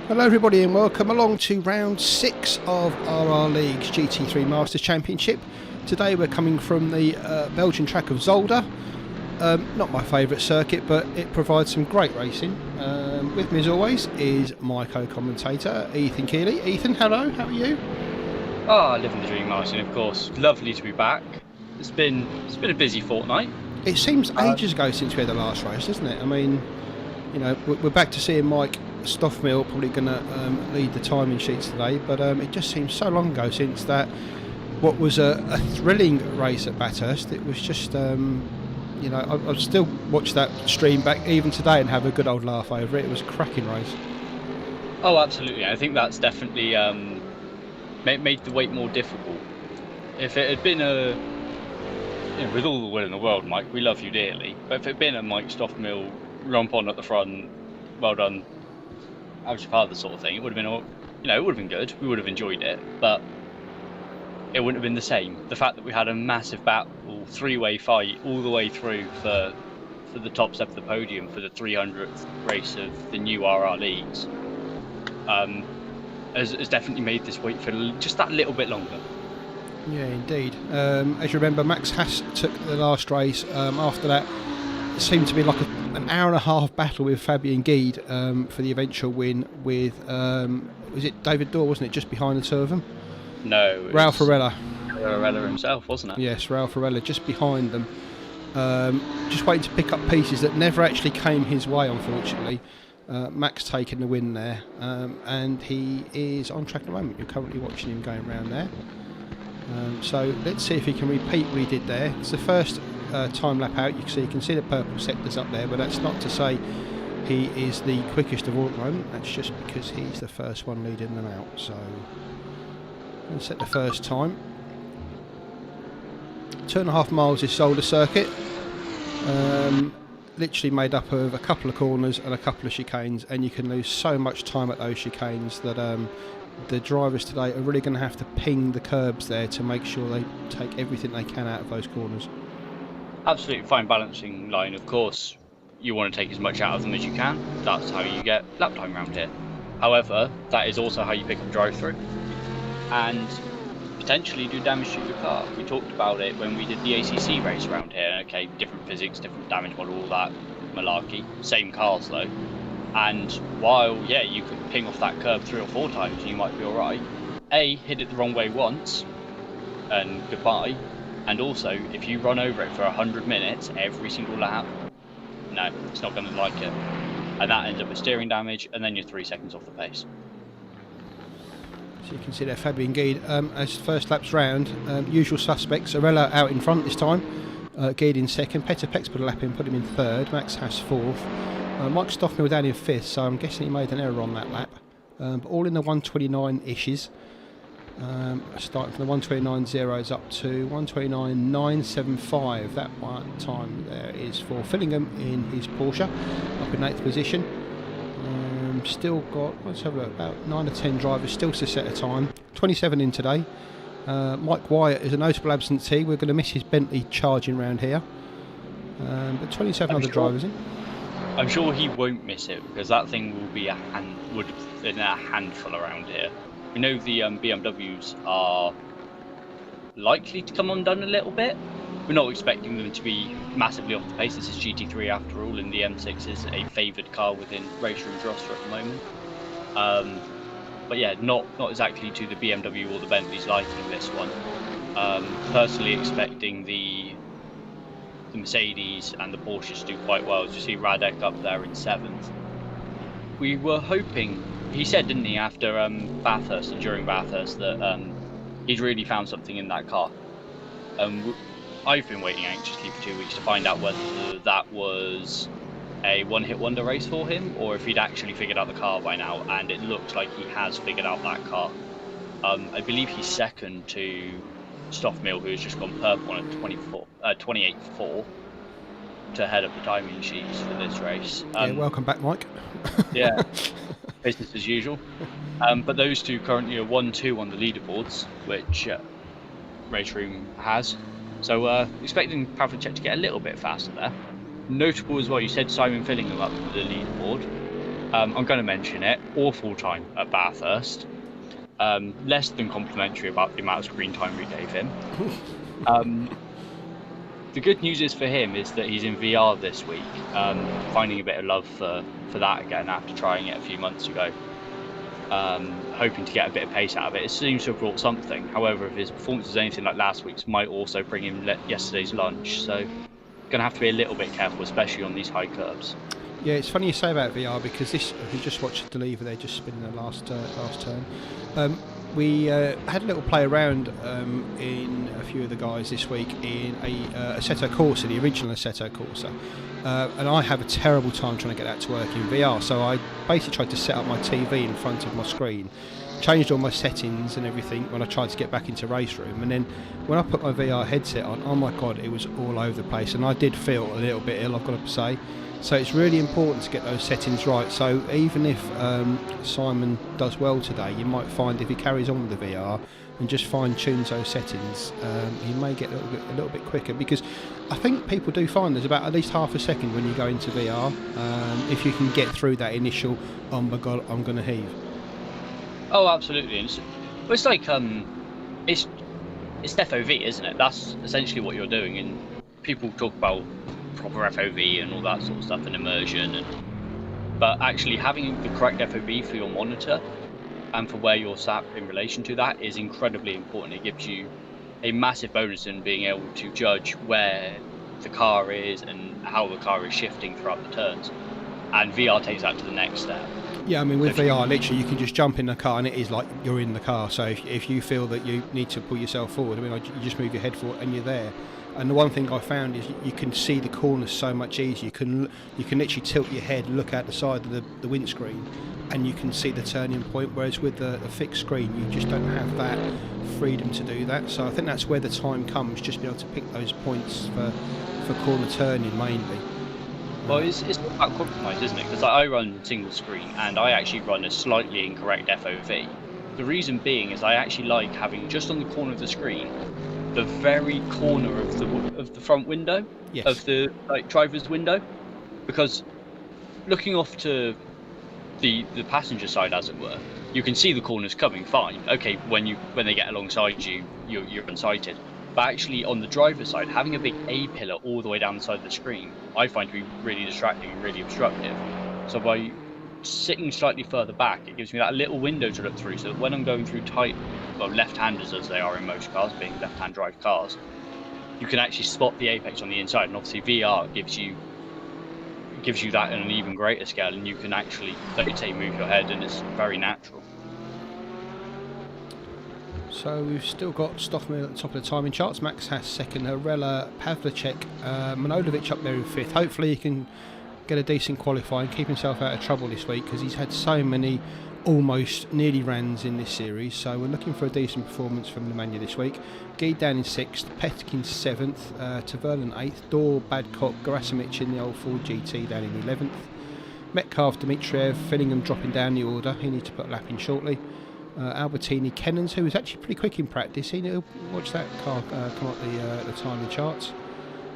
Hello everybody and welcome along to round 6 of RRLeagues GT3 Masters Championship. Today we're coming from the Belgian track of Zolder. Not my favourite circuit, but it provides some great racing. With me as always is my co-commentator Ethan Keeley. Ethan, hello, how are you? Ah, living the dream, Martin, of course. Lovely to be back. It's been a busy fortnight. It seems ages ago since we had the last race, doesn't it? I mean, you know, we're back to seeing Mike Stoffmill probably going to lead the timing sheets today, but it just seems so long ago since that. What was a thrilling race at Bathurst. It was just, you know, I'll still watch that stream back even today and have a good old laugh over it. It was a cracking race. Oh, absolutely. I think that's definitely made the wait more difficult. If it had been with all the will in the world, Mike, we love you dearly, but if it had been a Mike Stoffmill romp on at the front, well done, how's your father sort of thing, it would have been, it would have been good. We would have enjoyed it, but it wouldn't have been the same. The fact that we had a massive battle, three-way fight all the way through for the top step of the podium for the 300th race of the new RRLeagues has definitely made this wait for just that little bit longer. Yeah, indeed. As you remember, Max Haas took the last race. After that, it seemed to be like an hour and a half battle with Fabian Guide for the eventual win with, was it David Dorr, wasn't it, just behind the two of them? No. Ralph Farella. Farella himself, wasn't it? Yes, Ralph Farella just behind them. Just waiting to pick up pieces that never actually came his way, unfortunately. Max taking the win there, and he is on track at the moment. You're currently watching him going around there. So let's see if he can repeat what he did there. It's the first time lap out. You can see the purple sectors up there, but that's not to say he is the quickest of all at the moment. That's just because he's the first one leading them out. So let's set the first time. 2.5 miles is Zolder circuit. Literally made up of a couple of corners and a couple of chicanes, and you can lose so much time at those chicanes that the drivers today are really going to have to ping the curbs there to make sure they take everything they can out of those corners. Absolutely fine balancing line, of course. You want to take as much out of them as you can. That's how you get lap time around here. However, that is also how you pick up drive-through and potentially do damage to your car. We talked about it when we did the ACC race around here. Okay, different physics, different damage model, all that malarkey. Same cars though. And while, yeah, you could ping off that curb 3 or 4 times, you might be alright. A, hit it the wrong way once, and goodbye. And also, if you run over it for 100 minutes every single lap, no, it's not going to like it. And that ends up with steering damage, and then you're 3 seconds off the pace. So you can see there Fabian Guide as first laps round. Usual suspects, Arella out in front this time, Guide in second, Petter Pex put a lap in, put him in third, Max Haas fourth. Mike Stoffmill down in fifth, so I'm guessing he made an error on that lap. But all in the 129-ishes. Starting from the 129.0s up to 129.975. That one time there is for Fillingham in his Porsche, up in 8th position. Still got, let's have a look, about 9 or 10 drivers still to set a time. 27 in today. Mike Wyatt is a notable absentee. We're going to miss his Bentley charging around here. But 27 other drivers in. I'm sure he won't miss it because that thing will be would have been a handful around here. We know the BMWs are likely to come undone a little bit. We're not expecting them to be massively off the pace. This is GT3 after all, and the M6 is a favoured car within Race Room's roster at the moment. But yeah, not exactly to the BMW or the Bentley's liking this one. Personally expecting the Mercedes and the Porsches to do quite well. As you see Radek up there in 7th. We were hoping, he said, didn't he, after Bathurst and during Bathurst, that he'd really found something in that car. I've been waiting anxiously for 2 weeks to find out whether that was a one-hit wonder race for him, or if he'd actually figured out the car by now, and it looks like he has figured out that car. I believe he's second to Stoffmill, who has just gone purple on a 28.4 to head up the timing sheets for this race. Yeah, welcome back, Mike. Yeah, business as usual. But those two currently are 1-2 on the leaderboards, which Race Room has. So expecting Pavlicek to get a little bit faster there. Notable as well, you said Simon Fillingham up the leaderboard. I'm going to mention it. Awful time at Bathurst. Less than complimentary about the amount of screen time we gave him. The good news is for him is that he's in VR this week, finding a bit of love for that again after trying it a few months ago. Hoping to get a bit of pace out of it. It seems to have brought something. However, if his performance is anything like last week's, might also bring him yesterday's lunch. So, going to have to be a little bit careful, especially on these high curbs. Yeah, it's funny you say about VR because this. We just watched the lever there, just spinning the last turn. We had a little play around in a few of the guys this week in a Assetto Corsa, the original Assetto Corsa. And I have a terrible time trying to get that to work in VR, so I basically tried to set up my TV in front of my screen, changed all my settings and everything when I tried to get back into Race Room, and then when I put my VR headset on, oh my god, it was all over the place, and I did feel a little bit ill, I've got to say. So it's really important to get those settings right. So even if Simon does well today, you might find if he carries on with the VR and just fine-tunes those settings, he may get a little bit quicker, because I think people do find there's about at least half a second when you go into VR, if you can get through that initial, oh my god, I'm going to heave. Oh, absolutely. It's like it's FOV, isn't it? That's essentially what you're doing, and people talk about proper FOV and all that sort of stuff and immersion, but actually having the correct FOV for your monitor and for where you're sat in relation to that is incredibly important. It gives you a massive bonus in being able to judge where the car is and how the car is shifting throughout the turns, and VR takes that to the next step. Yeah, I mean, with VR, literally, you can just jump in the car and it is like you're in the car. So if you feel that you need to pull yourself forward, I mean, you just move your head forward and you're there. And the one thing I found is you can see the corners so much easier. You can literally tilt your head, look out the side of the windscreen, and you can see the turning point. Whereas with the fixed screen, you just don't have that freedom to do that. So I think that's where the time comes, just be able to pick those points for corner turning mainly. Well, it's about compromise, isn't it? Because I run single screen and I actually run a slightly incorrect FOV. The reason being is I actually like having just on the corner of the screen the very corner of the front window, yes, of the driver's window, because looking off to the passenger side, as it were, you can see the corners coming fine. Okay, when they get alongside you, you're unsighted. But actually, on the driver's side, having a big A pillar all the way down the side of the screen, I find to be really distracting and really obstructive. So by sitting slightly further back, it gives me that little window to look through, so that when I'm going through tight, well, left-handers as they are in most cars, being left-hand drive cars, you can actually spot the apex on the inside. And obviously VR gives you that in an even greater scale, and you can actually, like you say, move your head, and it's very natural. So we've still got Stoffman at the top of the timing charts. Max has second, Arella, Pavlicek, Manojlovic up there in fifth. Hopefully he can get a decent qualifying, keep himself out of trouble this week, because he's had so many almost nearly runs in this series. So we're looking for a decent performance from Nemanja this week. Guy down in sixth, Petkin seventh, Taverlan eighth, Dor, Badcock, Gerasimic in the old Ford GT down in 11th. Metcalf, Dmitriev, Fillingham dropping down the order. He needs to put a lap in shortly. Albertini, Kennans, who was actually pretty quick in practice. He watched that car come up the timing charts.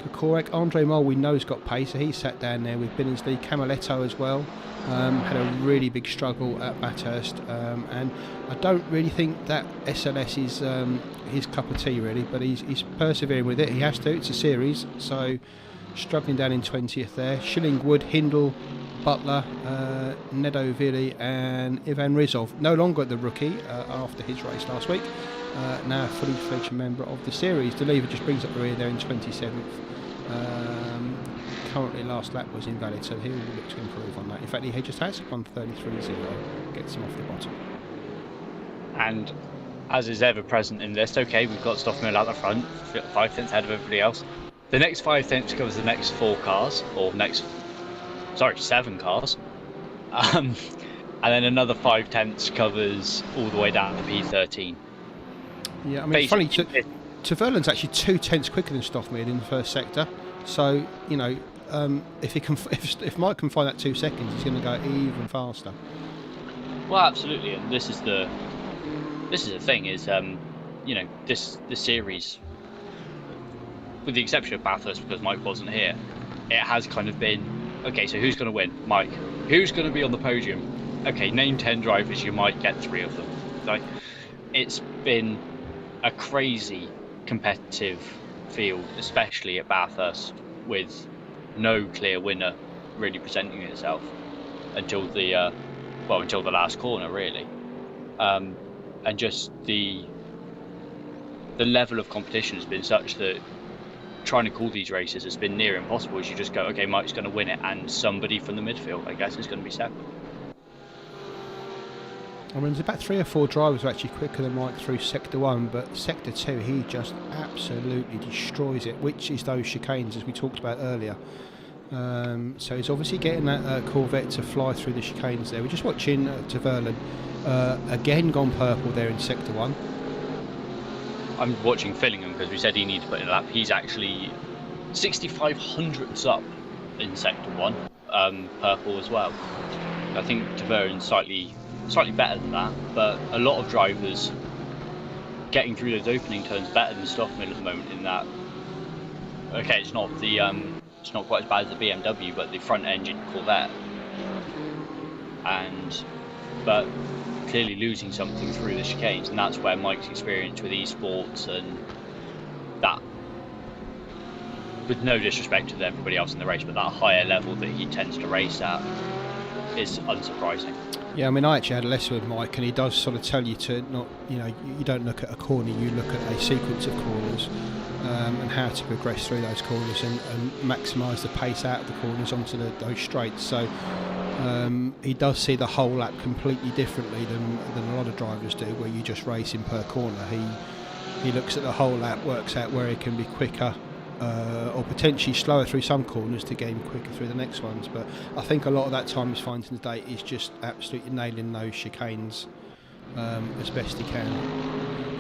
Kokorek, Andre Mole, we know has got pace, so he sat down there with Billingsley. Camaletto as well, had a really big struggle at Bathurst, and I don't really think that SLS is his cup of tea really, but he's persevering with it. He has to, it's a series, so struggling down in 20th there. Schillingwood, Hindle, Butler, Nedovili and Ivan Rizov, no longer the rookie after his race last week, now a fully fledged member of the series. Deliver just brings up the rear there in 27th. Currently last lap was invalid, so he'll look to improve on that. In fact, he just has 1:33.0, gets him off the bottom. And as is ever present in this, okay, we've got Stoffmill out the front, 5 tenths ahead of everybody else. The next 5 tenths covers the next 4 cars, or 7 cars. And then another 5 tenths covers all the way down to P13. Yeah, I mean, it's funny, Taverlan's actually 2 tenths quicker than Stoffmill in the first sector. So, you know, if Mike can find that 2 seconds, he's going to go even faster. Well, absolutely, and this is the thing is, you know, this series, with the exception of Bathurst because Mike wasn't here, it has kind of been, okay, so who's going to win? Mike. who's going to be on the podium? Okay, name 10 drivers, you might get 3 of them. Like, it's been a crazy competitive field, especially at Bathurst, with no clear winner really presenting itself until the until the last corner, really. And just the level of competition has been such that trying to call these races has been near impossible, as you just go, okay, Mike's going to win it, and somebody from the midfield, I guess, is going to be second. I mean, there's about 3 or 4 drivers who are actually quicker than Mike through Sector 1, but Sector 2, he just absolutely destroys it, which is those chicanes, as we talked about earlier. So he's obviously getting that Corvette to fly through the chicanes there. We're just watching Taverlan, again gone purple there in Sector 1. I'm watching Fillingham because we said he needed to put in a lap. He's actually 6,500ths up in Sector 1, purple as well. I think Taverlan's slightly better than that, but a lot of drivers getting through those opening turns better than Stoffman at the moment. In that, okay, it's not quite as bad as the BMW, but the front engine Corvette, but clearly losing something through the chicanes, and that's where Mike's experience with esports and that, with no disrespect to everybody else in the race, but that higher level that he tends to race at is unsurprising. Yeah, I mean, I actually had a lesson with Mike, and he does sort of tell you to not, you don't look at a corner, you look at a sequence of corners, and how to progress through those corners and maximise the pace out of the corners onto those straights. So he does see the whole lap completely differently than a lot of drivers do, where you just racing per corner. He looks at the whole lap, works out where he can be quicker or potentially slower through some corners to get him quicker through the next ones. But I think a lot of that time he's finding today is just absolutely nailing those chicanes as best he can.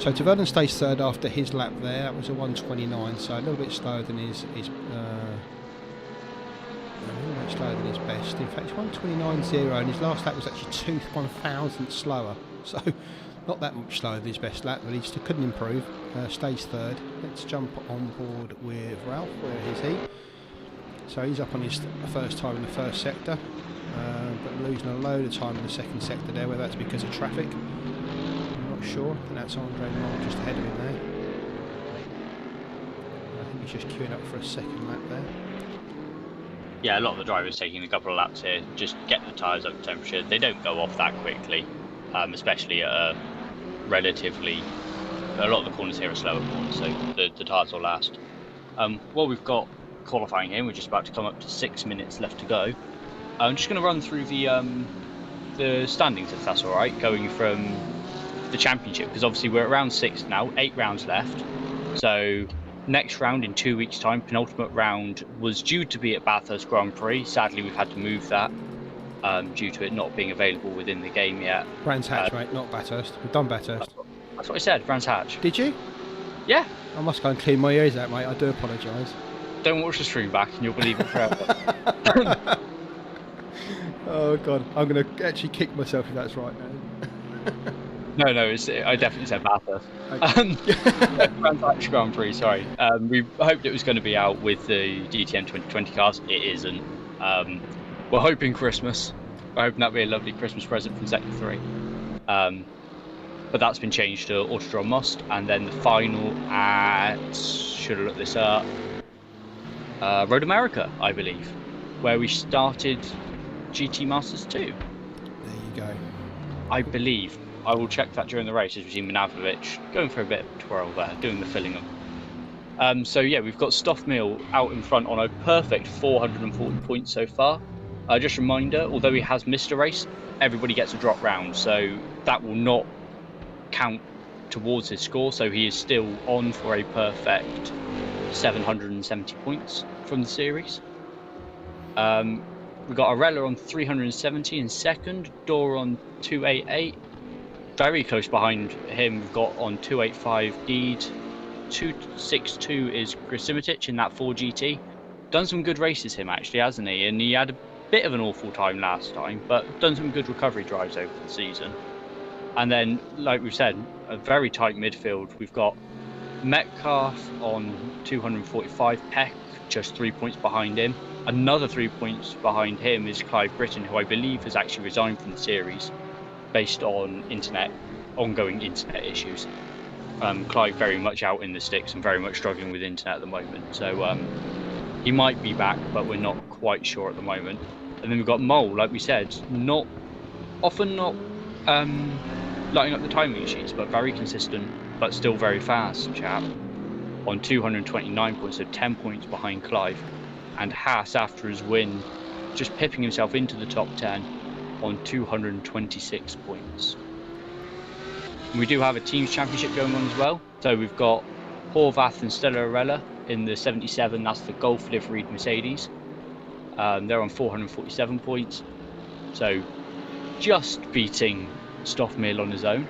So Taverlan stays third after his lap there. That was a 1:29, so a little bit slower than his best. In fact, it's 1:29.0, and his last lap was actually 2/1000 slower. So not that much slower than his best lap, but he still couldn't improve. Stays third. Let's jump on board with Ralph. Where is he? So he's up on his first time in the first sector, but losing a load of time in the second sector there, whether that's because of traffic. I'm not sure. And that's Andre Moll just ahead of him there. I think he's just queuing up for a second lap there. Yeah, a lot of the drivers taking a couple of laps here, just get the tyres up to temperature. They don't go off that quickly, especially at a relatively... A lot of the corners here are slower corners, so the tyres will last. Well, we've got qualifying here. We're just about to come up to 6 minutes left to go. I'm just going to run through the standings, if that's all right, going from the championship, because obviously we're at round 6 now, 8 rounds left. So next round in 2 weeks' time, penultimate round, was due to be at Bathurst Grand Prix. Sadly, we've had to move that due to it not being available within the game yet. Brands Hatch, mate, not Bathurst. We've done Bathurst. That's what I said, Brands Hatch. Did you? Yeah. I must go and clean my ears out, mate. I do apologise. Don't watch the stream back and you'll believe it forever. Oh, God. I'm going to actually kick myself if that's right now. No, I definitely said Bathurst. Okay. Brands Hatch Grand Prix, sorry. We hoped it was going to be out with the DTM 2020 cars. It isn't. We're hoping Christmas. We're hoping that'll be a lovely Christmas present from Sector 3. But that's been changed to Autodrome Most, and then the final at, should have looked this up, Road America, I believe, where we started GT Masters 2. There you go. I believe. I will check that during the race, as we've seen Minavovich going for a bit of a twirl there, doing the Fillingham. So yeah, we've got Stoffmill out in front on a perfect 440 points so far. Just a reminder, although he has missed a race, everybody gets a drop round, so that will not count towards his score, so he is still on for a perfect 770 points from the series. We've got Arella on 370 in second, Dor on 288. Very close behind him, we've got on 285 Deed. 262 is Grisimitich in that 4GT. Done some good races him actually, hasn't he? And he had a bit of an awful time last time, but done some good recovery drives over the season. And then, like we've said, a very tight midfield. We've got Metcalf on 245, Peck just 3 points behind him. Another 3 points behind him is Clive Britton, who I believe has actually resigned from the series based on ongoing internet issues. Clive very much out in the sticks and very much struggling with internet at the moment. So he might be back, but we're not quite sure at the moment. And then we've got Mole, like we said, often not lighting up the timing sheets, but very consistent, but still very fast, chap. On 229 points, so 10 points behind Clive. And Haas, after his win, just pipping himself into the top 10 on 226 points. We do have a teams championship going on as well. So we've got Horvath and Stella Arella in the 77. That's the Golf liveried Mercedes. They're on 447 points. So just beating Stoffmill on his own.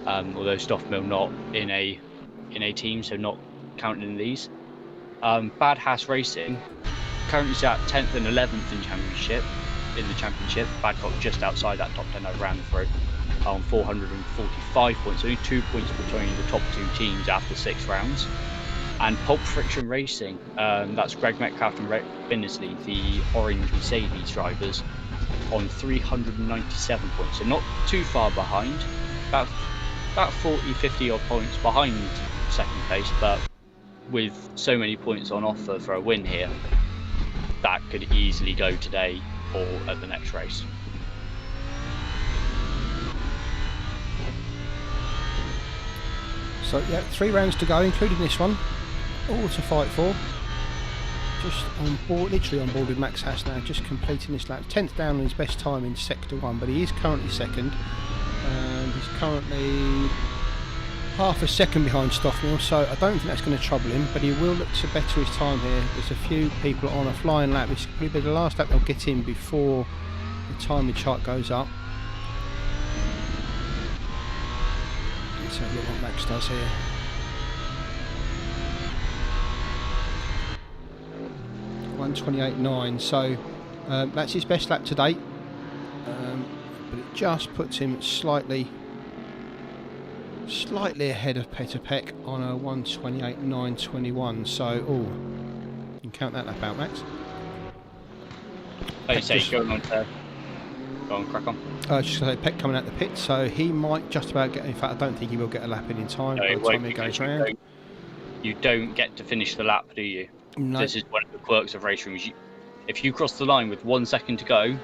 Although Stoffmill not in a team, so not counted in these. Bad Haas Racing currently sat 10th and 11th in the championship. Badcock just outside that top 10 I ran through on 445 points, only 2 points between the top two teams after 6 rounds. And Pulp Friction Racing, that's Greg Metcalf and Rick Binnesley, the orange Mercedes drivers, on 397 points, so not too far behind, about 40-50 odd points behind second place, but with so many points on offer for a win here, that could easily go today or at the next race. So yeah, 3 rounds to go, including this one, all to fight for. Just on board, literally on board with Max Haas now, just completing this lap. 10th down on his best time in Sector 1, but he is currently second. He's currently half a second behind Stoffmill, so I don't think that's going to trouble him, but he will look to better his time here. There's a few people on a flying lap. This will be the last lap they'll get in before the timing chart goes up. Let's have a look what Max does here. .128.9, so that's his best lap to date, but it just puts him slightly ahead of Peter Peck on a 128.921. So, you can count that lap out, Max. Like you say, go on, crack on. Just to say, Peck coming out the pit, so he might just about get. In fact, I don't think he will get a lap in time No, by the time he goes round. You don't get to finish the lap, do you? No. This is one of the quirks of race rooms. If you cross the line with 1 second to go,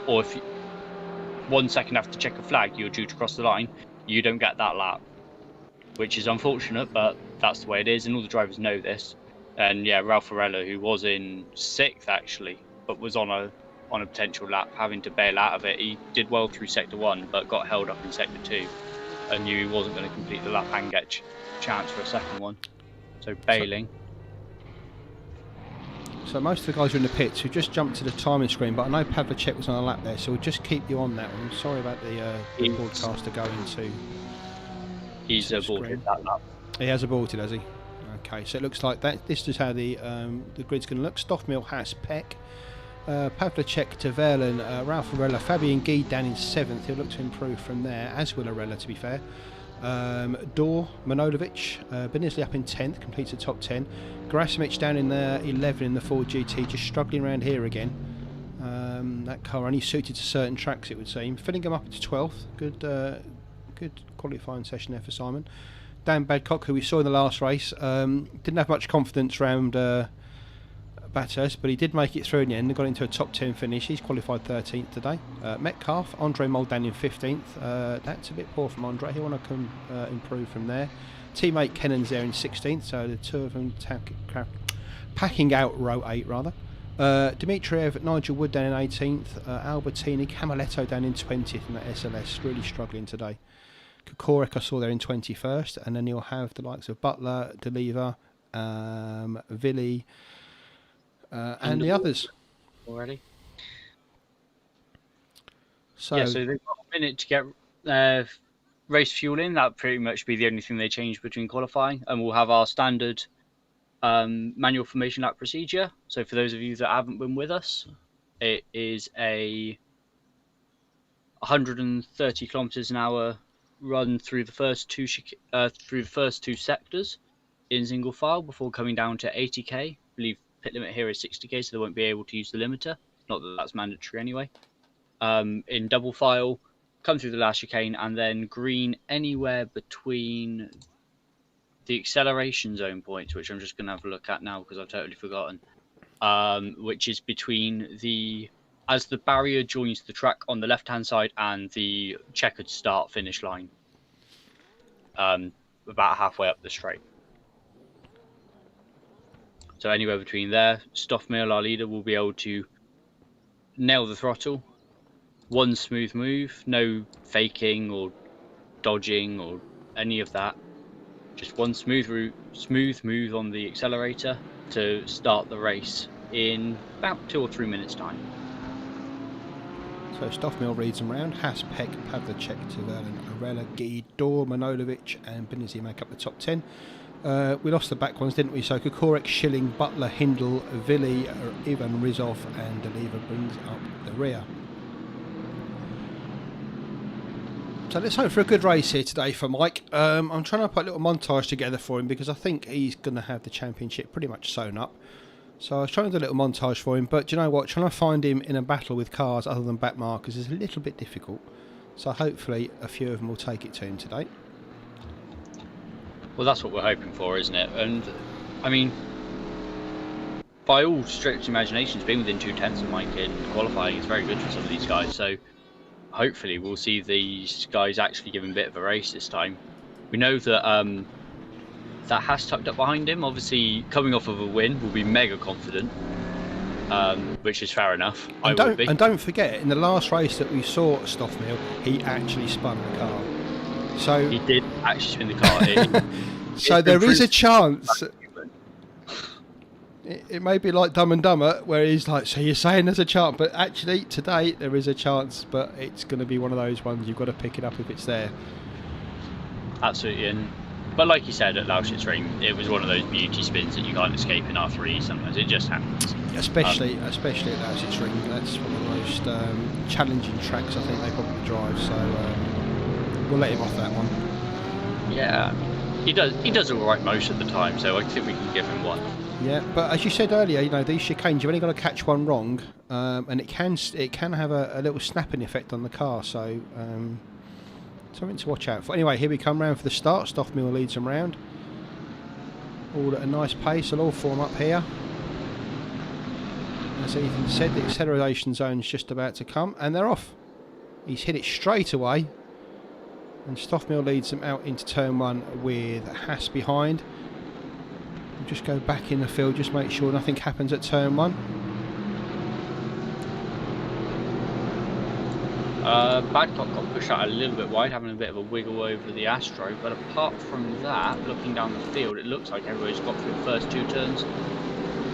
or if 1 second after check a flag, you're due to cross the line, you don't get that lap, which is unfortunate, but that's the way it is, and all the drivers know this. And yeah, Ralph Arella, who was in 6th actually, but was on a potential lap, having to bail out of it. He did well through Sector 1, but got held up in Sector 2, and knew he wasn't going to complete the lap and get a chance for a second one. So bailing. So most of the guys are in the pits who just jumped to the timing screen, but I know Pavlicek was on a lap there, so we'll just keep you on that one. Sorry about the broadcaster going to. He's aborted that lap. He has aborted, has he? Okay, so it looks like that. This is how the grid's going to look. Stoffmill, Haas, Peck, Pavlicek, Taverlan, Ralph Arella, Fabian Guy down in 7th. He'll look to improve from there, as will Arella, to be fair. Dor, Manojlovic, Binnesley up in 10th, completes the top 10. Gerasimic down in 11 in the Ford GT, just struggling around here again. That car only suited to certain tracks, it would seem. Fillingham up to 12th, good qualifying session there for Simon. Dan Badcock, who we saw in the last race, didn't have much confidence around Bathurst, but he did make it through in the end and got into a top 10 finish. He's qualified 13th today. Metcalf, Andre Moldan in 15th. That's a bit poor from Andre. He'll want to improve from there. Teammate Kennan's there in 16th, so the two of them packing out row 8 rather. Dmitriev, Nigel Wood down in 18th. Albertini, Camaletto down in 20th in that SLS, really struggling today. Kokorek I saw there in 21st, and then you'll have the likes of Butler, Deliva, Villi, and the others already. So yeah, so they've got a minute to get race fuel in. That'll pretty much be the only thing they change between qualifying, and we'll have our standard manual formation lap procedure. So for those of you that haven't been with us, it is a 130 kilometers an hour run through the first two sectors in single file before coming down to 80k. I believe pit limit here is 60k, so they won't be able to use the limiter. Not that that's mandatory anyway. In double file, come through the last chicane, and then green anywhere between the acceleration zone points, which I'm just going to have a look at now because I've totally forgotten. Which is between as the barrier joins the track on the left-hand side and the checkered start-finish line. About halfway up the straight. So anywhere between there, Stoffmill, our leader, will be able to nail the throttle. One smooth move, no faking or dodging or any of that. Just one smooth move on the accelerator to start the race in about 2 or 3 minutes time. So Stoffmill reads them round. Haas, Peck, Pavlicek, Tverlen, Arella, Guidor, Manojlovic and Benizzi make up the top 10. We lost the back ones, didn't we? So Kokorek, Schilling, Butler, Hindle, Vili, Ivan Rizov and Deliva brings up the rear. So let's hope for a good race here today for Mike. I'm trying to put a little montage together for him because I think he's going to have the championship pretty much sewn up. So I was trying to do a little montage for him, but do you know what? Trying to find him in a battle with cars other than back markers is a little bit difficult. So hopefully a few of them will take it to him today. Well, that's what we're hoping for, isn't it? And, I mean, by all stretch of imaginations, being within 2/10 of Mike in qualifying is very good for some of these guys. So hopefully we'll see these guys actually giving a bit of a race this time. We know that that Haas tucked up behind him. Obviously, coming off of a win, will be mega confident, which is fair enough. And don't forget, in the last race that we saw at Stoffmill, he actually spun the car. So he did actually spin the car. So there is a chance. It may be like Dumb and Dumber, where he's like, so you're saying there's a chance, but actually today there is a chance, but it's going to be one of those ones you've got to pick it up if it's there. Absolutely, but like you said at Lausitz Ring, it was one of those beauty spins that you can't escape in R3. Sometimes it just happens. Especially at Lausitz Ring, that's one of the most challenging tracks I think they probably drive. So we'll let him off that one. Yeah, he does all right most of the time, so I think we can give him one. Yeah, but as you said earlier, you know, these chicanes, you've only got to catch one wrong, and it can have a little snapping effect on the car, so something to watch out for. Anyway, here we come round for the start. Stoffmill leads them round. All at a nice pace, they'll all form up here. As Ethan said, the acceleration zone's just about to come, and they're off. He's hit it straight away, and Stoffmill leads them out into turn 1 with Haas behind. We'll just go back in the field, just make sure nothing happens at turn 1. Badcock got pushed out a little bit wide, having a bit of a wiggle over the Astro, but apart from that, looking down the field, it looks like everybody's got through the first 2 turns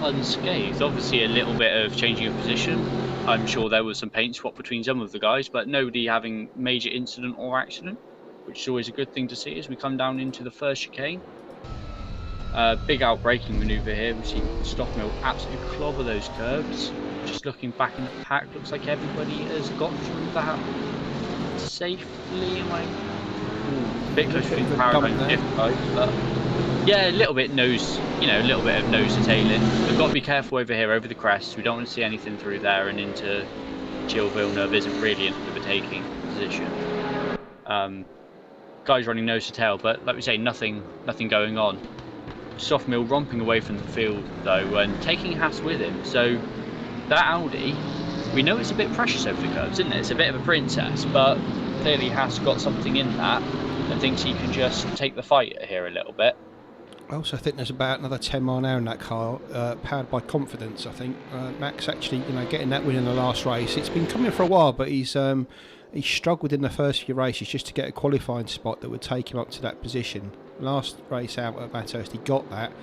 unscathed. Obviously a little bit of changing of position. I'm sure there was some paint swap between some of the guys, but nobody having major incident or accident, which is always a good thing to see as we come down into the first chicane. Big out braking manoeuvre here. We see Stoffmill absolutely clobber those curves. Just looking back in the pack, looks like everybody has got through that safely. A bit close to the power line diff, but yeah, a little bit of nose to tail in. We've got to be careful over here, over the crest. We don't want to see anything through there and into Gilles Villeneuve isn't really in the overtaking position. Guys running nose to tail, but like we say, nothing going on. Stoffmill romping away from the field though, and taking Haas with him. So that Audi, we know it's a bit precious over the curves, isn't it? It's a bit of a princess, but clearly Haas got something in that and thinks he can just take the fight here a little bit. I also think there's about another 10 mile an hour in that car, powered by confidence. I think Max actually, getting that win in the last race. It's been coming for a while, but he's struggled in the first few races just to get a qualifying spot that would take him up to that position. Last race out at Bathurst, he got that,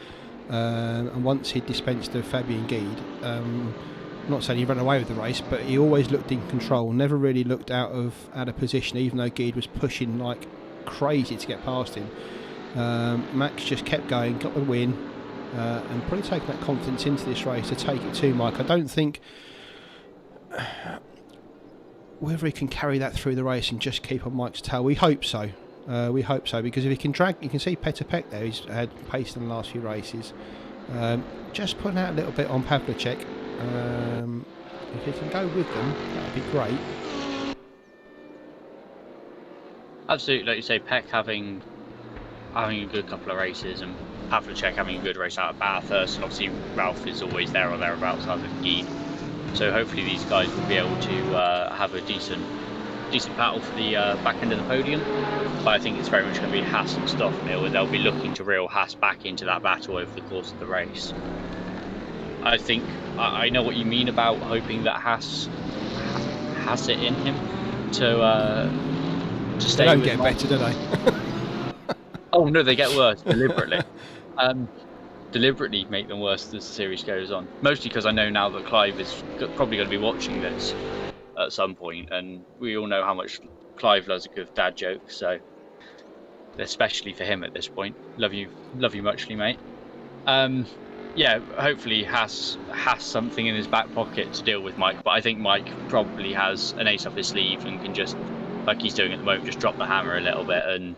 and once he dispensed to Fabien Guide, I'm not saying he ran away with the race, but he always looked in control, never really looked out of position, even though Guide was pushing like crazy to get past him. Max just kept going, got the win, and probably taking that confidence into this race to take it to Mike. I don't think whether he can carry that through the race and just keep on Mike's tail. We hope so. We hope so, because if he can drag, you can see Petr Pek there. He's had pace in the last few races. Just putting out a little bit on Pavlicek. If he can go with them, that would be great. Absolutely, like you say, Peck having a good couple of races, and Pavlicek having a good race out of Bathurst, and obviously Ralph is always there or thereabouts out of Guide. So hopefully these guys will be able to have a decent battle for the back end of the podium. But I think it's very much going to be Haas and Stoffel, and they'll be looking to reel Haas back into that battle over the course of the race. I think I know what you mean about hoping that Haas has it in him to stay. They don't get better, do they? Oh no, they get worse deliberately. Deliberately make them worse as the series goes on. Mostly because I know now that Clive is probably going to be watching this at some point, and we all know how much Clive loves a good dad joke. So, especially for him at this point, love you muchly, mate. Yeah, hopefully has something in his back pocket to deal with Mike. But I think Mike probably has an ace up his sleeve and can just, like he's doing at the moment, just drop the hammer a little bit and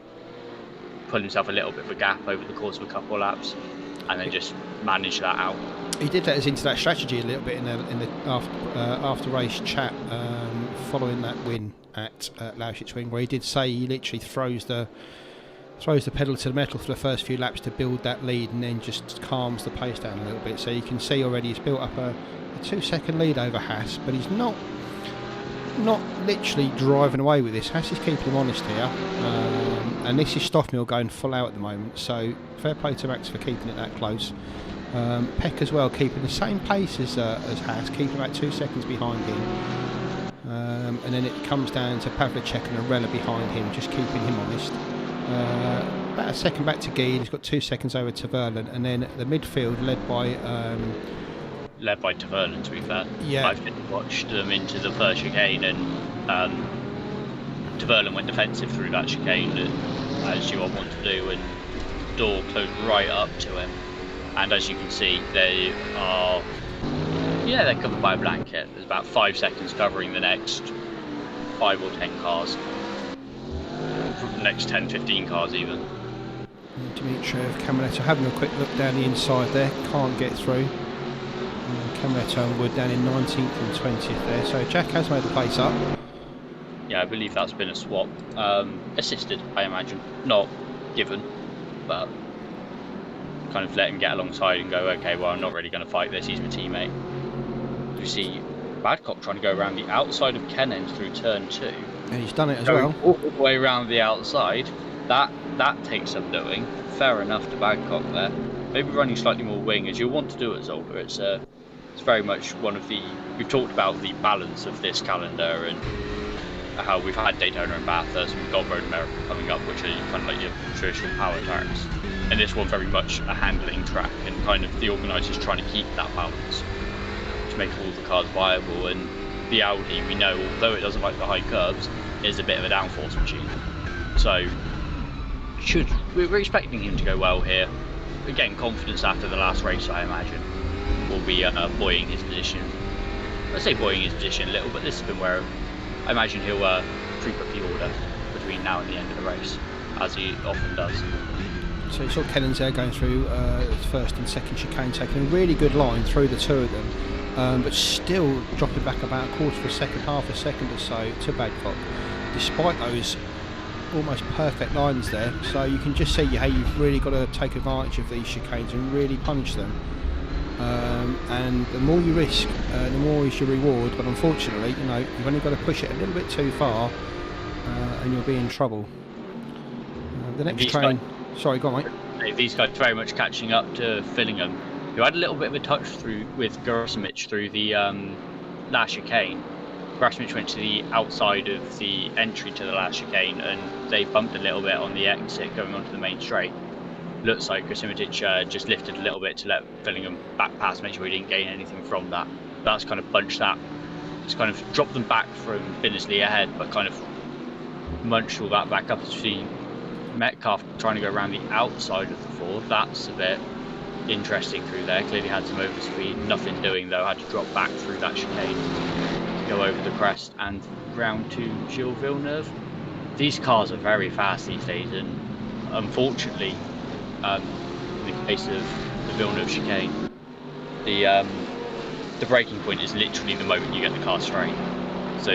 pull himself a little bit of a gap over the course of a couple of laps, and then just manage that out. He did let us into that strategy a little bit in the after race chat following that win at Lausitz Ring, where he did say he literally throws the pedal to the metal for the first few laps to build that lead, and then just calms the pace down a little bit. So you can see already he's built up a 2-second lead over Haas, but he's not literally driving away with this. Haas is keeping him honest here, and this is Stoffel going full out at the moment, so fair play to Max for keeping it that close. Peck as well, keeping the same pace as Haas, keeping about 2 seconds behind him, and then it comes down to Pavlicek and Arella behind him, just keeping him honest. About a second back to Guide, he's got 2 seconds over to Verlin, and then the midfield led by Taverlan, to be fair. Yeah. I've watched them into the first chicane, and Taverlan went defensive through that chicane, as you all want to do, and the door closed right up to him. And as you can see, they're covered by a blanket. There's about 5 seconds covering the next 5 or 10 cars. The next 10, 15 cars even. Dimitrov, Camaletto having a quick look down the inside there, can't get through. Camaletto and Wood down in 19th and 20th there, so Jack has made the place up. Yeah, I believe that's been a swap. Assisted, I imagine. Not given, but kind of let him get alongside and go, okay, well, I'm not really going to fight this, he's my teammate. You see Badcock trying to go around the outside of Kennens through turn 2. And he's done it as well. All the way around the outside. That takes some doing. Fair enough to Badcock there. Maybe running slightly more wing, as you'll want to do at Zolder. It's very much one of the... We've talked about the balance of this calendar and how we've had Daytona and Bathurst, and we've got Road America coming up, which are kind of like your traditional power tracks. And this one very much a handling track, and kind of the organisers trying to keep that balance to make all the cars viable. And the Audi, we know, although it doesn't like the high curbs, is a bit of a downforce machine. So we're expecting him to go well here. Again, confidence after the last race, I imagine, will be buoying his position. I say buoying his position a little, but this has been where I imagine he'll creep up the order between now and the end of the race, as he often does. So you saw Kennens there going through first and second chicane, taking a really good line through the two of them, but still dropping back about a quarter of a second, half a second or so to Badcock, despite those almost perfect lines there. So you can just see how you've really got to take advantage of these chicanes and really punish them. And the more you risk, the more is your reward. But unfortunately, you've only got to push it a little bit too far, and you'll be in trouble. The next train. Sorry, go on, mate. These guys very much catching up to Fillingham, who had a little bit of a touch through with Gerasic through the last chicane. Gerasic went to the outside of the entry to the last chicane, and they bumped a little bit on the exit going onto the main straight. Looks like Gerasic just lifted a little bit to let Fillingham back past, make sure he didn't gain anything from that. That's kind of bunched that. It's kind of dropped them back from Binnesley ahead, but kind of munched all that back up as we Metcalf trying to go around the outside of the Ford. That's a bit interesting through there. Clearly had some overspeed, nothing doing though. Had to drop back through that chicane, go over the crest and round to Gilles Villeneuve. these cars are very fast these days, and unfortunately, in the case of the Villeneuve chicane, the braking point is literally the moment you get the car straight. So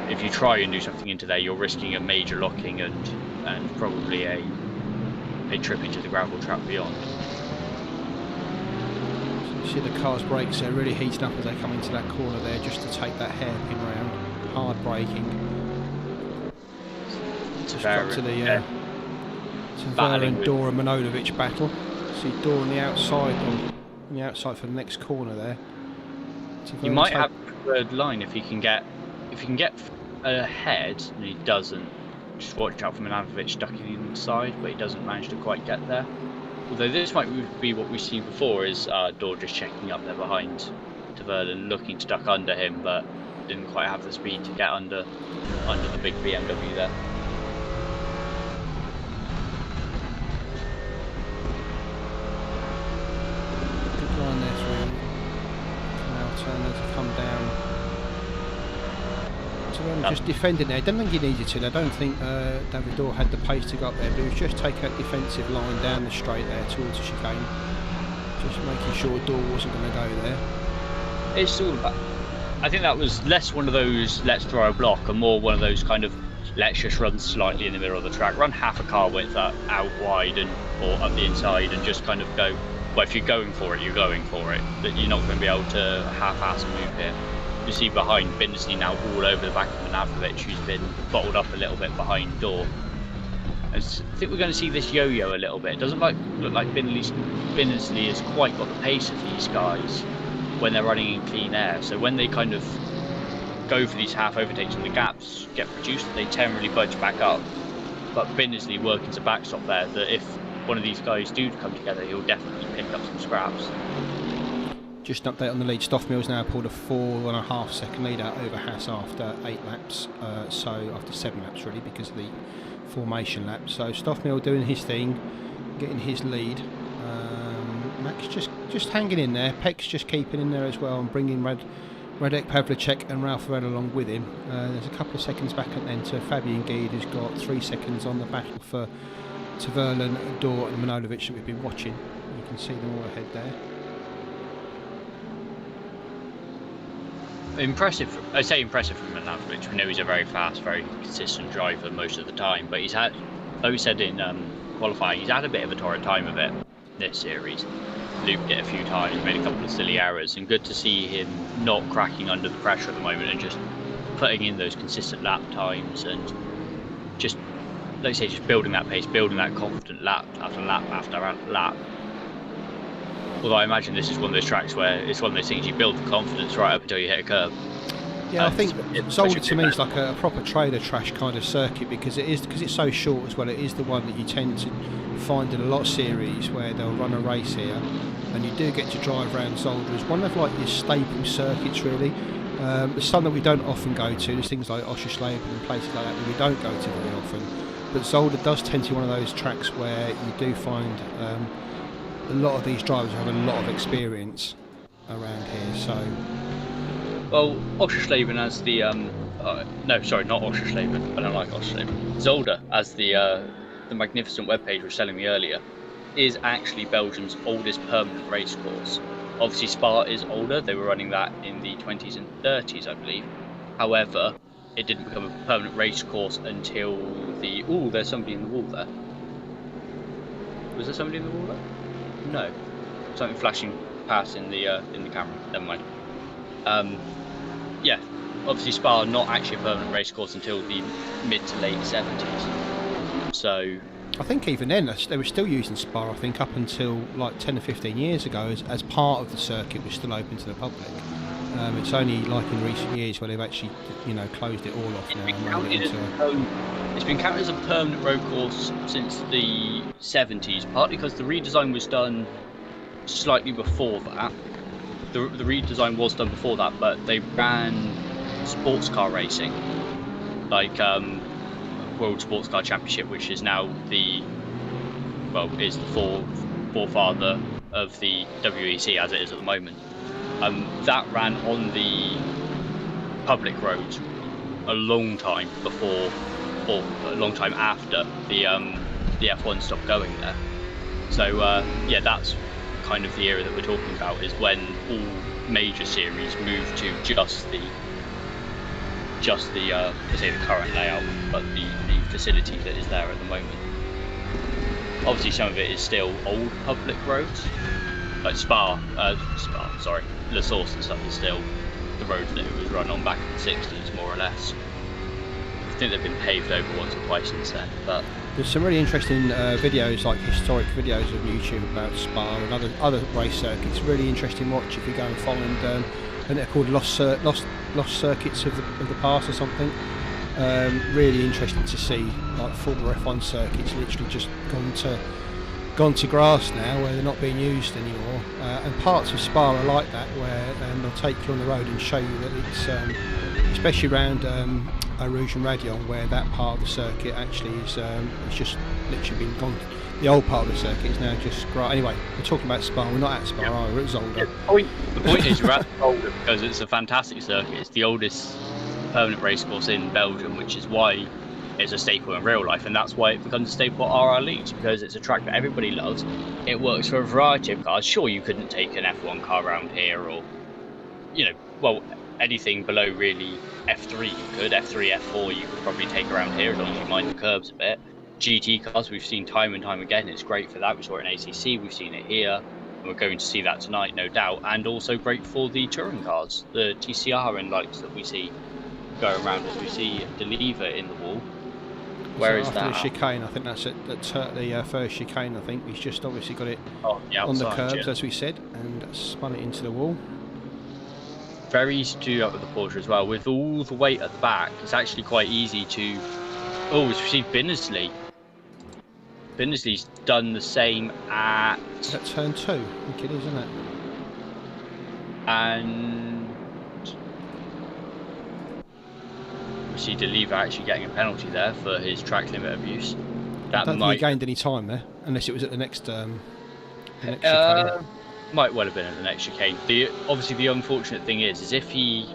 if you try and do something into there, you're risking a major locking and probably a trip into the gravel trap beyond. So you see the car's brakes are really heating up as they come into that corner there, just to take that hairpin round. Hard braking. Just got to the Tverin, Dor and Manojlovic battle. See Dor on the outside for the next corner there. You might have a preferred line if he can get ahead, and he doesn't. Just watch out for Manojlovic ducking inside, but he doesn't manage to quite get there. Although this might be what we've seen before, is Dor just checking up there behind Tverin, looking to duck under him, but didn't quite have the speed to get under the big BMW there. Good line there through Canal Turner to come down. Just defending there. I don't think he needed to. I don't think David Dor had the pace to go up there, but he was just taking a defensive line down the straight there towards the chicane, just making sure Dor wasn't going to go there. It's all about. I think that was less one of those let's throw a block and more one of those kind of let's just run slightly in the middle of the track, run half a car width out wide or up the inside, and just kind of go. Well, if you're going for it, you're going for it. That you're not going to be able to half-ass move here. You see behind Bindesley now all over the back of Manojlovic, who's been bottled up a little bit behind Dor. I think we're going to see this yo-yo a little bit. It doesn't look like Bindesley has quite got the pace of these guys when they're running in clean air. So when they kind of go for these half overtakes and the gaps get produced, they generally budge back up. But Bindesley working to backstop there, that if one of these guys do come together, he'll definitely pick up some scraps. Just an update on the lead. Stoffmill's now pulled a 4.5 second lead out over Haas after 8 laps, so after 7 laps really, because of the formation lap. So Stoffmill doing his thing, getting his lead. Max just hanging in there. Peck's just keeping in there as well, and bringing Radek Pavlicek and Ralph Varela along with him. There's a couple of seconds back at then to Fabian Guide, who's got 3 seconds on the battle for Tverin, Dor and Manojlovic that we've been watching. You can see them all ahead there. Impressive. I say impressive from Manojlovic. We know he's a very fast, very consistent driver most of the time, but he's had, like we said in qualifying, he's had a bit of a torrid time of it this series. Looped it a few times, made a couple of silly errors, and good to see him not cracking under the pressure at the moment and just putting in those consistent lap times and just, like I say, just building that pace, building that confident lap after lap after lap. Although I imagine this is one of those tracks where it's one of those things you build the confidence right up until you hit a curb. Yeah, I think Zolder to me is like a proper trailer trash kind of circuit, because it's so short as well. It is the one that you tend to find in a lot of series where they'll run a race here, and you do get to drive around Zolder. It's one of like your staple circuits really. There's some that we don't often go to. There's things like Oschersleben and places like that we don't go to very often. But Zolder does tend to be one of those tracks where you do find a lot of these drivers have a lot of experience around here. So, well, Oschersleben as the no, sorry, not Oschersleben. I don't like Oschersleben. Zolder, as the magnificent webpage was telling me earlier, is actually Belgium's oldest permanent race course. Obviously, Spa is older. They were running that in the 20s and 30s, I believe. However, it didn't become a permanent race course until the. Ooh, there's somebody in the wall there. Was there somebody in the wall there? No, something flashing past in the camera. Never mind. Yeah, obviously Spa not actually a permanent race course until the mid to late 70s. So I think even then they were still using Spa. I think up until like 10 or 15 years ago, as part of the circuit was still open to the public. It's only like in recent years where they've actually, closed it all off now. It's been counted as a permanent road course since the 70s, partly because the redesign was done slightly before that. The redesign was done before that, but they ran sports car racing, like World Sports Car Championship, which is now is the forefather of the WEC as it is at the moment. That ran on the public roads a long time before or a long time after the F1 stopped going there. So yeah, that's kind of the era that we're talking about, is when all major series moved to just the say the current layout, but the facility that is there at the moment. Obviously, some of it is still old public roads, like La Source and stuff is still the roads that it was run on back in the 60s, more or less. I think they've been paved over once or twice since then. But there's some really interesting videos, like historic videos of YouTube about Spa and other race circuits. Really interesting watch if you go and find. And they're called lost circuits of the past or something. Really interesting to see, like former F1 circuits literally just gone to grass now, where they're not being used anymore. And parts of Spa are like that, where they'll take you on the road and show you that it's, especially around Rouge and Radion, where that part of the circuit actually is it's just literally been gone. The old part of the circuit is now just grass. Anyway, we're talking about Spa. We're not at Spa, are we? We're at Zolder. The point is, we're at Zolder because it's a fantastic circuit. It's the oldest permanent racecourse in Belgium, which is why it's a staple in real life, and that's why it becomes a staple at RRLeagues, because it's a track that everybody loves. It works for a variety of cars. Sure, you couldn't take an F1 car around here, or well, anything below really F3 you could. F3, F4 you could probably take around here as long as you mind the curbs a bit. GT cars we've seen time and time again. It's great for that. We saw it in ACC, we've seen it here, and we're going to see that tonight, no doubt. And also great for the touring cars, the TCR and lights that we see go around, as we see Deliver in the wall. Where is that? After the chicane, I think that's at the first chicane. I think he's just obviously got it on the curbs, as we said, and spun it into the wall. Very easy to do that with the Porsche as well. With all the weight at the back, it's actually quite easy to. Oh, we've received Binnersley. Binnersley's done the same at. Is that turn 2? I think it is, isn't it? And we see Deliver actually getting a penalty there for his track limit abuse. I don't think he gained any time there, unless it was at the next chicane. Might well have been at the next chicane. Obviously, the unfortunate thing is if he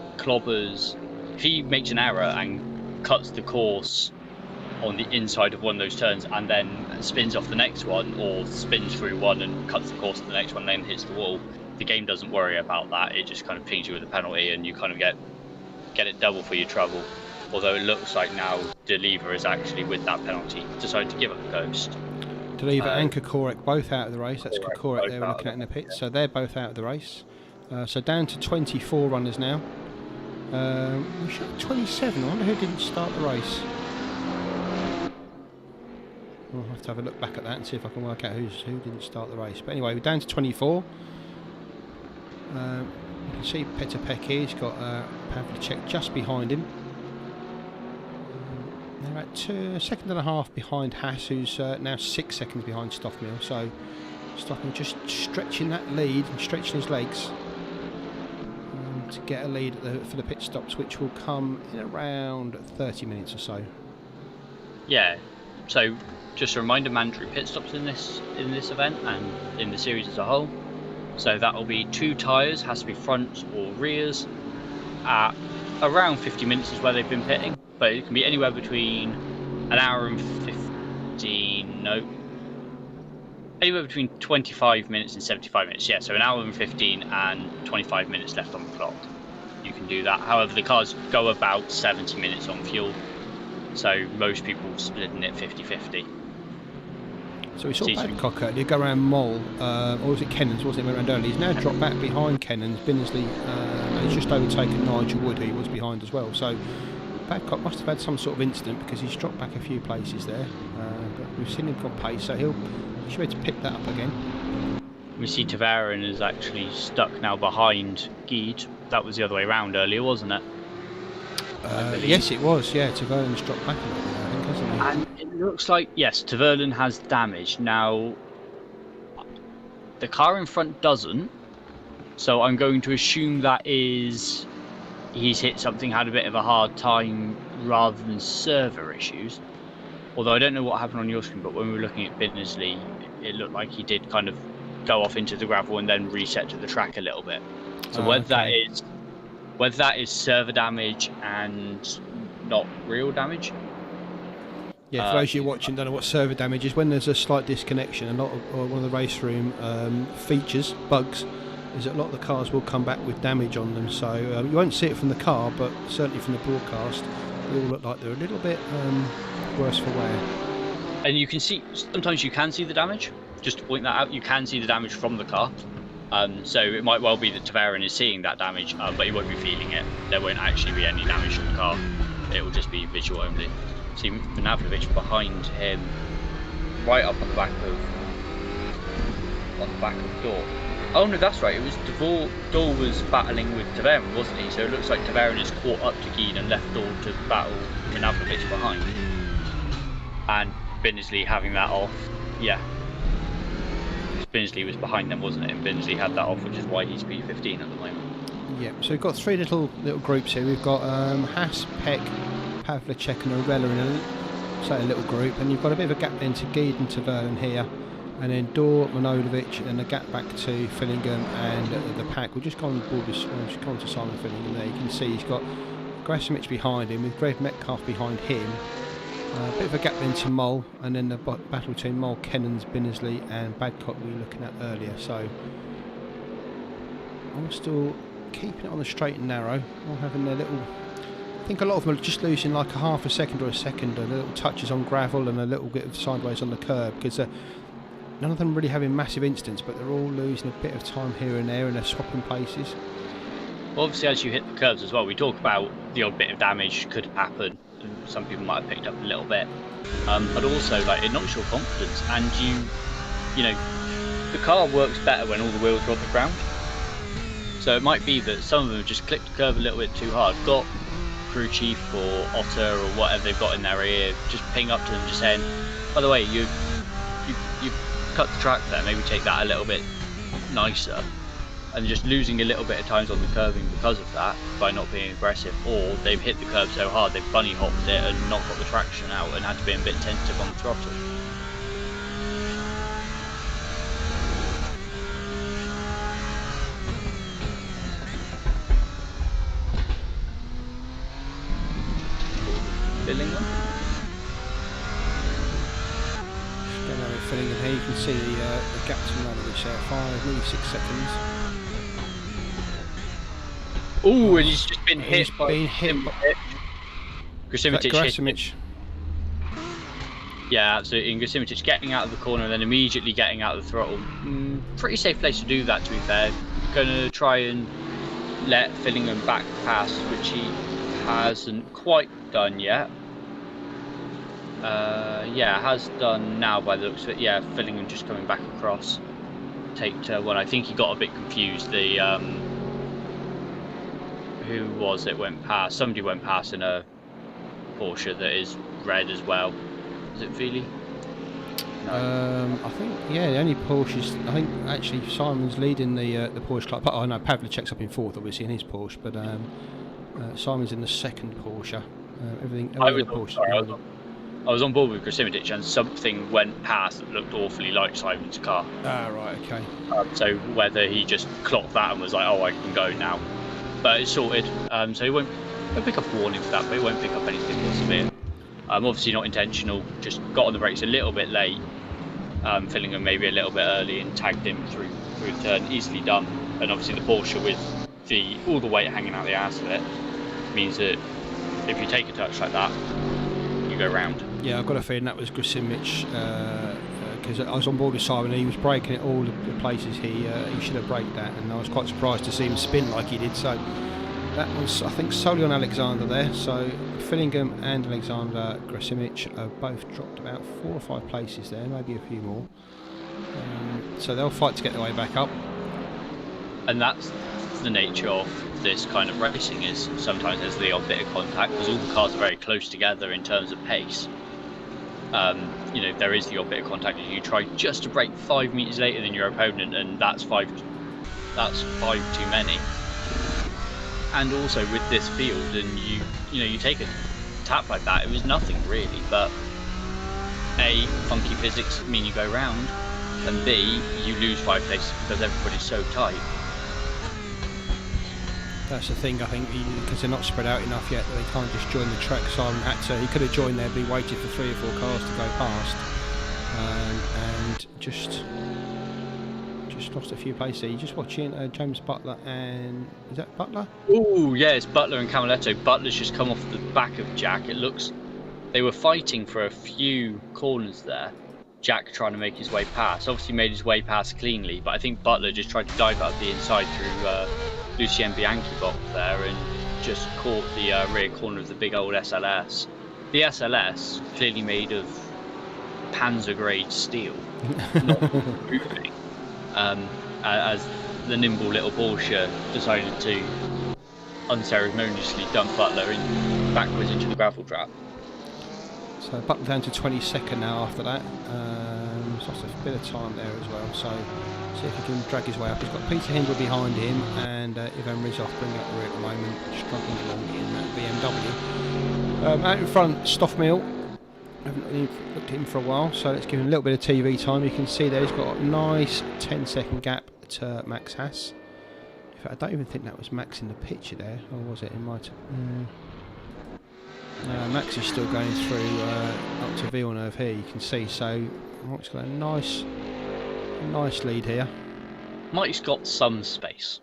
makes an error and cuts the course on the inside of one of those turns and then spins off the next one, or spins through one and cuts the course of the next one, then hits the wall, the game doesn't worry about that. It just kind of pings you with a penalty, and you kind of get it double for your trouble. Although it looks like now Deliver is actually, with that penalty, decided to give up the ghost. Deliver and Kokorek both out of the race. That's Kokorek there we're looking at in the pits. So they're both out of the race. So down to 24 runners now. We should have 27. I wonder who didn't start the race. I'll have to have a look back at that and see if I can work out who didn't start the race. But anyway, we're down to 24. You can see Petr Peki, he's got Pavlicek just behind him. They're at a second and a half behind Haas, who's now 6 seconds behind Stoffmill. So Stoffmill just stretching that lead and stretching his legs to get a lead for the pit stops, which will come in around 30 minutes or so. Yeah, so just a reminder, mandatory pit stops in this event and in the series as a whole. So that will be 2 tyres, has to be front or rears. Around 50 minutes is where they've been pitting, but it can be anywhere between an hour and 15, anywhere between 25 minutes and 75 minutes. Yeah, so an hour and 15 and 25 minutes left on the clock. You can do that. However, the cars go about 70 minutes on fuel, so most people splitting it 50-50. So we saw Badcock earlier go around Moll, or was it Kennans, wasn't it, went around early. He's now dropped back behind Kennans. Binnersley has just overtaken Nigel Wood, who he was behind as well. So Badcock must have had some sort of incident, because he's dropped back a few places there. But we've seen him got pace, so he should be able to pick that up again. We see Tavarin is actually stuck now behind Guide. That was the other way around earlier, wasn't it? Yes, it was. Yeah, Tavarin's dropped back a little bit, I think, hasn't he? And it looks like, yes, Tavarin has damage. Now, the car in front doesn't, so I'm going to assume that is he's hit something, had a bit of a hard time, rather than server issues. Although I don't know what happened on your screen, but when we were looking at Binnersley, it looked like he did kind of go off into the gravel and then reset to the track a little bit. So whether that is server damage and not real damage, Yeah, for those of you watching, don't know what server damage is. When there's a slight disconnection, a lot of, or one of the race room features, bugs, is that a lot of the cars will come back with damage on them. So you won't see it from the car, but certainly from the broadcast, they all look like they're a little bit worse for wear. And you can see, sometimes you can see the damage. Just to point that out, you can see the damage from the car. So it might well be that Tavarin is seeing that damage, but he won't be feeling it. There won't actually be any damage from the car. It will just be visual only. See Vinavlovic behind him, right up on the back of Dor. Oh no, that's right. It was Dor was battling with Tavarin, wasn't he? So it looks like Tavarin has caught up to Geen and left Dor to battle Vinavlovic behind, and Binsley having that off. Yeah, Binsley was behind them, wasn't it? And Binsley had that off, which is why he's P15 at the moment. Yeah. So we've got three little groups here. We've got Haas, Peck, Pavlicek and Orella in a little group, and you've got a bit of a gap into Geed and Tavarin here, and then Dor, Manojlovic, and a gap back to Fillingham and the pack. We've just gone to Simon Fillingham there. You can see he's got Grasimic behind him with Greg Metcalf behind him. A bit of a gap into Mole, and then the battle between Mole, Kennans, Binsley and Badcock we were looking at earlier. So I'm still keeping it on the straight and narrow. I'm having their little. I think a lot of them are just losing like a half a second or a second, and little touches on gravel and a little bit of sideways on the curb, because none of them really having massive instants, but they're all losing a bit of time here and there, and they're swapping places. Well, obviously, as you hit the curves as well, we talk about the odd bit of damage could happen. Some people might have picked up a little bit, but also like it knocks your confidence, and you know, the car works better when all the wheels are off the ground. So it might be that some of them have just clipped the curve a little bit too hard, got crew chief or Otter or whatever they've got in their ear, just ping up to them, just saying, by the way, you've cut the track there, maybe take that a little bit nicer, and just losing a little bit of times on the curving because of that, by not being aggressive, or they've hit the curve so hard they've bunny hopped it and not got the traction out and had to be a bit tentative on the throttle. Fillingham. Going over Fillingham here, you can see the gap to Manojlovic there, nearly 6 seconds. Ooh, and he's just been hit by Grasimic. Yeah, absolutely. And Grasimic getting out of the corner and then immediately getting out of the throttle. Pretty safe place to do that, to be fair. Going to try and let Fillingham back pass, which he hasn't quite done yet. Yeah, has done now by the looks of it. Yeah, Fillingham just coming back across. Take turn one. I think he got a bit confused. The who was it went past? Somebody went past in a Porsche that is red as well. Is it Feely? No. I think, yeah, the only Porsches. I think actually Simon's leading the Porsche club. Oh no, Pavlicek's up in fourth, obviously in his Porsche, but Simon's in the second Porsche. Everything. I was on board with Grasimic, and something went past that looked awfully like Simon's car. Ah, right, okay. So whether he just clocked that and was like, "Oh, I can go now," but it's sorted. So he won't pick up a warning for that, but he won't pick up anything more severe. Obviously not intentional. Just got on the brakes a little bit late. Fillingham maybe a little bit early and tagged him through the turn. Easily done. And obviously the Porsche with all the weight hanging out the ass of it means that if you take a touch like that, you go round. Yeah, I've got a feeling that was Grasimic, because I was on board with Simon and he was braking at all the places he should have braked at, and I was quite surprised to see him spin like he did. So that was, I think, solely on Alexander there. So Fillingham and Alexander Grasimic have both dropped about 4 or 5 places there, maybe a few more. So they'll fight to get their way back up. And that's the nature of this kind of racing, is sometimes there's the odd bit of contact because all the cars are very close together in terms of pace. You know, there is the odd bit of contact and you try just to brake 5 meters later than your opponent, and that's five too many. And also with this field, and you take a tap like that, it was nothing really, but A, funky physics mean you go round, and B, you lose 5 places because everybody's so tight. That's the thing, I think, because they're not spread out enough yet, they can't just join the track. Simon had to, he could have joined there, but he waited for 3 or 4 cars to go past, and just lost a few places. You're just watching James Butler and, is that Butler? Oh yeah, it's Butler and Camaletto. Butler's just come off the back of Jack. It looks they were fighting for a few corners there. Jack trying to make his way past. Obviously made his way past cleanly, but I think Butler just tried to dive out the inside through Lucien Bianchi box there and just caught the rear corner of the big old SLS. The SLS clearly made of Panzer grade steel, not moving. As the nimble little Porsche decided to unceremoniously dump Butler backwards into the gravel trap. So Butler down to 22nd now after that. So that's a bit of time there as well. So see if he can drag his way up. He's got Peter Hindle behind him and Ivan Rizov bringing up the rear at the moment, struggling along in that BMW. Out in front, Stoffmill. I haven't really looked at him for a while, so let's give him a little bit of TV time. You can see there he's got a nice 10-second gap to Max Haas. In fact, I don't even think that was Max in the picture there, or was it? It might have. Max is still going through up to Villeneuve here, you can see, so Mike's got a nice lead here. Mike's got some space.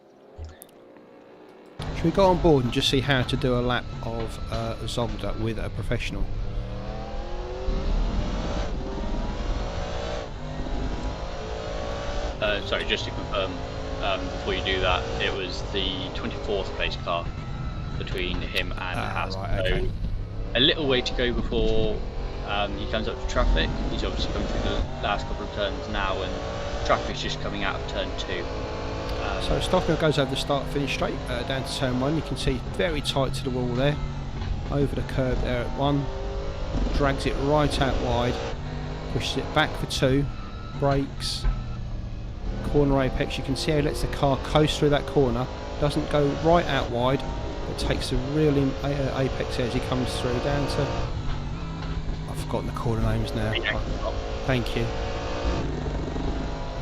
Should we go on board and just see how to do a lap of Zolder with a professional? Sorry, just to confirm, before you do that, it was the 24th place car between him and Haas. Right, okay. So a little way to go before he comes up to traffic. He's obviously come through the last couple of turns now, and traffic's just coming out of turn 2. So Stoffmill goes over the start finish straight down to turn 1. You can see very tight to the wall there, over the curb there at 1, drags it right out wide, pushes it back for 2, brakes, corner apex. You can see how he lets the car coast through that corner, doesn't go right out wide, but takes a real apex as he comes through down to, I've forgotten the corner names now. Thank you.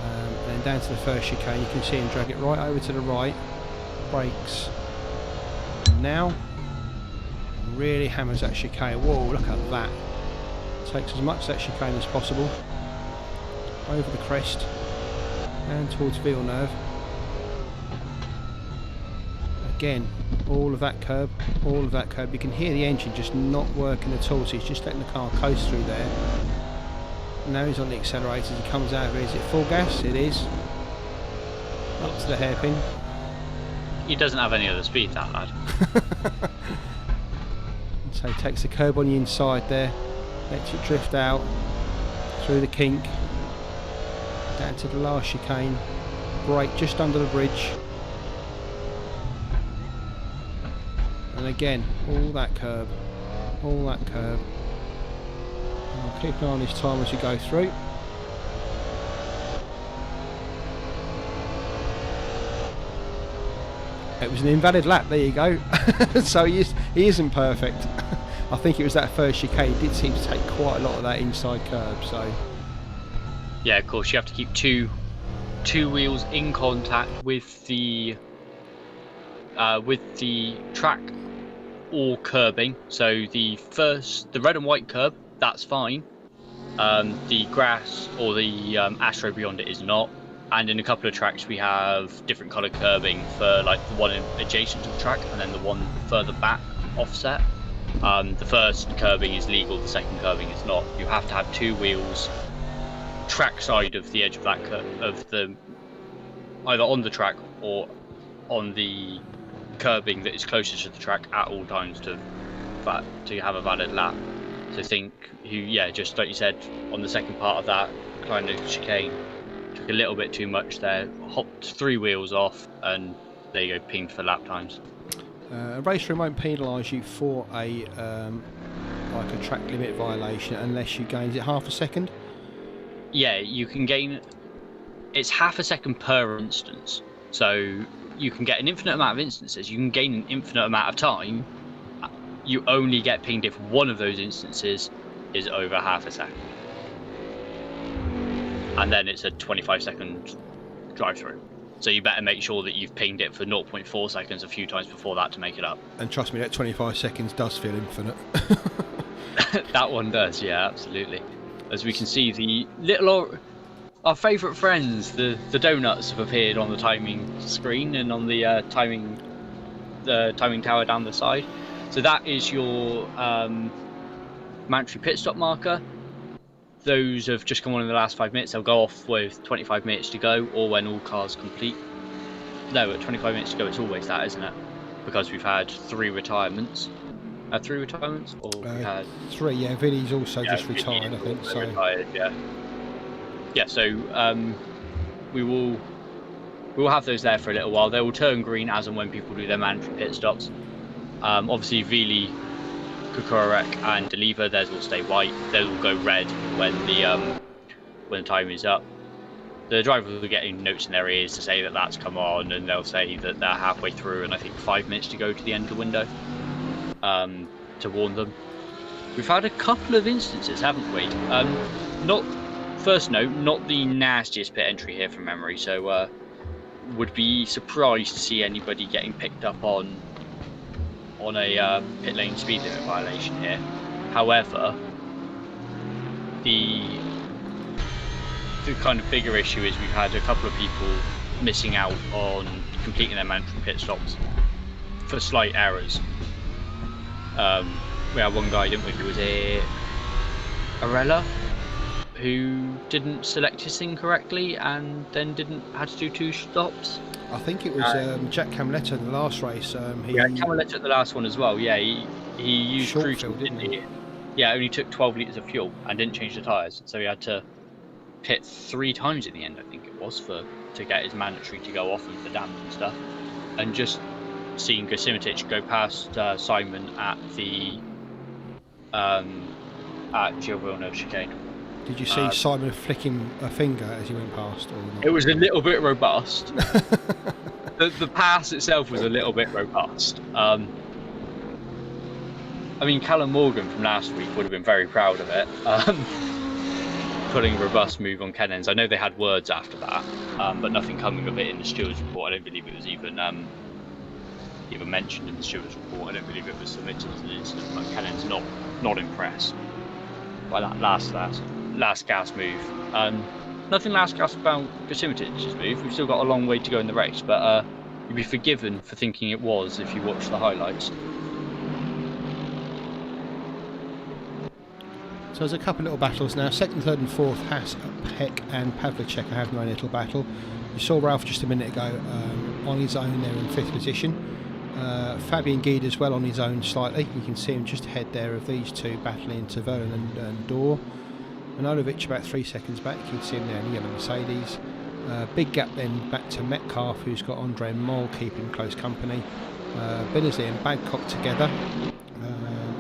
And then down to the first chicane, you can see him drag it right over to the right, brakes, now really hammers that chicane. Whoa, look at that. Takes as much of that chicane as possible, over the crest and towards Villeneuve. Again, all of that curb, all of that curb. You can hear the engine just not working at all, so he's just letting the car coast through there. Now he's on the accelerators, he comes out of it. Is it full gas? It is. Up to the hairpin. He doesn't have any other speed, that lad. So he takes the curb on the inside there, lets it drift out through the kink, down to the last chicane, brake just under the bridge, and again all that curb, all that curb. And I'll keep an eye on his time as we go through. It was an invalid lap, there you go. So he isn't perfect. I think it was that first chicane, he did seem to take quite a lot of that inside curb, so yeah, of course you have to keep two wheels in contact with the track or curbing. So the red and white curb, that's fine. The grass or the Astro beyond it is not. And in a couple of tracks we have different colour curbing for like the one adjacent to the track and then the one further back offset. The first curbing is legal, the second curbing is not. You have to have 2 wheels track side of the edge of that either on the track or on the curbing that is closest to the track at all times to have a valid lap. So just like you said, on the second part of that kind of chicane, took a little bit too much there, hopped 3 wheels off, and there you go, pinged for lap times. A race room won't penalise you for a track limit violation unless you gain, is it half a second? Yeah, you can gain, it's half a second per instance, so you can get an infinite amount of instances, you can gain an infinite amount of time. You only get pinged if one of those instances is over half a second, and then it's a 25-second drive through. So you better make sure that you've pinged it for 0.4 seconds a few times before that to make it up. And trust me, that 25 seconds does feel infinite. That one does, yeah, absolutely. As we can see, our favourite friends, the donuts, have appeared on the timing screen and on the timing tower down the side. So that is your mandatory pit stop marker. Those have just come on in the last 5 minutes. They'll go off with 25 minutes to go, or when all cars complete. No, at 25 minutes to go, it's always that, isn't it? Because we've had 3 retirements. 3 retirements, or we had 3. Yeah, Vinny's also just retired, I think. So retired, yeah. Yeah, so we will have those there for a little while. They will turn green as and when people do their mandatory pit stops. Obviously, Vili, Kukurek and Deliver, theirs will stay white. Theirs will go red when the time is up. The driver will be getting notes in their ears to say that that's come on, and they'll say that they're halfway through and I think 5 minutes to go to the end of the window, to warn them. We've had a couple of instances, haven't we? First note, not the nastiest pit entry here from memory, so would be surprised to see anybody getting picked up on a pit lane speed limit violation here. However, the kind of bigger issue is we've had a couple of people missing out on completing their mandatory pit stops for slight errors. We had one guy, didn't we, who was a Arella, who didn't select his thing correctly and then had to do 2 stops. I think it was Jack Camiletta in the last race. Camiletta at the last one as well. Yeah, he used cruise fuel, didn't he? Yeah, only took 12 litres of fuel and didn't change the tyres, so he had to pit 3 times in the end, I think it was, to get his mandatory to go off and for damp and stuff. And just seeing Gosimitic go past Simon at the at Giovilno chicane. Did you see Simon flicking a finger as he went past? Or not? It was a little bit robust. the pass itself was a little bit robust. I mean, Callum Morgan from last week would have been very proud of it. Putting a robust move on Kennens. I know they had words after that, but nothing coming of it in the stewards report. I don't believe it was even mentioned in the stewards report. I don't believe it was submitted as an incident. But Kennens not impressed by that last gas move. Nothing last gas about Gosimitic's move. We've still got a long way to go in the race, but you'd be forgiven for thinking it was if you watch the highlights. So there's a couple of little battles now. 2nd, 3rd and 4th, Haas, Peck and Pavlicek are having their own little battle. You saw Ralph just a minute ago on his own there in 5th position. Fabian Guide as well on his own slightly. You can see him just ahead there of these two battling to Vernon and Dorr. Manojlovic about 3 seconds back. You can see him there in the yellow Mercedes. Big gap then back to Metcalf, who's got Andre and Moll keeping close company. Benazir and Badcock together.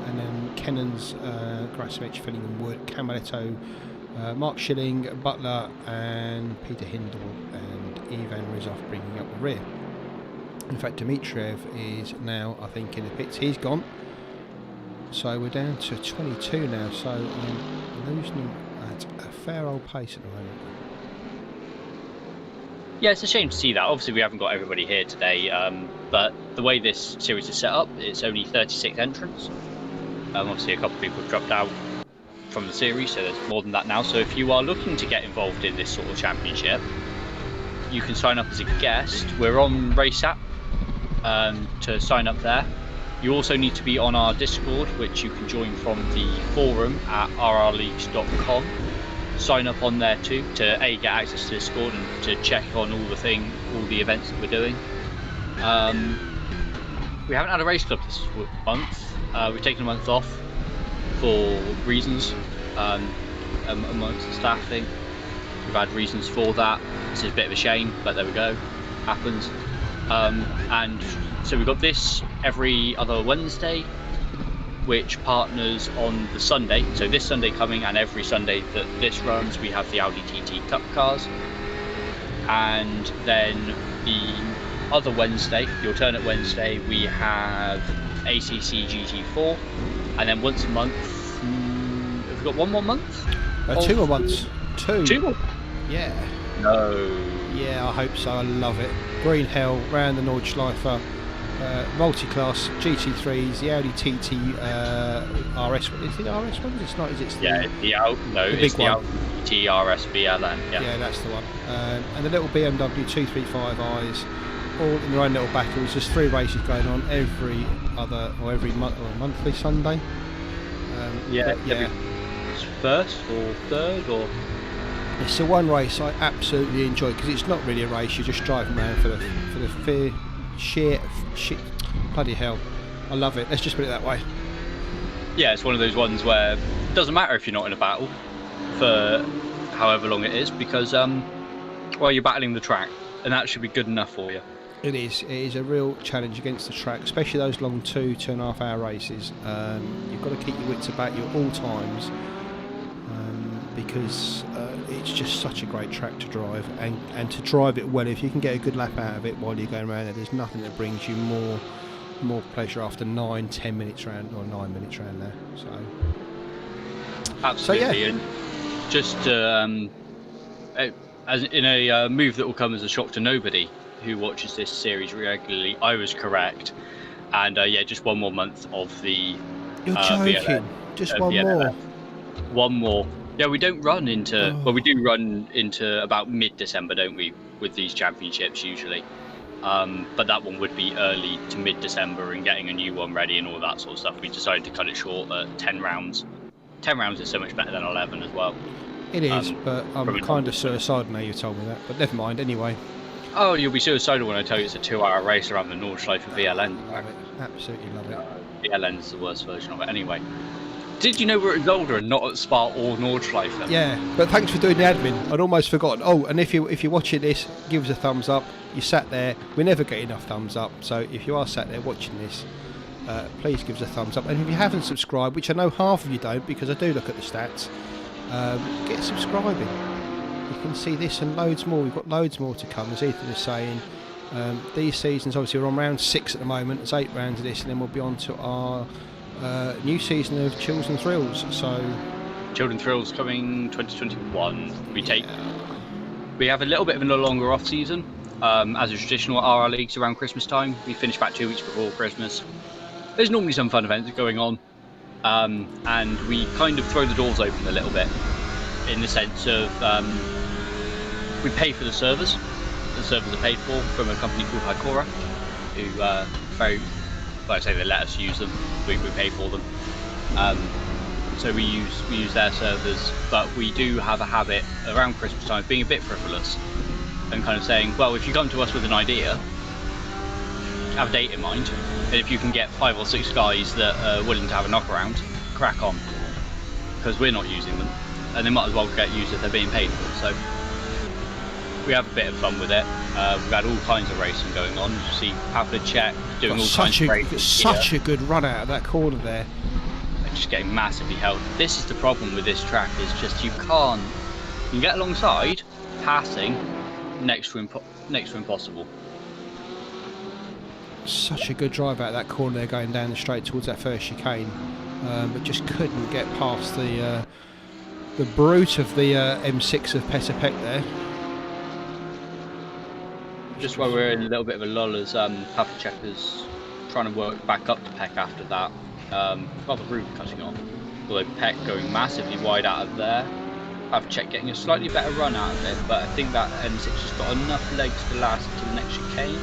And then Kennens, Grasevich, filling in Wood, Camaletto, Mark Schilling, Butler and Peter Hindle and Ivan Rizov bringing up the rear. In fact, Dmitriev is now, I think, in the pits. He's gone. So we're down to 22 now, so I'm losing them at a fair old pace at the moment. Yeah, it's a shame to see that. Obviously, we haven't got everybody here today, but the way this series is set up, it's only 36 entrants. Obviously, a couple of people have dropped out from the series, so there's more than that now. So if you are looking to get involved in this sort of championship, you can sign up as a guest. We're on Race App to sign up there. You also need to be on our Discord, which you can join from the forum at rrleagues.com. Sign up on there too to get access to Discord and to check on all the events that we're doing. We haven't had a race club this month. We've taken a month off for reasons amongst the staff thing. We've had reasons for that. This is a bit of a shame, but there we go. Happens. And so we've got this every other Wednesday, which partners on the Sunday. So this Sunday coming, and every Sunday that this runs, we have the Audi TT Cup cars. And then the other Wednesday, the alternate Wednesday, we have ACC GT4. And then once a month, have we got one more month? 2 more months. Two. 2 more? Yeah. No. Yeah, I hope so. I love it. Green Hell, round the Nordschleifer, multi-class GT3s, the Audi TT RS. Is it RS ones? It's not. Is it? Yeah, it's the Audi TRS BLN. Yeah, that's the one. And the little BMW 235i's, all in their own little battles. There's 3 races going on every other or every month or monthly Sunday. Every first or third or. It's the one race I absolutely enjoy because it's not really a race. You're just driving around for the sheer shit. Bloody hell, I love it. Let's just put it that way. Yeah, it's one of those ones where it doesn't matter if you're not in a battle for however long it is, because you're battling the track, and that should be good enough for you. It is. It is a real challenge against the track, especially those long 2.5 hour races. You've got to keep your wits about you at all times. Because it's just such a great track to drive, and to drive it well. If you can get a good lap out of it while you're going around there's nothing that brings you more pleasure after 9-10 minutes round, or 9 minutes round there. So absolutely. So, yeah. And just as in a move that will come as a shock to nobody who watches this series regularly, I was correct, and just one more month of the you're joking. VLN, Just one more. One more. Yeah, we don't run into. Well, we do run into about mid-December, don't we, with these championships usually? But that one would be early to mid-December, and getting a new one ready and all that sort of stuff. We decided to cut it short at 10 rounds. 10 rounds is so much better than 11 as well. It is, but I'm kind of suicidal now you told me that. But never mind. Anyway. Oh, you'll be suicidal when I tell you it's a 2-hour race around the Nordschleife for VLN. Love it. Absolutely love it. VLN's the worst version of it. Anyway. Did you know we're at Zolder and not at Spa or Nordschleife? Yeah, but thanks for doing the admin. I'd almost forgotten. Oh, and if you're watching this, give us a thumbs up. You sat there. We never get enough thumbs up. So if you are sat there watching this, please give us a thumbs up. And if you haven't subscribed, which I know half of you don't, because I do look at the stats, get subscribing. You can see this and loads more. We've got loads more to come. As Ethan was saying, these seasons, obviously we're on round 6 at the moment. There's 8 rounds of this, and then we'll be on to our new season of Chills and Thrills. So Children Thrills coming 2021. We have a little bit of a longer off season, as a traditional RRLeagues around Christmas time. We finish back 2 weeks before Christmas. There's normally some fun events going on, and we kind of throw the doors open a little bit, in the sense of we pay for the servers. The servers are paid for from a company called Hikora, who like I say, they let us use them. We pay for them, so we use their servers. But we do have a habit around Christmas time of being a bit frivolous and kind of saying, well, if you come to us with an idea, have a date in mind, and if you can get 5 or 6 guys that are willing to have a knock around, crack on, because we're not using them, and they might as well get used if they're being paid for. So we have a bit of fun with it. We've had all kinds of racing going on. You see Pavlicek doing all kinds of racing. Such a good run out of that corner there. They're just getting massively held. This is the problem with this track, is just you can get alongside, passing, next to impossible. Such a good drive out of that corner there, going down the straight towards that first chicane, but just couldn't get past the brute of the M6 of Petapek there. Just while we're in a little bit of a lull, as Pavlicek is trying to work back up to Peck after that. The roof cutting off. Although Peck going massively wide out of there. Pavlicek getting a slightly better run out of it, but I think that M6 has got enough legs to last until the next chicane.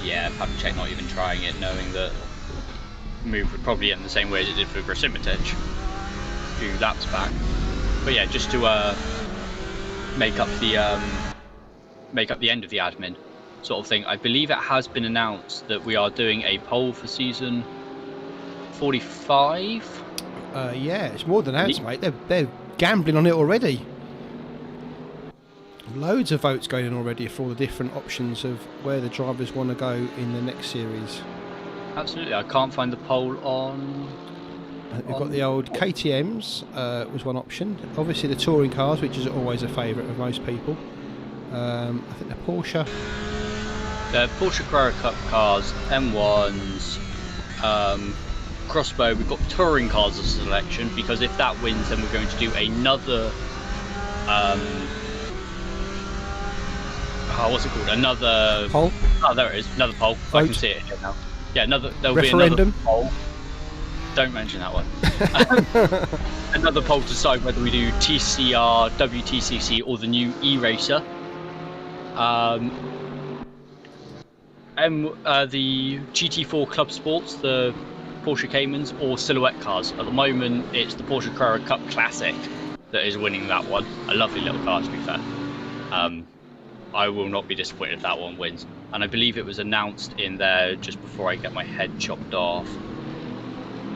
Yeah, Pavlicek not even trying it, knowing that move would probably end the same way as it did for Grasimitech 2 laps back. But yeah, just to make up the end of the admin sort of thing. I believe it has been announced that we are doing a poll for season 45. Yeah, it's more than that, mate. They're gambling on it already. Loads of votes going in already for all the different options of where the drivers want to go in the next series. Absolutely, I can't find the poll on. We've got the old KTMs was one option. Obviously the touring cars, which is always a favourite of most people. I think the Porsche Carrera Cup cars, M1s, Crossbow. We've got touring cars as a selection, because if that wins, then we're going to do another what's it called? Another Poll? Oh, there it is. Another poll. I can Vote? see it here now. Yeah, there'll Referendum? be another poll. Don't mention that one. Another poll to decide whether we do TCR, WTCC, or the new E-Racer. The GT4 Club Sports, the Porsche Caymans, or Silhouette cars. At the moment, it's the Porsche Carrera Cup Classic that is winning that one. A lovely little car, to be fair. I will not be disappointed if that one wins. And I believe it was announced in there just before I get my head chopped off.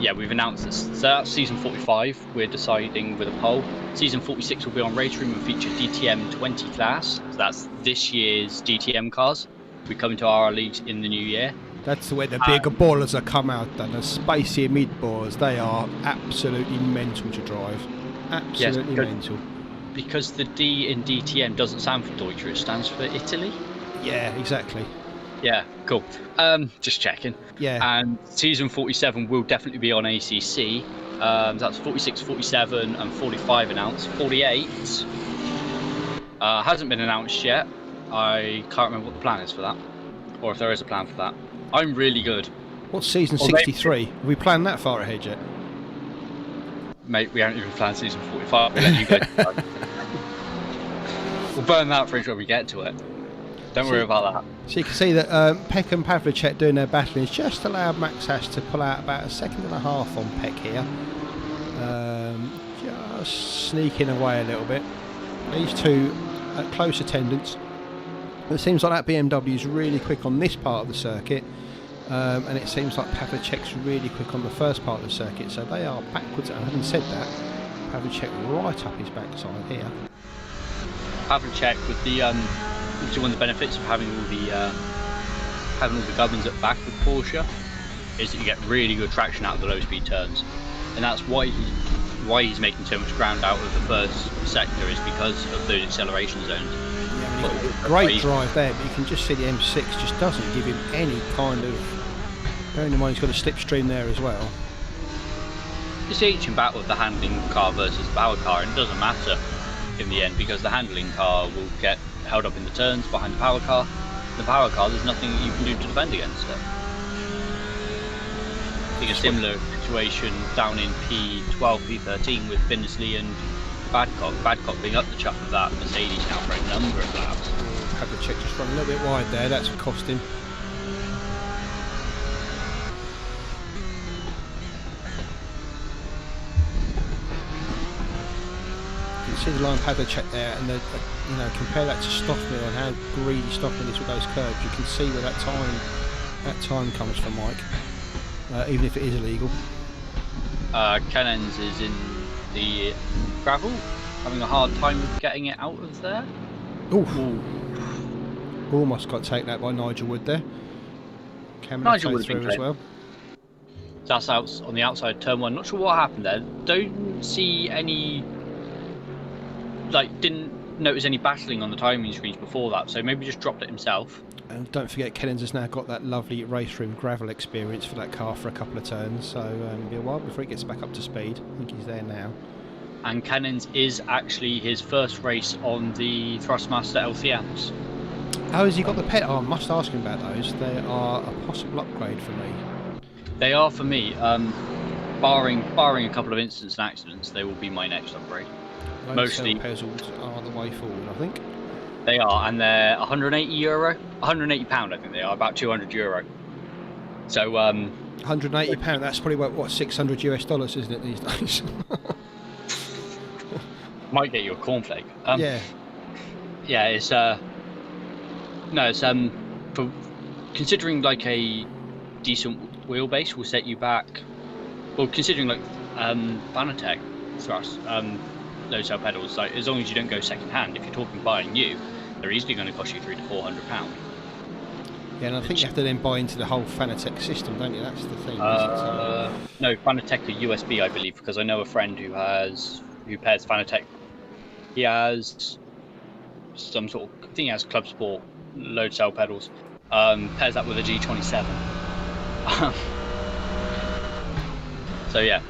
Yeah, we've announced this. So that's season 45. We're deciding with a poll. Season 46 will be on Race Room and feature DTM 20 class. So that's this year's DTM cars. We come into RRLeagues in the new year. That's where the bigger ballers are come out, and the spicier mid-bores. They are absolutely mental to drive. Absolutely mental. Because the D in DTM doesn't stand for Deutsche, it stands for Italy. Yeah, exactly. Yeah, cool. Just checking. Yeah. And season 47 will definitely be on ACC. That's 46, 47, and 45 announced. 48 hasn't been announced yet. I can't remember what the plan is for that, or if there is a plan for that. I'm really good. What's season 63? Have we planned that far ahead yet? Mate, we haven't even planned season 45. We'll let you go. We'll burn that bridge when we get to it. Don't worry about that. So you can see that Peck and Pavlicek doing their battling has just allowed Max Haas to pull out about a second and a half on Peck here. Just sneaking away a little bit. These two at close attendance. It seems like that BMW is really quick on this part of the circuit, and it seems like Pavlicek's really quick on the first part of the circuit, so they are backwards. And having said that, Pavlicek right up his backside here. Pavlicek with the one of the benefits of having all the gubbins at back with Porsche is that you get really good traction out of the low speed turns, and that's why he's making so much ground out of the first sector, is because of those acceleration zones. Yeah, great drive there, but you can just see the M6 just doesn't give him any kind of. Bearing in mind he's got a slipstream there as well. It's the ancient battle of the handling car versus the power car, and it doesn't matter in the end because the handling car will get held up in the turns behind the power car. The power car, there's nothing you can do to defend against it. I think a similar situation down in P12, P13 with Binnesley and Badcock. Badcock being up the chuck of that Mercedes now for a number of laps. Pavlicek just run a little bit wide there, that's what cost him. You can see the line Pavlicek there, and compare that to Stoffmill and how greedy Stoffmill is with those curves. You can see where that time comes from, Mike, even if it is illegal. Cannons is in the gravel, having a hard time with getting it out of there. Ooh. Almost got taken out by Nigel Wood there. Nigel Wood through as well. That's out on the outside turn one. Not sure what happened there. Don't see any. Didn't notice any battling on the timing screens before that, so maybe just dropped it himself. And don't forget, Kennens has now got that lovely race room gravel experience for that car for a couple of turns, so it'll be a while before he gets back up to speed. I think he's there now. And Kennens is actually his first race on the Thrustmaster LCMs. Oh, has he got the pet? Oh, I must ask him about those. They are a possible upgrade for me. They are for me. Barring a couple of incidents and accidents, they will be my next upgrade. Mostly puzzles are the way forward, I think. They are, and they're €180, £180. I think they are about €200. So £180. That's probably what $600 US, isn't it these days? Might get you a cornflake. Yeah. Yeah, it's for considering like a decent wheelbase will set you back. Well, considering like Fanatec thrust, low cell pedals, like as long as you don't go second hand, if you're talking buying new, they're easily going to cost you £300 to £400. Yeah, and I think you have to then buy into the whole Fanatec system, don't you? That's the thing. No, Fanatec are USB, I believe, because I know a friend who pairs Fanatec. He has some sort of, I think he has Club Sport load cell pedals. Pairs that with a G27. So yeah,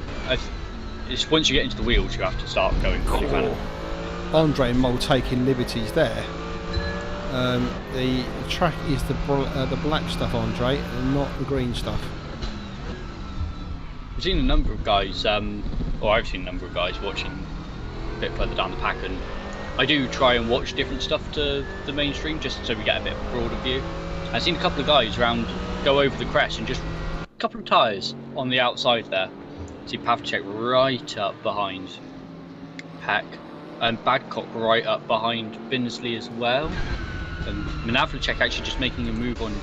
it's once you get into the wheels, you have to start going fully Fanatec. Andre Mole taking liberties there. The track is the black stuff, Andre, and not the green stuff. I've seen a number of guys, or I've seen a number of guys watching a bit further down the pack, and I do try and watch different stuff to the mainstream just so we get a bit of a broader view. I've seen a couple of guys go over the crest and just a couple of tyres on the outside there. See Pavlicek right up behind Peck, and Badcock right up behind Binsley as well. And Manavlicek actually just making a move on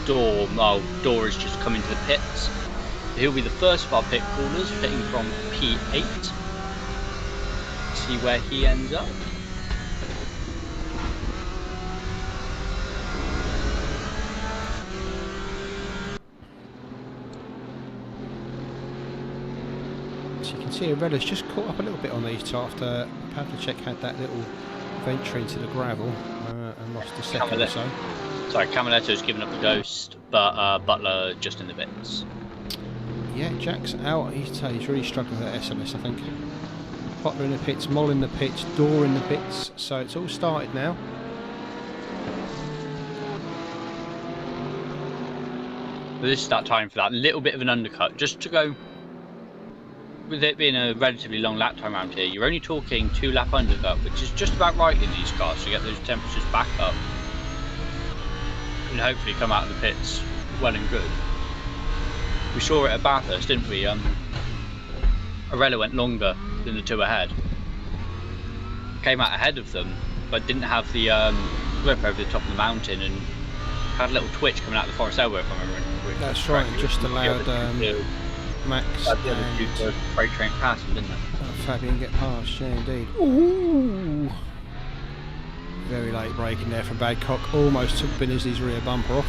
Door. Well, Door is just coming to the pits. He'll be the first of our pit callers, pitting from P8. See where he ends up. So you can see Arella's just caught up a little bit on these two after Pavlicek had that little venture into the gravel and lost a second or so. Sorry, Camaletto's given up the ghost, but Butler just in the bits. Yeah, Jack's out. He's really struggling with that SLS, I think. Butler in the pits, Moll in the pits, Door in the pits. So it's all started now. But this is that time for that little bit of an undercut, just to go. With it being a relatively long lap time around here, you're only talking 2-lap undercut, which is just about right in these cars to get those temperatures back up and hopefully come out of the pits well and good. We saw it at Bathurst, didn't we? Arella went longer than the two ahead, came out ahead of them, but didn't have the grip over the top of the mountain and had a little twitch coming out of the Forest Elbow, if I remember. That's right, and just allowed Max the other two freight train past him, didn't they? Fabian get past, yeah indeed. Ooh! Very late braking there from Badcock, almost took Binnersley's rear bumper off,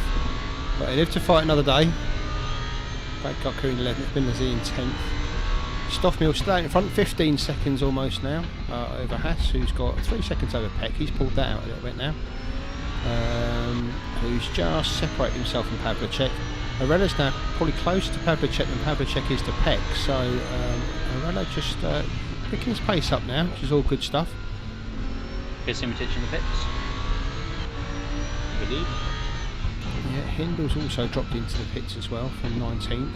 but he lived to fight another day. Badcock who in 11th, Binnersley in 10th. Stoffmill still out in front, 15 seconds almost now over Haas, who's got 3 seconds over Peck. He's pulled that out a little bit now. Who's just separated himself from Pavlicek. Arella's now probably closer to Pavlicek than Pavlicek is to Peck, so Arella just picking his pace up now, which is all good stuff. Gasimitich in the pits, I believe. Yeah, Hindle's also dropped into the pits as well from 19th.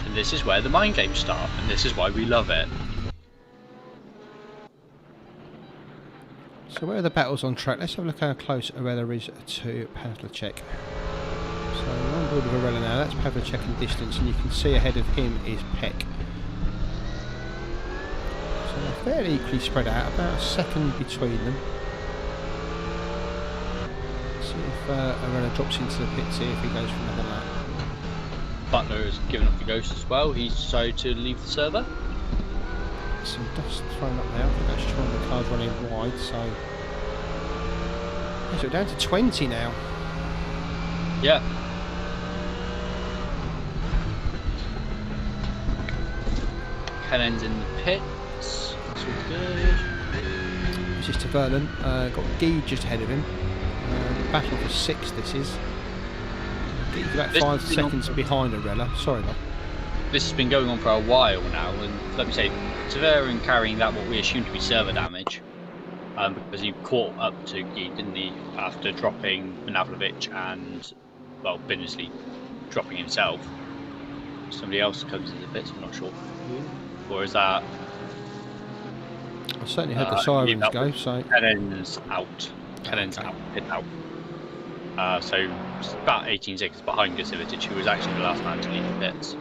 And this is where the mind games start, and this is why we love it. So where are the battles on track? Let's have a look how close Arella is to Pavlicek. So we're on board with Arella now, that's Pavlicek in distance, and you can see ahead of him is Peck. So they're fairly equally spread out, about a second between them. Let's see if Arella drops into the pits here, if he goes for another lap. Butler has given up the ghost as well, he's decided to leave the server. Some dust thrown up there, I think that's just one of the cars running wide, so... Yeah, so we're down to 20 now. Yeah. Cannon's in the pits, that's all good. This is to Vernon, got Guy just ahead of him. Battle for 6 this is. Guy's about 5 seconds behind Arella, sorry Bob. This has been going on for a while now, and let me say, Tverin carrying that what we assume to be server damage, because he caught up to Guy, didn't he, after dropping Manavlovic and, well, Binnersley dropping himself. Somebody else comes in the pits, I'm not sure. Or is that... I certainly heard the sirens go, so... Cannon's out. Cannon's out. Pit out. So, about 18 seconds behind Gasimitich, who was actually the last man to leave the pits.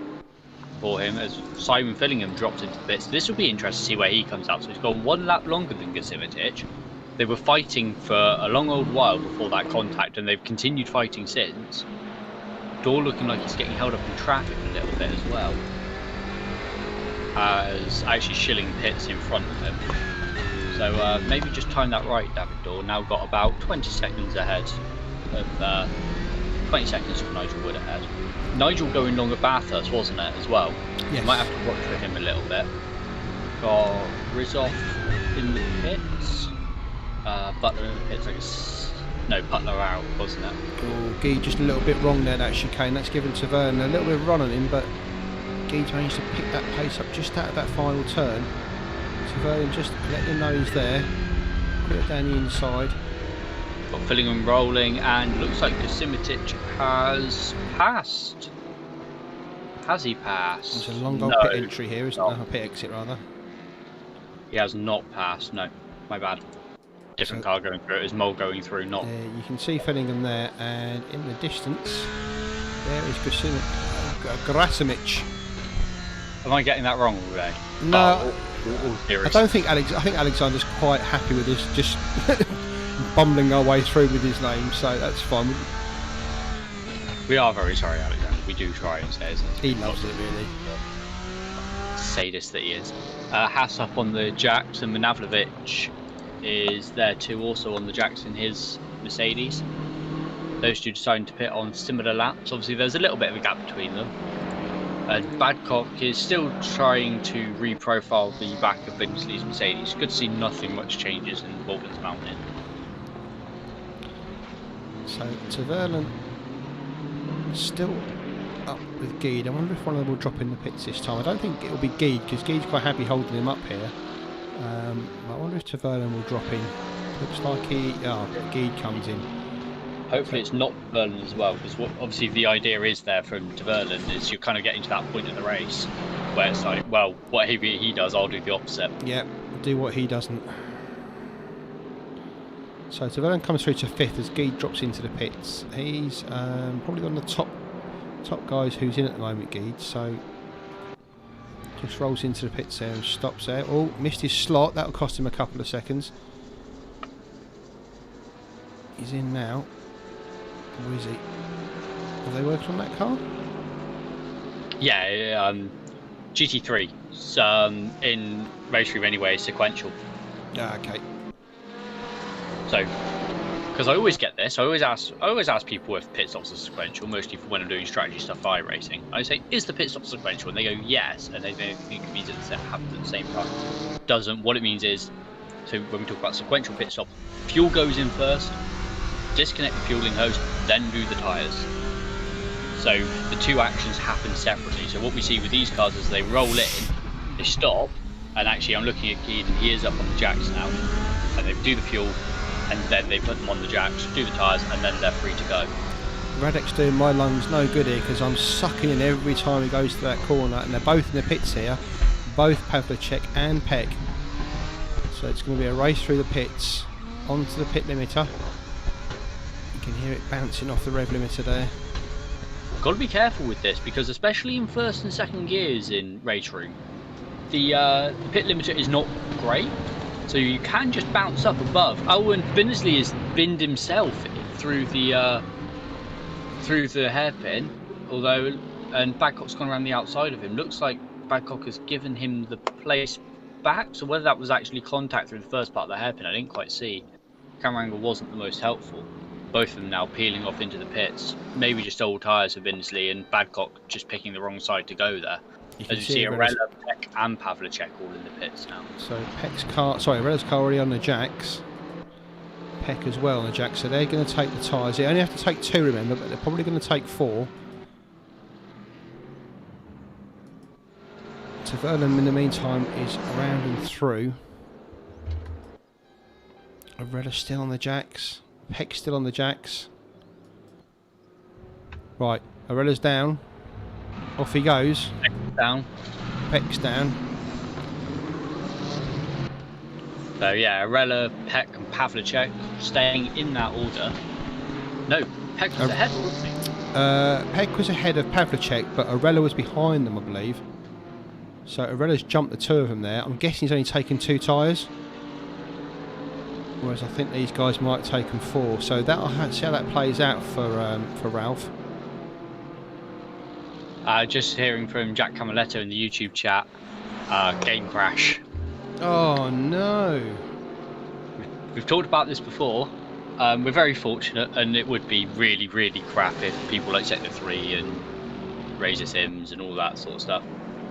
For him, as Simon Fillingham dropped into the pits. This will be interesting to see where he comes out. So he's gone 1 lap longer than Gasimitich. They were fighting for a long old while before that contact, and they've continued fighting since. Door looking like he's getting held up in traffic a little bit as well, as actually Schilling pits in front of him. So maybe just time that right, David Door. Now got about 20 seconds ahead of 20 seconds from Nigel Wood ahead. Nigel going long at Bathurst, wasn't it, as well? Yes. Might have to watch for him a little bit. Got Rizov in the pits. Butler in the pits, I guess. No, Butler out, wasn't it? Oh, Guy just a little bit wrong there, that chicane. That's given to Vernon. A little bit of run on him, but Guy's managed to pick that pace up just out of that final turn Verlaine just let him know he's there. Put it down the inside. Got Fillingham rolling, and looks like Simitic has passed. Has he passed? There's a long old pit entry here, isn't there? A pit exit, rather. He has not passed, no. My bad. Different car going through it. Is Mole going through, not... You can see Fillingham there, and in the distance, there is Grasimic. Am I getting that wrong, Ray? No, I don't think I think Alexander's quite happy with this, just bumbling our way through with his name, so that's fine. We are very sorry, Alexander. We do try and say it. He loves it, really. Sadist that he is. Haas up on the Jacks, and Manavlovic is there too, also on the Jacks in his Mercedes. Those two deciding to pit on similar laps. Obviously, there's a little bit of a gap between them. And Badcock is still trying to reprofile the back of Vinsley's Mercedes. Good to see nothing much changes in Walton's Mountain. So, Verlaine still up with Geed. I wonder if one of them will drop in the pits this time. I don't think it will be Geed, because Geed's quite happy holding him up here. I wonder if Verlaine will drop in. Looks like Geed comes in. Hopefully it's not Verlaine as well, because obviously the idea is there from Verlaine is you're kind of getting to that point in the race where it's like, well, what he does, I'll do the opposite. Yeah, do what he doesn't. So Verlaine comes through to 5th as Geed drops into the pits. He's probably one of the top guys who's in at the moment, Geed. So just rolls into the pits there and stops there. Oh, missed his slot. That'll cost him a couple of seconds. He's in now. Where is he? Are they working on that car? Yeah, GT3. In race room anyway, sequential. Okay. So, because I always get this, I always ask people if pit stops are sequential, mostly for when I'm doing strategy stuff for iRacing. I say, is the pit stop sequential? And they go, yes, and they think it means it happens at the same time. Doesn't. What it means is, so when we talk about sequential pit stop, fuel goes in first, disconnect the fueling hose, then do the tyres. So the two actions happen separately. So what we see with these cars is they roll in, they stop, and actually I'm looking at Keed and he is up on the jacks now, and they do the fuel, and then they put them on the jacks, do the tyres, and then they're free to go. Radek's doing my lungs no good here because I'm sucking in every time he goes to that corner, and they're both in the pits here, both Pavlicek and Peck. So it's going to be a race through the pits onto the pit limiter. You can hear it bouncing off the rev limiter there. Got to be careful with this because especially in first and second gears in race room, the pit limiter is not great. So you can just bounce up above. Oh, and Binsley has binned himself through the hairpin, and Badcock's gone around the outside of him. Looks like Badcock has given him the place back. So whether that was actually contact through the first part of the hairpin, I didn't quite see. Camera angle wasn't the most helpful. Both of them now peeling off into the pits. Maybe just old tyres for Binsley and Badcock just picking the wrong side to go there. As you see, Arella, Peck and Pavlicek all in the pits now. So Arella's car already on the jacks. Peck as well on the jacks. So they're going to take the tyres. They only have to take 2, remember, but they're probably going to take 4. So Verlaine, in the meantime, is around and through. Arella's still on the jacks. Peck's still on the jacks. Right, Arella's down. Off he goes. Peck's down. Peck's down. So yeah, Arella, Peck and Pavlicek staying in that order. No, Peck was ahead, wasn't he? Peck was ahead of Pavlicek, but Arella was behind them, I believe. So Arella's jumped the 2 of them there. I'm guessing he's only taken 2 tyres. Whereas I think these guys might have taken 4. So that'll see how that plays out for Ralph. Just hearing from Jack Camaletto in the YouTube chat, game crash. Oh no! We've talked about this before. We're very fortunate, and it would be really, really crap if people like Sector 3 and Razor Sims and all that sort of stuff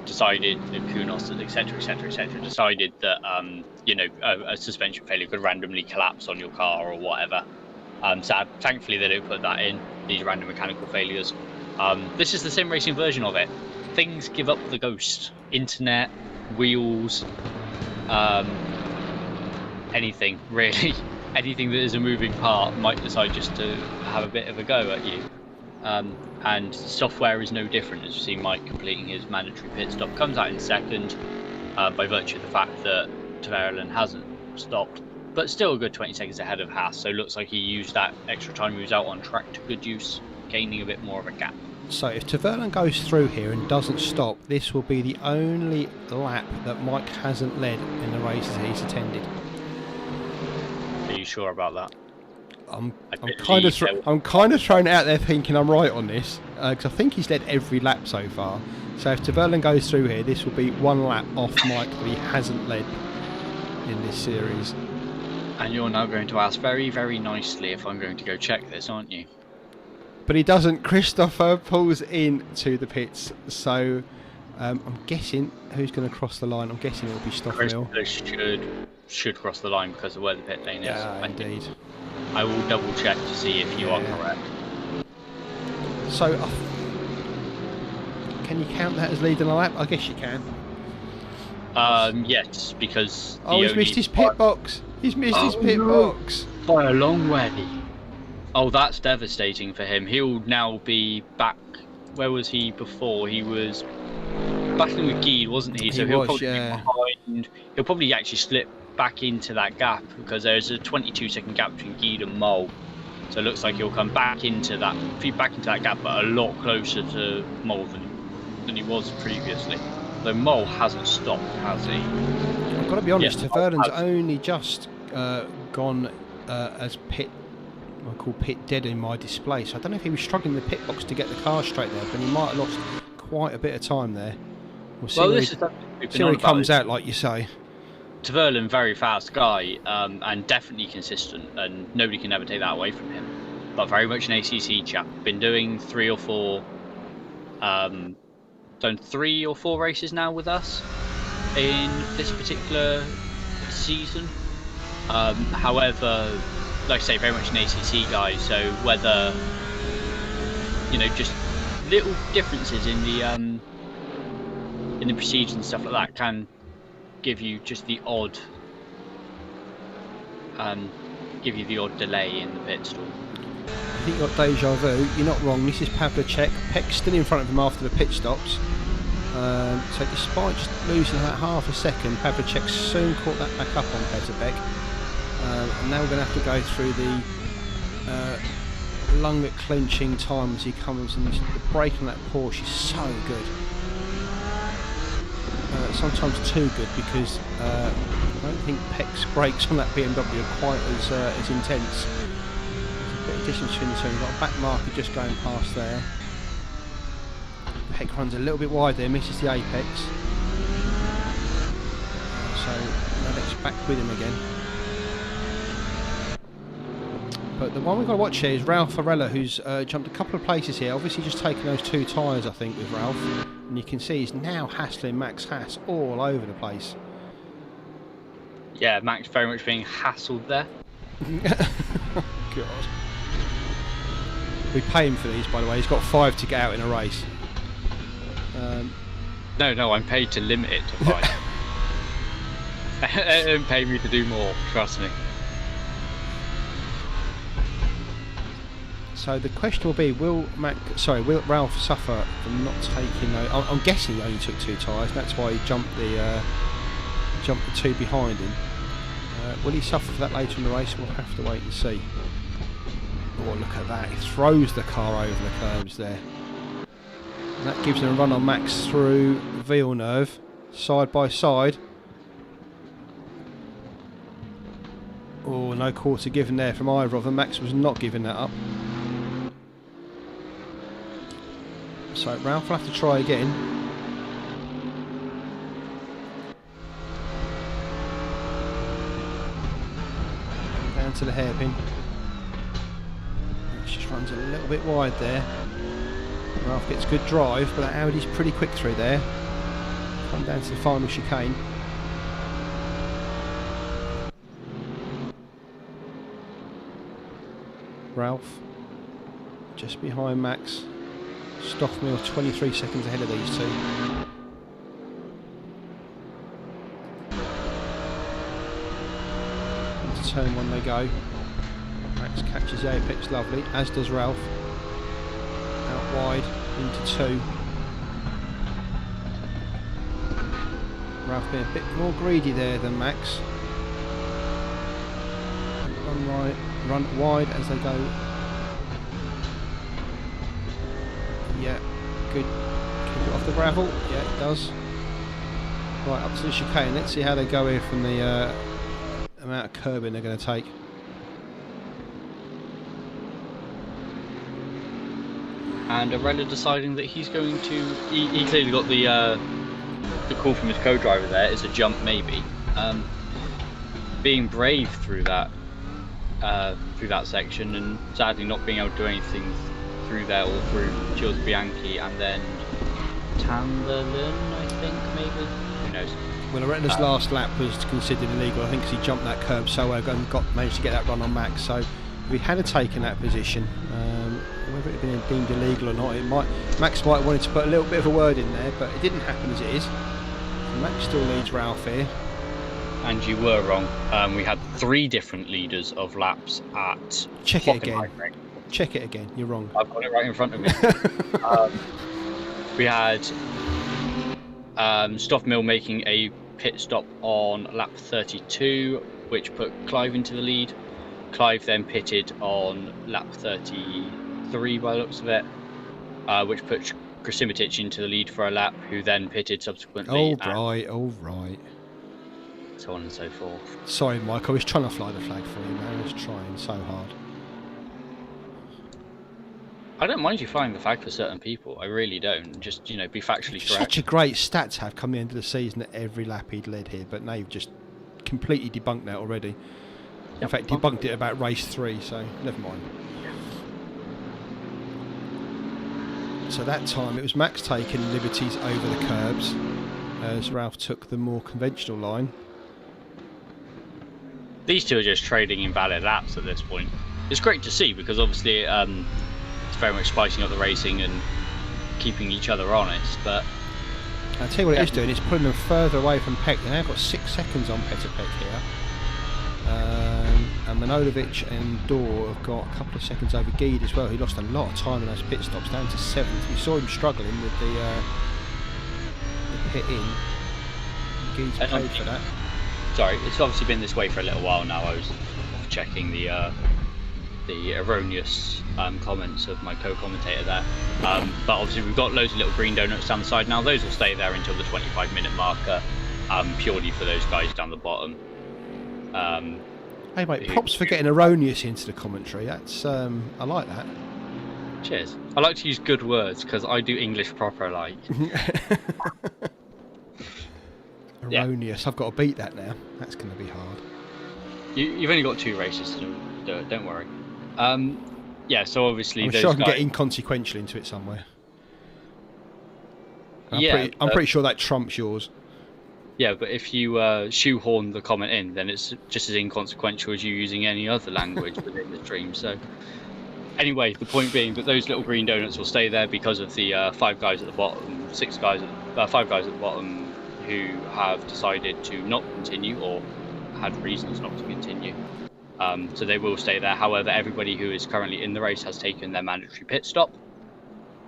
decided, and Kunos, etc., etc., etc., decided that a suspension failure could randomly collapse on your car or whatever. Sad. Thankfully, they don't put that in, these random mechanical failures. This is the sim racing version of it. Things give up the ghost. Internet, wheels, anything really, anything that is a moving part might decide just to have a bit of a go at you. And software is no different. As you see, Mike completing his mandatory pit stop comes out in second, by virtue of the fact that Tverlen hasn't stopped, but still a good 20 seconds ahead of Haas. So it looks like he used that extra time he was out on track to good use, gaining a bit more of a gap. So if Tverlen goes through here and doesn't stop, this will be the only lap that Mike hasn't led in the races he's attended. Are you sure about that? I'm kind of thrown out there thinking I'm right on this, because I think he's led every lap so far. So if Tverlen goes through here, this will be one lap off Mike that he hasn't led in this series. And you're now going to ask very, very nicely if I'm going to go check this, aren't you? But he doesn't. Christopher pulls into the pits, so I'm guessing who's going to cross the line. I'm guessing it'll be Stoffel. Should cross the line because of where the pit lane is. Yeah, indeed. I will double check to see if you are correct. So, can you count that as leading a lap? I guess you can. Yes, because he's missed his pit box. He's missed his pit box by a long way. Oh, that's devastating for him. He'll now be back. Where was he before? He was battling with Geed, wasn't he? So he'll probably be behind. He'll probably actually slip back into that gap because there's a 22-second gap between Geed and Mole. So it looks like he'll come back into that gap, but a lot closer to Mole than he was previously. Though Mole hasn't stopped, has he? I've got to be honest, Tverlen's only just gone as pit. I call pit dead in my display, so I don't know if he was struggling in the pit box to get the car straight there, but he might have lost quite a bit of time there. We'll see where he comes out, like you say. Tverlen, very fast guy, and definitely consistent, and nobody can ever take that away from him. But very much an ACC chap. Been doing 3 or 4 races now with us in this particular season. However, like I say, very much an ACC guy, so whether, just little differences in the procedures and stuff like that can give you just the odd delay in the pit stall. I think you've got deja vu. You're not wrong. This is Pavlicek. Peck's still in front of him after the pit stops. So despite just losing about half a second, Pavlicek soon caught that back up on Peterbeck. And now we're going to have to go through the lung clenching time as he comes, and the brake on that Porsche is so good. Sometimes too good, because I don't think Peck's brakes on that BMW are quite as intense. There's a bit of distance between the two. We've got a back marker just going past there. Peck runs a little bit wide there, misses the apex. So Alex back with him again. But the one we've got to watch here is Ralph Varela, who's jumped a couple of places here. Obviously just taking those 2 tyres, I think, with Ralph. And you can see he's now hassling Max Haas all over the place. Yeah, Max very much being hassled there. God. We pay him for these, by the way. He's got 5 to get out in a race. No, I'm paid to limit it to 5. Don't pay me to do more, trust me. So the question will be, will Ralph suffer from not taking those? I'm guessing he only took 2 tyres, and that's why he jumped the 2 behind him. Will he suffer for that later in the race? We'll have to wait and see. Oh, look at that. He throws the car over the curbs there. And that gives him a run on Max through Villeneuve, side by side. Oh, no quarter given there from either of them. Max was not giving that up. So Ralph will have to try again. Down to the hairpin. Max just runs a little bit wide there. Ralph gets good drive, but that Audi's pretty quick through there. Come down to the final chicane. Ralph just behind Max. Stoffmill 23 seconds ahead of these two. turn one they go. Max catches the apex, lovely, as does Ralph. Out wide into 2. Ralph being a bit more greedy there than Max. Run right, run wide as they go. Yeah, good. Keep it off the gravel. Yeah, it does. Right, up to the chicane. Let's see how they go here from the amount of curbing they're going to take. And Arella deciding that he's going to. He clearly got the call from his co-driver there. It's a jump, maybe. Being brave through that section, and sadly not being able to do anything through there or through Jules Bianchi and then Tamberlin, I think, maybe. Who knows? Well, Arella's last lap was considered illegal, I think, because he jumped that curb so well and managed to get that run on Max. So if he had taken that position, whether it had been deemed illegal or not, Max might have wanted to put a little bit of a word in there, but it didn't happen as it is. Max still leads Ralph here. And you were wrong. We had 3 different leaders of laps at. Check it again. Check it again. You're wrong. I've got it right in front of me. We had Stoff Mill making a pit stop on lap 32, which put Clive into the lead. Clive then pitted on lap 33 by the looks of it, which put Krasimitic into the lead for a lap, who then pitted subsequently. All right. So on and so forth. Sorry, Mike, I was trying to fly the flag for you, man. I was trying so hard. I don't mind you flying the flag for certain people. I really don't. Just, be factually correct. Such a great stat to have come the end of the season at every lap he'd led here, but now you've just completely debunked that already. In fact, debunked it about race 3, so never mind. So that time it was Max taking liberties over the curbs as Ralph took the more conventional line. These two are just trading invalid laps at this point. It's great to see because obviously it's very much spicing up the racing and keeping each other honest, but I'll tell you what it is doing, it's putting them further away from Peck. They've now got 6 seconds on Petr Peck here. And Manojlovic and Dor have got a couple of seconds over Gede as well. He lost a lot of time in those pit stops, down to 7th. We saw him struggling with the pit in. Gede's paid for that. Sorry, it's obviously been this way for a little while now. I was checking the erroneous comments of my co-commentator there. But obviously we've got loads of little green donuts down the side now. Those will stay there until the 25-minute marker, purely for those guys down the bottom. Hey mate, props for getting erroneous into the commentary. That's I like that. Cheers. I like to use good words because I do English proper like. Erroneous. Yeah. I've got to beat that now. That's going to be hard. You've only got 2 races to do it. Don't worry. Yeah. So obviously, I'm sure I can get inconsequential into it somewhere. I'm pretty sure that trumps yours. Yeah, but if you shoehorn the comment in, then it's just as inconsequential as you using any other language within the stream. So, anyway, the point being that those little green donuts will stay there because of the 5 guys at the bottom, 5 guys at the bottom who have decided to not continue or had reasons not to continue. So they will stay there. However, everybody who is currently in the race has taken their mandatory pit stop,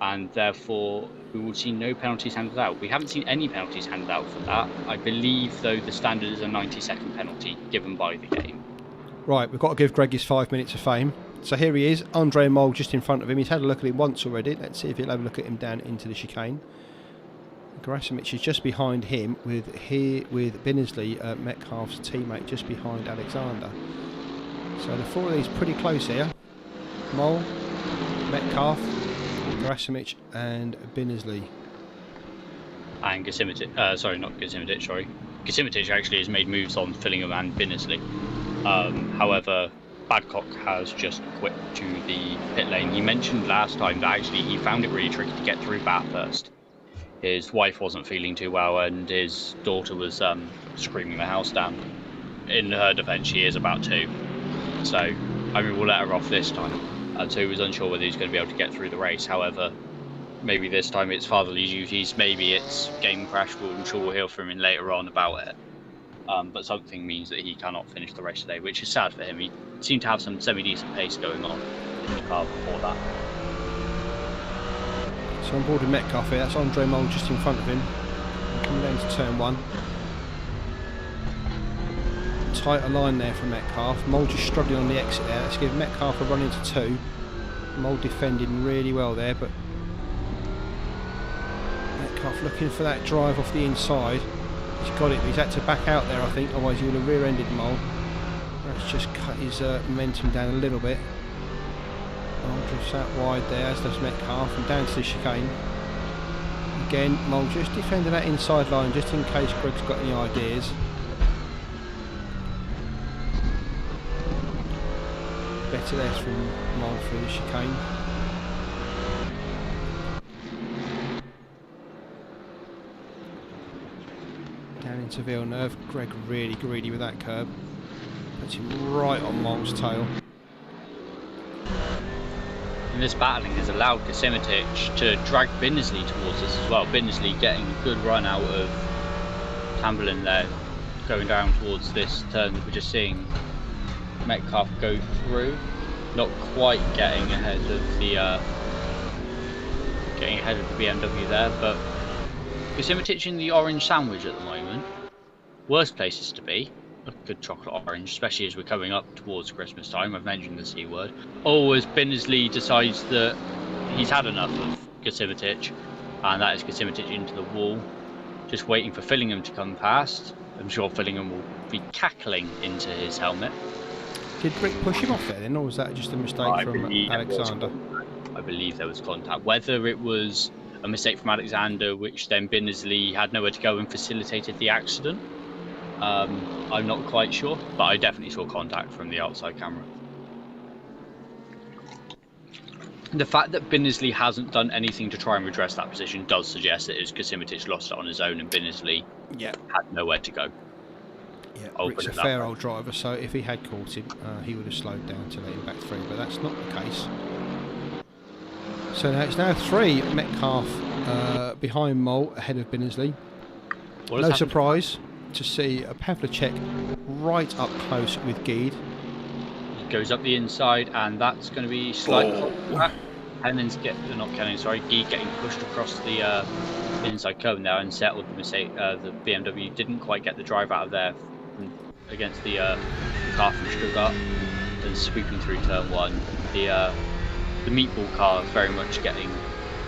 and therefore we will see no penalties handed out. We haven't seen any penalties handed out for that. I believe, though, the standard is a 90-second penalty given by the game. Right, we've got to give Greg his 5 minutes of fame. So here he is, Andre Mole just in front of him. He's had a look at him once already. Let's see if he'll have a look at him down into the chicane. Gerasimic is just behind him with Binnersley, Metcalf's teammate, just behind Alexander. So the 4 of these pretty close here. Mole, Metcalf, Gerasimic and Binnersley. And Gerasimic, sorry, not Gerasimic, sorry. Gerasimic actually has made moves on Fillingham and Binnersley. However, Badcock has just quit to the pit lane. He mentioned last time that actually he found it really tricky to get through Bathurst. His wife wasn't feeling too well and his daughter was screaming the house down. In her defence, she is about 2. So, I mean, we'll let her off this time. And so he was unsure whether he's going to be able to get through the race. However, maybe this time it's fatherly duties, maybe it's game crash. I'm sure we'll hear from him later on about it. but something means that he cannot finish the race today, which is sad for him. He seemed to have some semi-decent pace going on in the car before that. So on board with Metcalf here, that's Andre Mole just in front of him. Coming down to turn 1. Tighter line there from Metcalf. Mole just struggling on the exit there. Let's give Metcalf a run into 2. Mole defending really well there, but Metcalf looking for that drive off the inside. He's got it, but he's had to back out there, I think, otherwise he would have rear-ended Mole. That's just cut his momentum down a little bit. Mole drifts out wide there, as does Metcalf, and down to the chicane. Again, Mole just defending that inside line, just in case Greg's got any ideas. Better there from Mole through the chicane. Down into Villeneuve. Greg really greedy with that curb. Puts him right on Mole's tail. And this battling has allowed Gasimitich to drag Binnesley towards us as well. Binnesley getting a good run out of Tamberlin there, going down towards this turn that we're just seeing Metcalf go through. Not quite getting ahead of the BMW there, but Gasimitich in the orange sandwich at the moment. Worst places to be. A good chocolate orange, especially as we're coming up towards Christmas time. I've mentioned the C word. Oh, as Binnesley decides that he's had enough of Gasimitich, and that is Gasimitich into the wall, just waiting for Fillingham to come past. I'm sure Fillingham will be cackling into his helmet. Did Rick push him off there then, or was that just a mistake from Alexander? I believe there was contact. Whether it was a mistake from Alexander, which then Binnesley had nowhere to go and facilitated the accident, I'm not quite sure, but I definitely saw contact from the outside camera. The fact that Binnesley hasn't done anything to try and redress that position does suggest that it was Gasimitich lost it on his own and Binnesley had nowhere to go. Yeah, Rick's a fair old driver, so if he had caught him, he would have slowed down to let him back through, but that's not the case. So now it's now 3 Metcalf behind Mole, ahead of Binnesley. No surprise to see a Pavlicek right up close with Geed. He goes up the inside, and that's going to be slightly. Kennan's Geed getting pushed across the inside curve now and settled. The BMW didn't quite get the drive out of there against the car from Stuttgart, and sweeping through turn 1. The meatball car is very much getting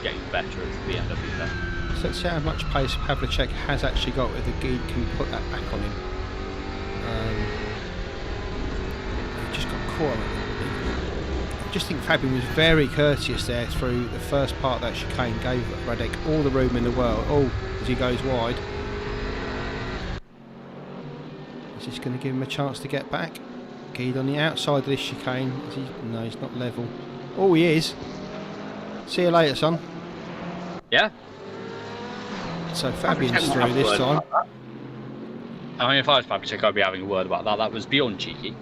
the better of the BMW there. So let's see how much pace Pavlicek has actually got, whether Geed can put that back on him. He just got caught. I just think Fabian was very courteous there through the first part of that chicane, gave Radek all the room in the world. Oh, as he goes wide. Is this going to give him a chance to get back? Geed on the outside of this chicane. No, he's not level. Oh, he is. See you later, son. Yeah. So Fabian's through this time. I mean, if I was Pavlicek, I'd be having a word about that. That was beyond cheeky.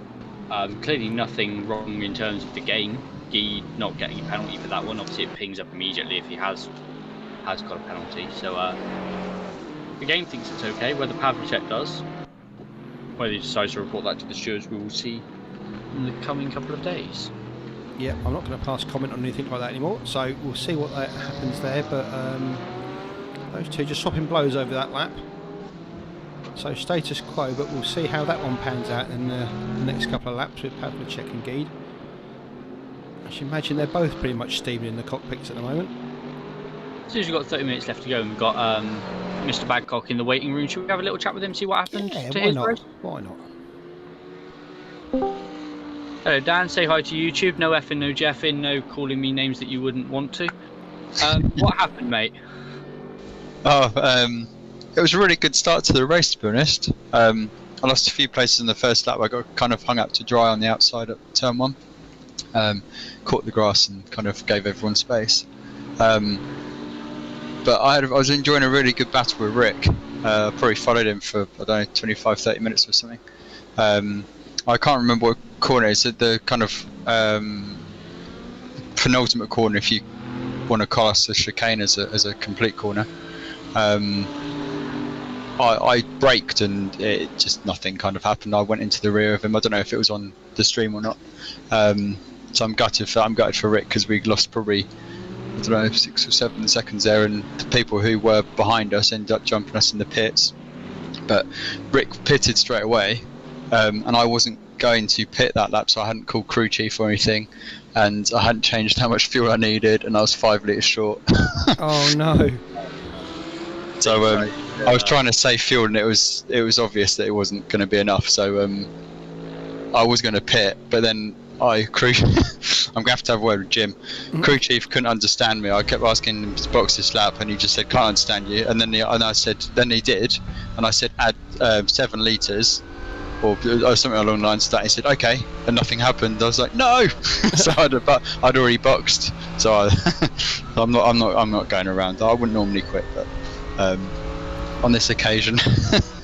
Clearly nothing wrong in terms of the game. Geed not getting a penalty for that one. Obviously, it pings up immediately if he has got a penalty. So the game thinks it's okay. Whether Pavlicek does, whether he decides to report that to the stewards, we will see in the coming couple of days. Yeah, I'm not going to pass comment on anything like that anymore. So we'll see what happens there. But those two just swapping blows over that lap. So status quo, but we'll see how that one pans out in the next couple of laps with Pavlicek and Geed. I should imagine they're both pretty much steaming in the cockpits at the moment. As soon as we've got 30 minutes left to go and we've got Mr. Badcock in the waiting room, should we have a little chat with him, see what happened to his race? Why not? Hello Dan, say hi to YouTube. No effing, no jeffing, no calling me names that you wouldn't want to. What happened, mate? It was a really good start to the race, to be honest. I lost a few places in the first lap. I got kind of hung up to dry on the outside at turn 1. Caught the grass and kind of gave everyone space. But I was enjoying a really good battle with Rick. Probably followed him for, I don't know, 25-30 minutes or something. I can't remember what corner it is. The kind of penultimate corner, if you want to class the chicane as a complete corner. I braked and it just nothing kind of happened. I went into the rear of him. I don't know if it was on the stream or not. So I'm gutted for Rick because we lost probably, I don't know, 6 or 7 seconds there, and the people who were behind us ended up jumping us in the pits. But Rick pitted straight away, and I wasn't going to pit that lap, so I hadn't called crew chief or anything, and I hadn't changed how much fuel I needed, and I was 5 litres short. Oh no. So I was trying to save fuel, and it was obvious that it wasn't going to be enough. So I was going to pit, but then I'm going to have a word with Jim. Crew chief couldn't understand me. I kept asking him to box this lap, and he just said, "Can't understand you." And then he did, and I said, "Add 7 litres." Or something along the lines of that. He said, "Okay," and nothing happened. I was like, "No!" So I'd already boxed. So I'm not going around. I wouldn't normally quit, but on this occasion,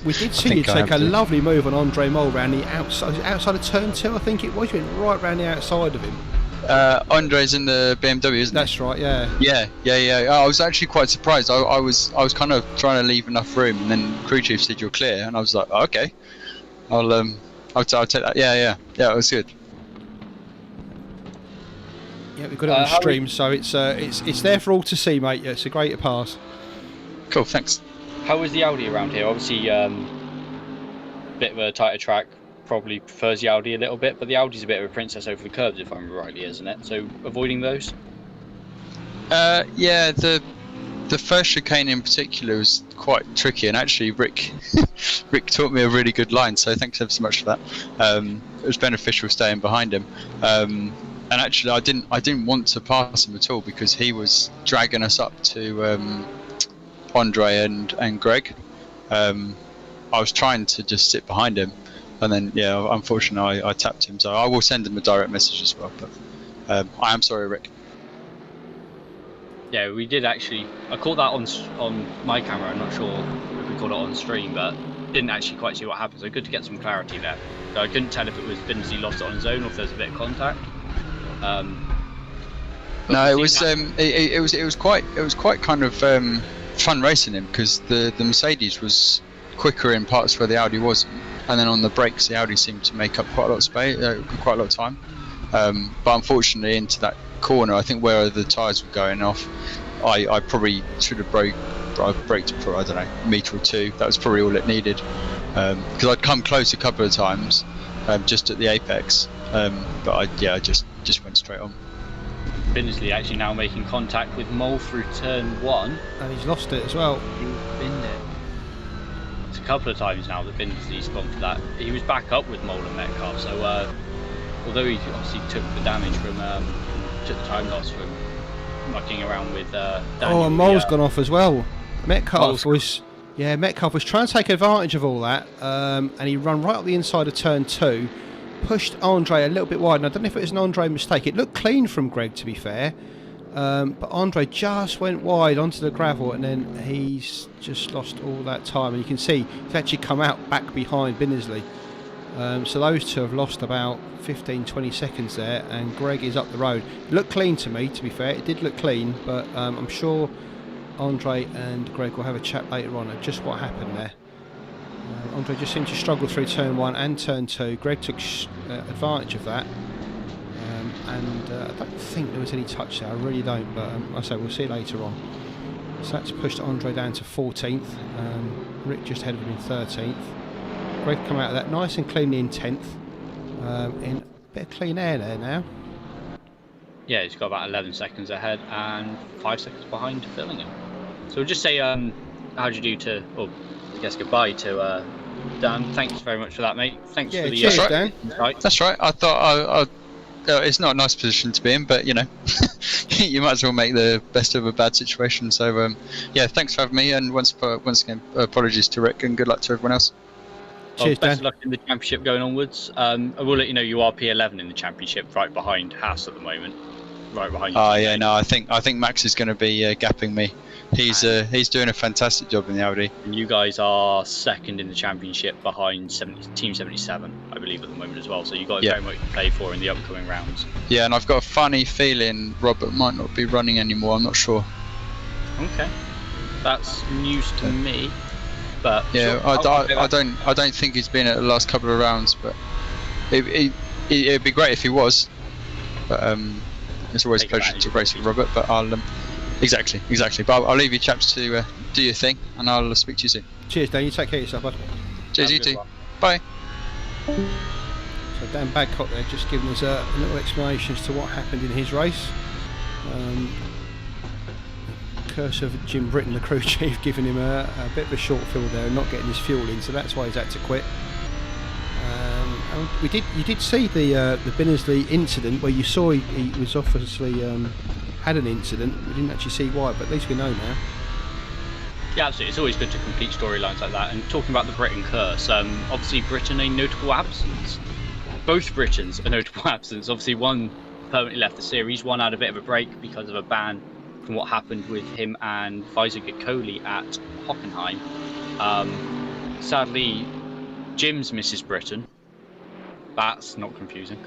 we did see you take a lovely move on Andre Mole around the outside of turn 2. I think it was. You went right round the outside of him. Andre's in the BMW, isn't he? That's right. Yeah. Yeah. I was actually quite surprised. I was kind of trying to leave enough room, and then crew chief said you're clear, and I was like, oh, okay. I'll take that. Yeah, it was good. Yeah, we've got it on stream, so it's there for all to see, mate. Yeah, it's a great pass. Cool, thanks. How is the Audi around here? Obviously, bit of a tighter track, probably prefers the Audi a little bit, but the Audi's a bit of a princess over the curbs, if I remember rightly, isn't it? So avoiding those. Yeah, the first chicane in particular was quite tricky, and actually Rick taught me a really good line, so thanks ever so much for that. It was beneficial staying behind him, and actually I didn't want to pass him at all because he was dragging us up to Andre and Greg. I was trying to just sit behind him, and then unfortunately I tapped him, so I will send him a direct message as well, but I am sorry, Rick. Yeah, we did actually. I caught that on my camera. I'm not sure if we caught it on stream, but didn't actually quite see what happened. So good to get some clarity there. So I couldn't tell if it was Binsley lost it on his own or if there was a bit of contact. No, it was quite kind of fun racing him because the Mercedes was quicker in parts where the Audi wasn't, and then on the brakes the Audi seemed to make up quite a lot of space, quite a lot of time. But unfortunately, into that corner, I think where the tyres were going off, I probably should have braked for, I don't know, a metre or 2. That was probably all it needed, because I'd come close a couple of times, just at the apex, but I just went straight on. Binsley actually now making contact with Mole through turn 1, and he's lost it as well. He binned it. It's a couple of times now that Binsley's gone for that. He was back up with Mole and Metcalf, so although he obviously took the damage from took the time loss from mucking around with Daniel. And Mole's gone off as well. Metcalf was trying to take advantage of all that, and he ran right up the inside of turn 2, pushed Andre a little bit wide, and I don't know if it was an Andre mistake. It looked clean from Greg, to be fair, but Andre just went wide onto the gravel, and then he's just lost all that time, and you can see he's actually come out back behind Binsley. So those two have lost about 15-20 seconds there, and Greg is up the road. It looked clean to me, to be fair. It did look clean, but I'm sure Andre and Greg will have a chat later on at just what happened there. Andre just seemed to struggle through turn 1 and turn 2. Greg took advantage of that, and I don't think there was any touch there. I really don't, but I say we'll see later on. So that's pushed Andre down to 14th. Rick just ahead of him in 13th. Greg come out of that nice and cleanly in 10th, in a bit of clean air there now. Yeah, he's got about 11 seconds ahead and 5 seconds behind Fillingham. So we'll just say, how'd you do to, or I guess goodbye to Dan. Thanks very much for that, mate. Thanks for the cheers, Dan. That's right. I thought it's not a nice position to be in, but you know, you might as well make the best of a bad situation. So thanks for having me, and once again, apologies to Rick, and good luck to everyone else. Cheers, best of luck in the championship going onwards. I will let you know you are P11 in the championship, right behind Haas at the moment. Right behind you. I think Max is going to be gapping me. He's doing a fantastic job in the Audi. And you guys are second in the championship behind Team 77, I believe, at the moment as well. So you've got very much to play for in the upcoming rounds. Yeah, and I've got a funny feeling Robert might not be running anymore. I'm not sure. Okay, that's news to me. But Yeah, sure, I don't think he's been at the last couple of rounds, but it'd be great if he was. But it's always a Take pleasure advantage to of race with Robert. But I'll exactly. But I'll leave you chaps to do your thing, and I'll speak to you soon. Cheers, Dan. You take care of yourself, bud. Cheers, Have a you good too. one. Bye. So Dan Badcock there just giving us a little explanation as to what happened in his race. Curse of Jim Britton, the crew chief, giving him a bit of a short field there and not getting his fuel in, so that's why he's had to quit. And you did see the Binnersley incident where you saw he was obviously had an incident. We didn't actually see why, but at least we know now. Yeah, absolutely. It's always good to complete storylines like that. And talking about the Britain curse, obviously Britain a notable absence. Both Britons a notable absence. Obviously one permanently left the series, one had a bit of a break because of a ban from what happened with him and Weisiger Coley at Hockenheim. Sadly, Jim's Mrs. Britain. That's not confusing.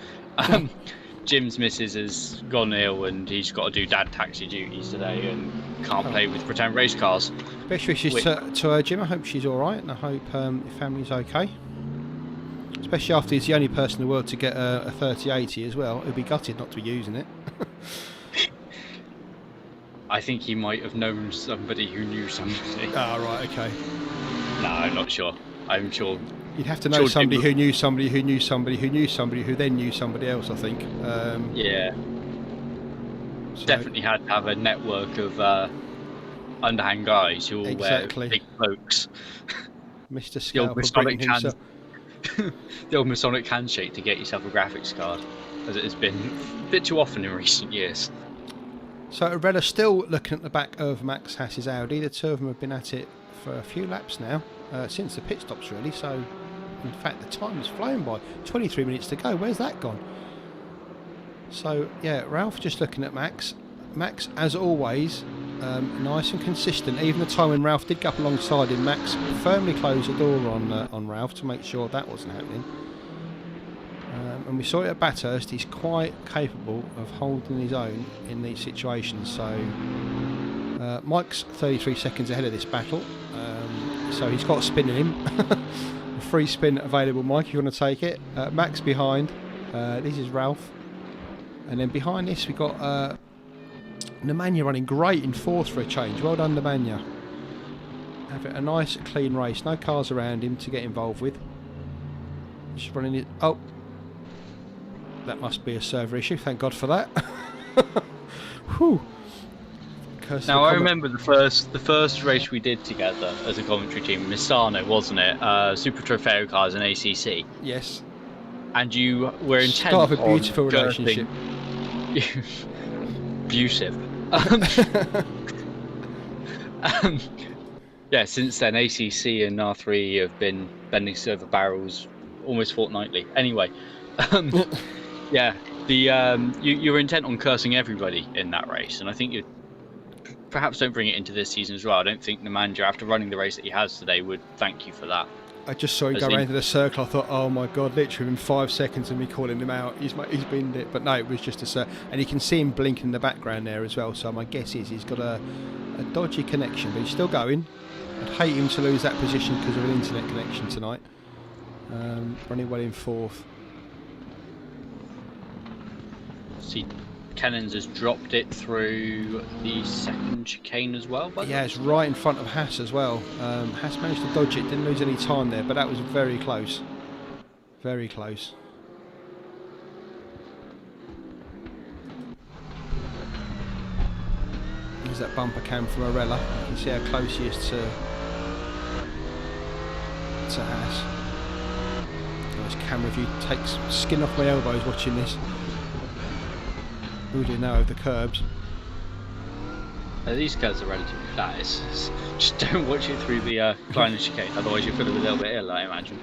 Jim's missus has gone ill and he's got to do dad taxi duties today and can't play with pretend race cars. Best wishes to her, Jim. I hope she's alright and I hope your family's okay. Especially after he's the only person in the world to get a 3080 as well. He'll be gutted not to be using it. I think he might have known somebody who knew somebody. Ah, right, okay. No, I'm not sure. I'm sure. You'd have to know somebody who knew somebody who knew somebody who knew somebody who then knew somebody else, I think. Yeah. So definitely had to have a network of underhand guys who all wear big cloaks. Mr. Scalper bringing himself. The old Masonic handshake to get yourself a graphics card, as it has been a bit too often in recent years. So Arella still looking at the back of Max Hass's Audi. The two of them have been at it for a few laps now, since the pit stops really, so in fact the time has flown by. 23 minutes to go, where's that gone? So yeah, Ralph just looking at Max. Max, as always, nice and consistent. Even the time when Ralph did go up alongside him, Max firmly closed the door on Ralph to make sure that wasn't happening. And we saw it at Bathurst, he's quite capable of holding his own in these situations. So Mike's 33 seconds ahead of this battle, so he's got a spin in him. A free spin available, Mike, if you want to take it. Max behind, this is Ralph, and then behind this we've got Nemanja running great in fourth for a change. Well done, Nemanja. Having a nice clean race, no cars around him to get involved with. Just running it. Oh, that must be a server issue, thank God for that. Whew. Now I remember the first race we did together as a commentary team, Misano, wasn't it? Super Trofeo cars and ACC. Yes. And you were intent Start of a on beautiful relationship. Abusive. Yeah, since then ACC and R3 have been bending server barrels almost fortnightly. Anyway, yeah, you were intent on cursing everybody in that race, and I think you perhaps don't bring it into this season as well. I don't think the manager, after running the race that he has today, would thank you for that. I just saw him go around in a circle. I thought, oh my God, literally in 5 seconds of me calling him out, he's binned it. But no, it was just a circle. And you can see him blinking in the background there as well. So my guess is he's got a dodgy connection, but he's still going. I'd hate him to lose that position because of an internet connection tonight. Running well in fourth. See, Cannons has dropped it through the second chicane as well. Yeah, it's right in front of Haas as well. Haas managed to dodge it, didn't lose any time there, but that was very close. Very close. There's that bumper cam from Arella. You can see how close he is to Haas. Nice camera view, takes skin off my elbows watching this. Who do you know of the curbs? These curves are relatively flat. Just don't watch it through the Kleiner chicane, otherwise you'll feel a little bit ill, I imagine.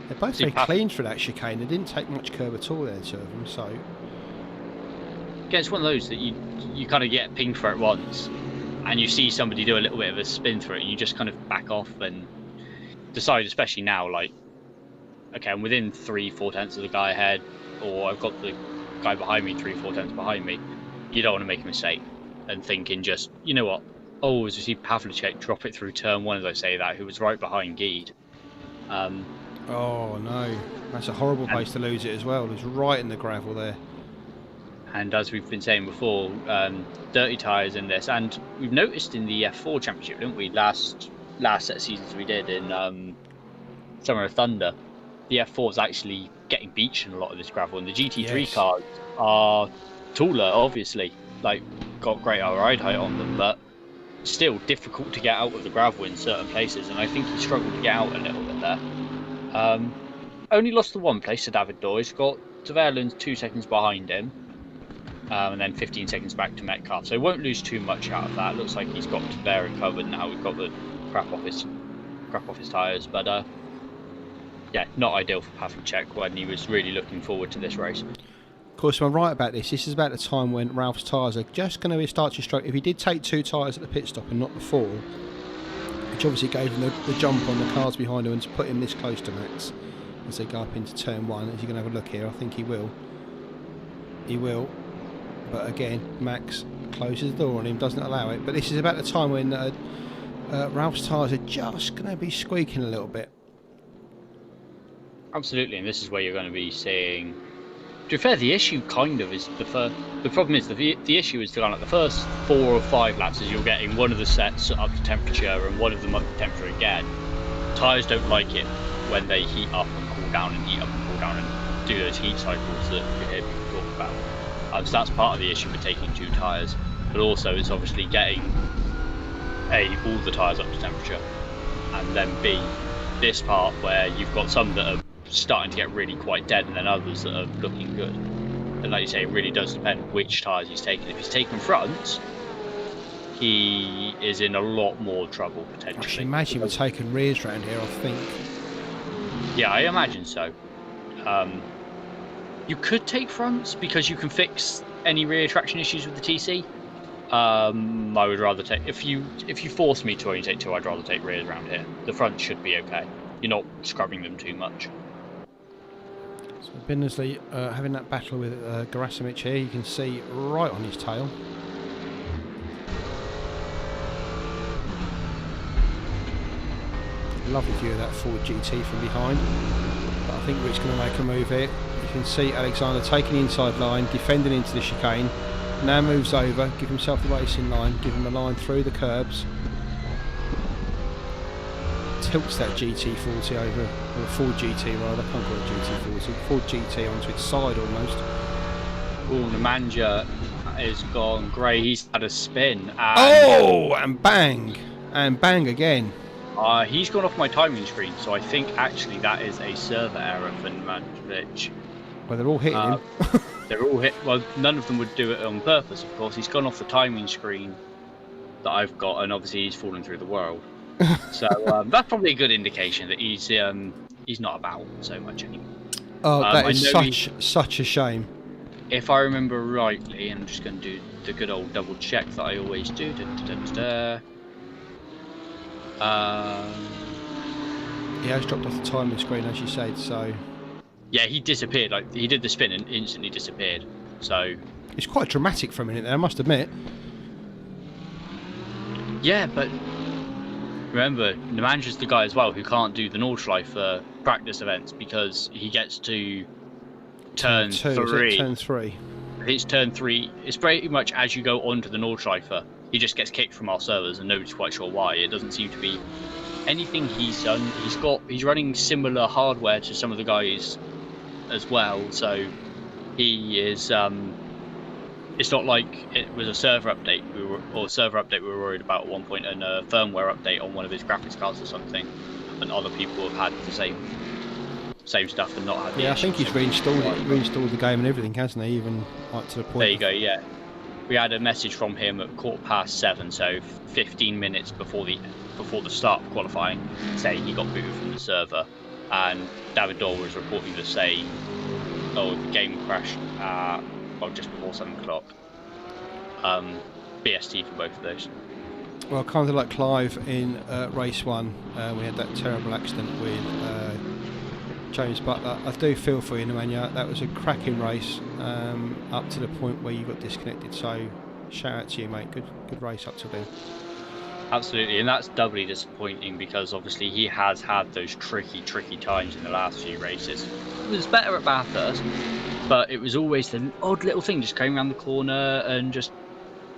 They're both very clean for that chicane. They didn't take much curb at all there, two of them. So yeah, it's one of those that you kind of get pinged for it once, and you see somebody do a little bit of a spin through it, and you just kind of back off and decide, especially now, like, okay, I'm within 3-4 tenths of the guy ahead, or I've got the guy behind me 3-4 tenths behind me. You don't want to make a mistake and thinking just, you know what, Oh, as you see Pavlicek drop it through turn 1 as I say that, who was right behind Geed. Oh no, that's a horrible place to lose it as well. It was right in the gravel there. And as we've been saying before, dirty tyres in this, and we've noticed in the F4 Championship, didn't we? Last set of seasons we did in Summer of Thunder, the F4 is actually getting beached in a lot of this gravel, and the GT3 cars are taller, obviously, like got greater ride height on them, but still difficult to get out of the gravel in certain places, and I think he struggled to get out a little bit there. Only lost the one place to David Dorr. He's got Tverland 2 seconds behind him, and then 15 seconds back to Metcalf, so he won't lose too much out of that. Looks like he's got Tver recovered now. We've got the crap off his tyres, but yeah, not ideal for Pavlicek when he was really looking forward to this race. Of course, I'm right about this. This is about the time when Ralph's tyres are just going to start to struggle. If he did take 2 tyres at the pit stop and not the 4, which obviously gave him the jump on the cars behind him and to put him this close to Max as they go up into turn 1. As you're going to have a look here, I think he will. He will. But again, Max closes the door on him, doesn't allow it. But this is about the time when Ralph's tyres are just going to be squeaking a little bit. Absolutely, and this is where you're going to be seeing. To be fair, the issue kind of is the problem is the issue is like the first 4 or 5 laps is you're getting one of the sets up to temperature and one of them up to temperature again. Tyres don't like it when they heat up and cool down and heat up and cool down and do those heat cycles that you hear people talk about. So that's part of the issue with taking 2 tyres, but also it's obviously getting all the tyres up to temperature, and then B, this part where you've got some that are starting to get really quite dead and then others that are looking good. And like you say, it really does depend which tyres he's taking. If he's taking fronts, he is in a lot more trouble potentially. I should imagine we're taking rears around here, I think. Yeah, I imagine so. You could take fronts because you can fix any rear traction issues with the TC. I would rather take, if you force me to only take 2, I'd rather take rears around here. The front should be okay. You're not scrubbing them too much. So Bindersley having that battle with Gerasimich here, you can see right on his tail. Lovely view of that Ford GT from behind. But I think Rick's going to make a move here. You can see Alexander taking the inside line, defending into the chicane. Now moves over, give himself the racing line, give him a line through the curbs. Tilts that GT40 over, or Ford GT rather, I can't call it GT40, Ford GT onto its side almost. Oh, Nemanja is gone grey, he's had a spin. And bang again. He's gone off my timing screen, so I think actually that is a server error for Nemanjic. Well, they're all hitting him. They're all hit. Well, none of them would do it on purpose, of course. He's gone off the timing screen that I've got, and obviously he's fallen through the world. So that's probably a good indication that he's not about so much anymore. Oh, that is such a shame. If I remember rightly, I'm just going to do the good old double check that I always do. He has dropped off the timing screen, as you said, so... Yeah, he disappeared. Like, he did the spin and instantly disappeared. So... It's quite dramatic for a minute there, I must admit. Yeah, but... Remember, Nemanja's the guy as well who can't do the Nordschleife practice events because he gets to turn 3. Turn 3. His turn 3, it's pretty much as you go onto the Nordschleife, he just gets kicked from our servers and nobody's quite sure why. It doesn't seem to be anything he's done. He's running similar hardware to some of the guys as well, so he is it's not like it was a server update we were worried about at one point, and a firmware update on one of his graphics cards or something, and other people have had the same stuff and not had the I issues. think he's reinstalled the game and everything, hasn't he, even right to the point. There you go. Yeah, we had a message from him at 7:15, so 15 minutes before the start of qualifying, saying he got booted from the server, and David Dorr was reporting to say, the game crashed just before 7 o'clock. BST for both of those. Well, kind of like Clive in race 1, we had that terrible accident with James Butler. I do feel for you, Nemanja. That was a cracking race up to the point where you got disconnected, so shout out to you, mate. Good race up to then. Absolutely, and that's doubly disappointing because obviously he has had those tricky times in the last few races. He was better at Bathurst, but it was always the odd little thing, just coming around the corner and just,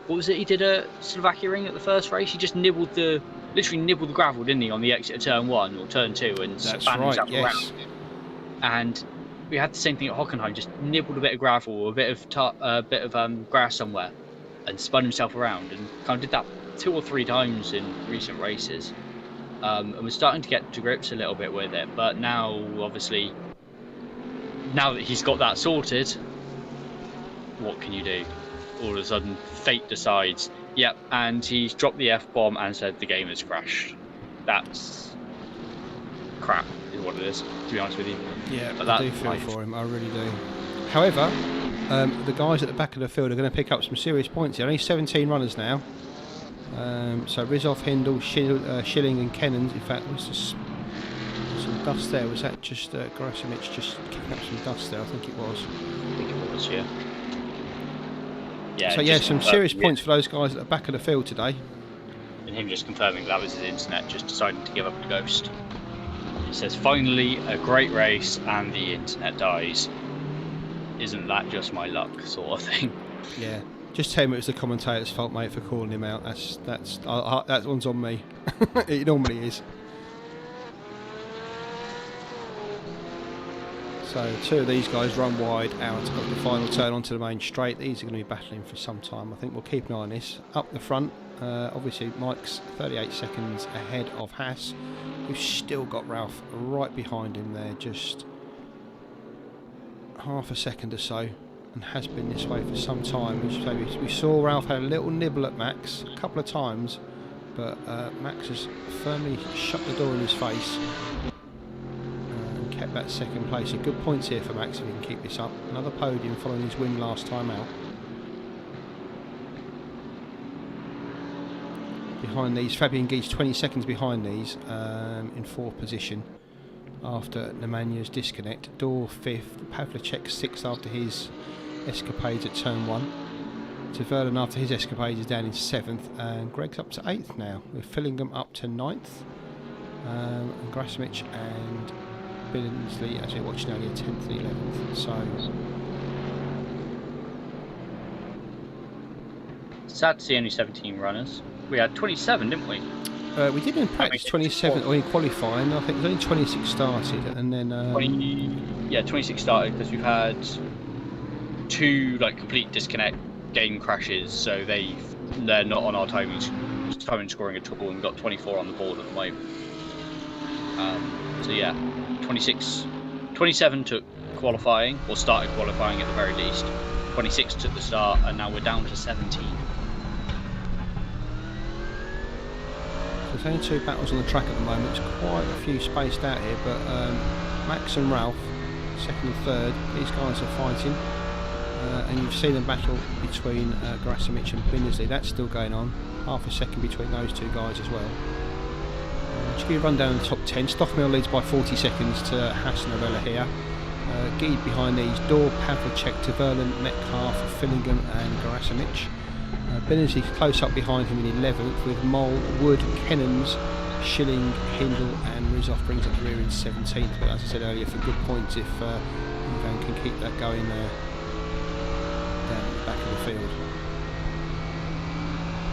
what was it he did at Slovakia Ring at the first race? He just literally nibbled the gravel, didn't he, on the exit of turn 1 or turn 2 and spanned himself around. And we had the same thing at Hockenheim, just nibbled a bit of gravel or a bit of grass somewhere and spun himself around, and kind of did that 2 or 3 times in recent races. And we're starting to get to grips a little bit with it, but now obviously, now that he's got that sorted, what can you do? All of a sudden fate decides, yep, and he's dropped the F-bomb and said the game has crashed. That's crap is what it is, to be honest with you. Yeah, but I do feel for him, I really do. However, the guys at the back of the field are going to pick up some serious points here. Only 17 runners now. So Rizov, Hindle, Schilling and Kennans. In fact, was just some dust there. Was that just Gerasimit's just kicking up some dust there? I think it was. I think it was, yeah. Yeah. So yeah, some serious points for those guys at the back of the field today. And him just confirming that was his internet just deciding to give up the ghost. He says, finally a great race and the internet dies. Isn't that just my luck, sort of thing? Yeah. Just tell him it was the commentator's fault, mate, for calling him out. That one's on me. It normally is. So 2 of these guys run wide out of the final turn onto the main straight. These are going to be battling for some time. I think we'll keep an eye on this. Up the front, obviously Mike's 38 seconds ahead of Haas, who's still got Ralph right behind him there, just half a second or so, and has been this way for some time. We saw Ralph had a little nibble at Max a couple of times, but Max has firmly shut the door in his face and kept that second place. So good points here for Max if he can keep this up. Another podium following his win last time out. Behind these, Fabian Geese 20 seconds behind these, in 4th position after Nemanja disconnect. Dor 5th, Pavlicek 6th after his escapades at turn 1. Verlin after his escapades is down in 7th, and Greg's up to 8th now, with Fillingham up to 9th, and Gerasimic and Billingsley, as we're watching earlier, 10th and 11th. So sad to see only 17 runners. We had 27, didn't we? We did in practice 27, or in qualifying. I think it was only 26 started, and then 26 started because we've had 2 complete disconnect game crashes, so they're not on our timing scoring at all, and we've got 24 on the board at the moment. So yeah, 27 took qualifying, or started qualifying at the very least. 26 took the start, and now we're down to 17. There's only 2 battles on the track at the moment. There's quite a few spaced out here, but Max and Ralph, 2nd and 3rd, these guys are fighting. And you've seen a battle between Gerasimic and Billingsley. That's still going on. Half a second between those 2 guys as well. Just give you a rundown of the top 10. Stoffmill leads by 40 seconds to Haas and Novella here. Geed behind these, Dor, Pavlicek, Verlin, Metcalf, Fillingham and Gerasimic. Billingsley close up behind him in 11th, with Mole, Wood, Kennans, Schilling, Hindle and Rizov brings up the rear in 17th. But as I said earlier, for good points if Ivan can keep that going there down at the back of the field.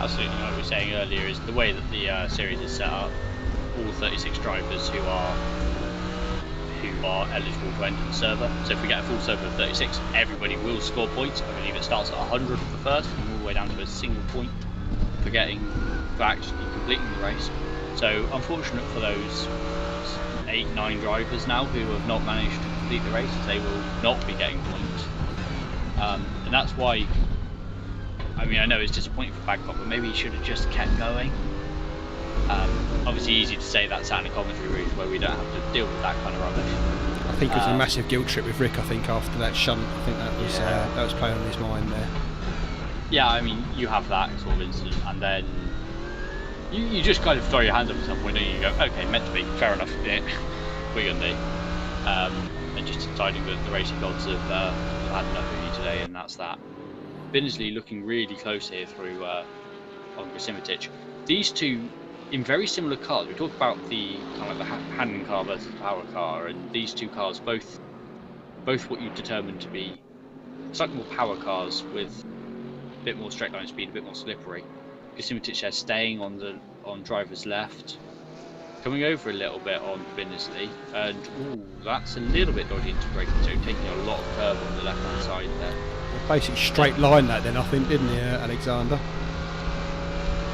Absolutely, what we were saying earlier is the way that the series is set up, all 36 drivers who are eligible to enter the server. So if we get a full server of 36, everybody will score points. I believe it starts at 100 for the first, and all the way down to a single point for actually completing the race. So unfortunate for those 8-9 drivers now who have not managed to complete the race, they will not be getting points. And that's why, I mean, I know it's disappointing for Babcock, but maybe he should have just kept going. Obviously easy to say that sat in a commentary room where we don't have to deal with that kind of rubbish. I think it was a massive guilt trip with Rick, I think, after that shunt. I think that was playing on his mind there. Yeah, I mean, you have that sort of incident, and then you just kind of throw your hands up at some point, and you go, okay, meant to be, fair enough, yeah, we're going to do. And just deciding that the racing gods have had enough of you today, and that's that. Billingsley looking really close here through on Gerasimic. these two, in very similar cars, we talk about the kind of the handling car versus power car, and these two cars both what you determine to be slightly more power cars with a bit more straight line speed, a bit more slippery. Gasimitich there staying on driver's left, coming over a little bit on Binnesley, and ooh, that's a little bit dodgy into braking, so taking a lot of curve on the left hand side there. Basically straight line that then, I think, didn't he, Alexander?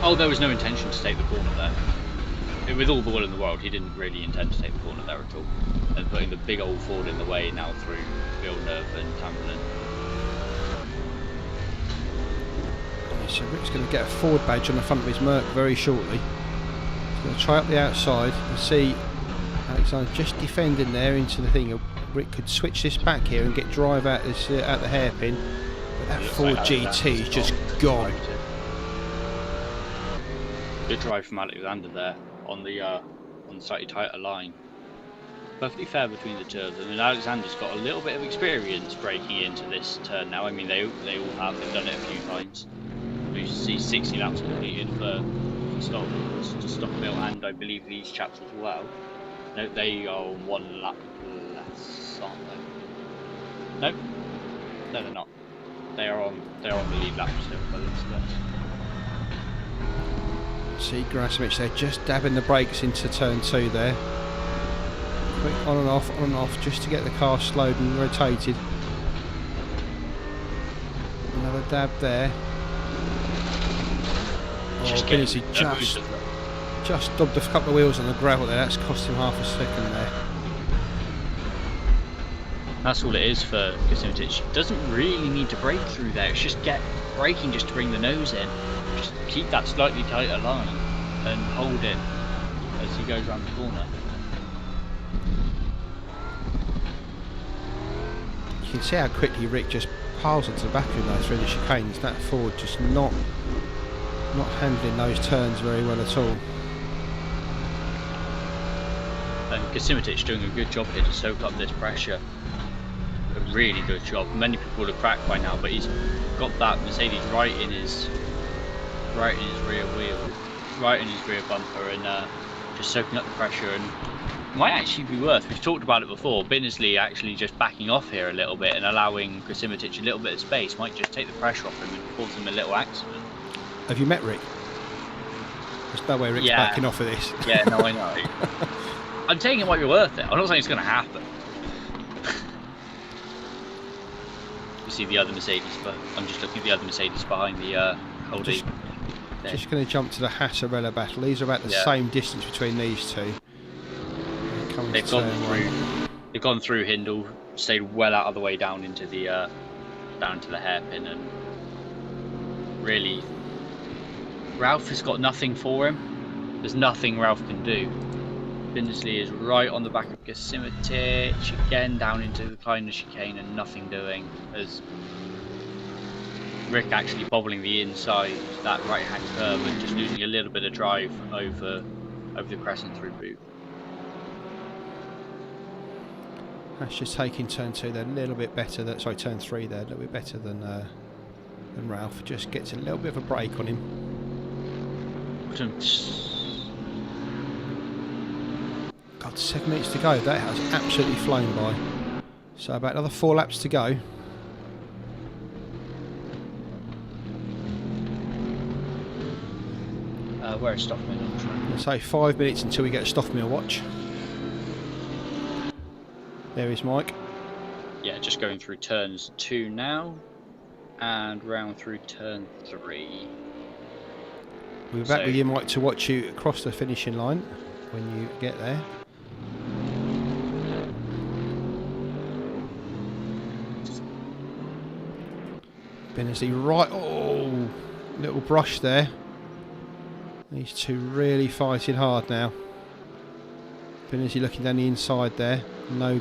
Oh, there was no intention to take the corner there. With all the will in the world, he didn't really intend to take the corner there at all. And putting the big old Ford in the way now through Villeneuve and Tamberlin. So Rick's going to get a Ford badge on the front of his Merc very shortly. He's going to try up the outside and see Alexander just defending there into the thing. Rick could switch this back here and get drive out this at the hairpin, but that Ford GT is just gone. Good drive from Alexander there on the slightly tighter line. Perfectly fair between the two of them, and Alexander's got a little bit of experience breaking into this turn now. I mean, they all have. They've done it a few times. We see 60 laps completed for Stockmill and I believe these chaps as well. No, they are on 1 lap less, aren't they? No, they're not. They're on the lead lap still by the looks of it. See Grasmich there just dabbing the brakes into turn 2 there. Quick on and off just to get the car slowed and rotated. Another dab there. Binnesley just dubbed a couple of wheels on the gravel there. That's cost him half a second there. That's all it is for Gasimitich. Doesn't really need to brake through there. It's just get braking just to bring the nose in. Just keep that slightly tighter line and hold it as he goes around the corner. You can see how quickly Rick just piles onto the back of him though through the chicanes. That Ford just not handling those turns very well at all. And Gasimitich doing a good job here to soak up this pressure. A really good job. Many people would have cracked by now, but he's got that Mercedes right in his rear wheel, right in his rear bumper, and just soaking up the pressure. And might actually be worth, we've talked about it before, Binnesley actually just backing off here a little bit and allowing Gasimitich a little bit of space might just take the pressure off him and cause him a little accident. Have you met Rick? There's no way Rick's backing off of this. Yeah, no, I know. I'm saying it might be worth it. I'm not saying it's going to happen. You see the other Mercedes, but I'm just looking at the other Mercedes behind the holding. Just going to jump to the RRLeagues battle. These are about the same distance between these two. They've gone through Hindle, stayed well out of the way down into the hairpin, and really Ralph has got nothing for him. There's nothing Ralph can do. Binnesley is right on the back of Gasimitich, again down into the Kleiner chicane and nothing doing, as Rick actually bobbling the inside that right hand curve and just losing a little bit of drive over the crescent through boot. That's just taking turn 2 there a little bit better. Turn 3 there a little bit better than Ralph. Just gets a little bit of a break on him. God, 7 minutes to go. That has absolutely flown by. So about another 4 laps to go. Where is Stockmill on track? Let's say 5 minutes until we get a Stockmill watch. There is Mike. Yeah, just going through turns 2 now, and round through turn 3. We'll be back with you, Mike, to watch you across the finishing line when you get there. Binnesley right, oh, little brush there. These two really fighting hard now. Binnesley looking down the inside there, no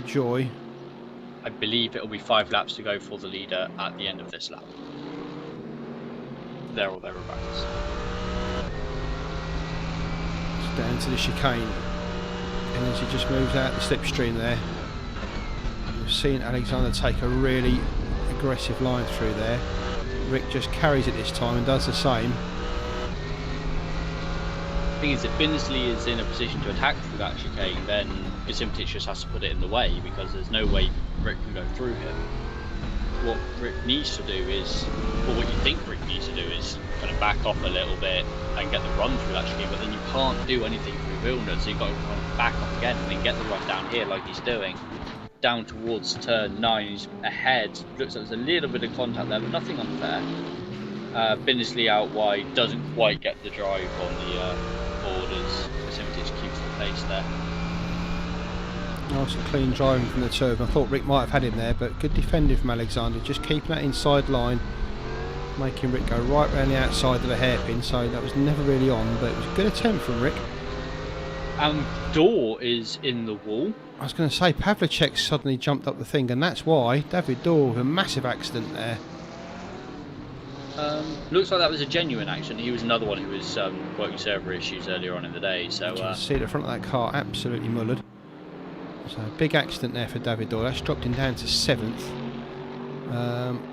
joy. I believe it'll be 5 laps to go for the leader at the end of this lap. There or thereabouts. It's down to the chicane. Binnesley just moves out the slipstream there. We've seen Alexander take a really aggressive line through there. Rick just carries it this time and does the same. The thing is, if Binsley is in a position to attack through that chicane, then Gasimitich just has to put it in the way, because there's no way Rick can go through him. What Rick needs to do is, or what you think Rick needs to do is kind of back off a little bit and get the run through that chicane, but then you can't do anything through Vilna, so you've got to kind of back off again and then get the run down here like he's doing. Down towards turn 9, he's ahead, looks like there's a little bit of contact there, but nothing unfair. Binsley out wide, doesn't quite get the drive on the borders. Gasimitich keeps the pace there. Nice and clean driving from the two of them. I thought Rick might have had him there, but good defending from Alexander, just keeping that inside line, making Rick go right round the outside of the hairpin, so that was never really on, but it was a good attempt from Rick. Dorr is in the wall. I was going to say, Pavlicek suddenly jumped up the thing, and that's why David Dorr with a massive accident there. Looks like that was a genuine accident. He was another one who was working server issues earlier on in the day, so... You can see the front of that car absolutely mullered. So big accident there for David Dorr. That's dropped him down to 7th.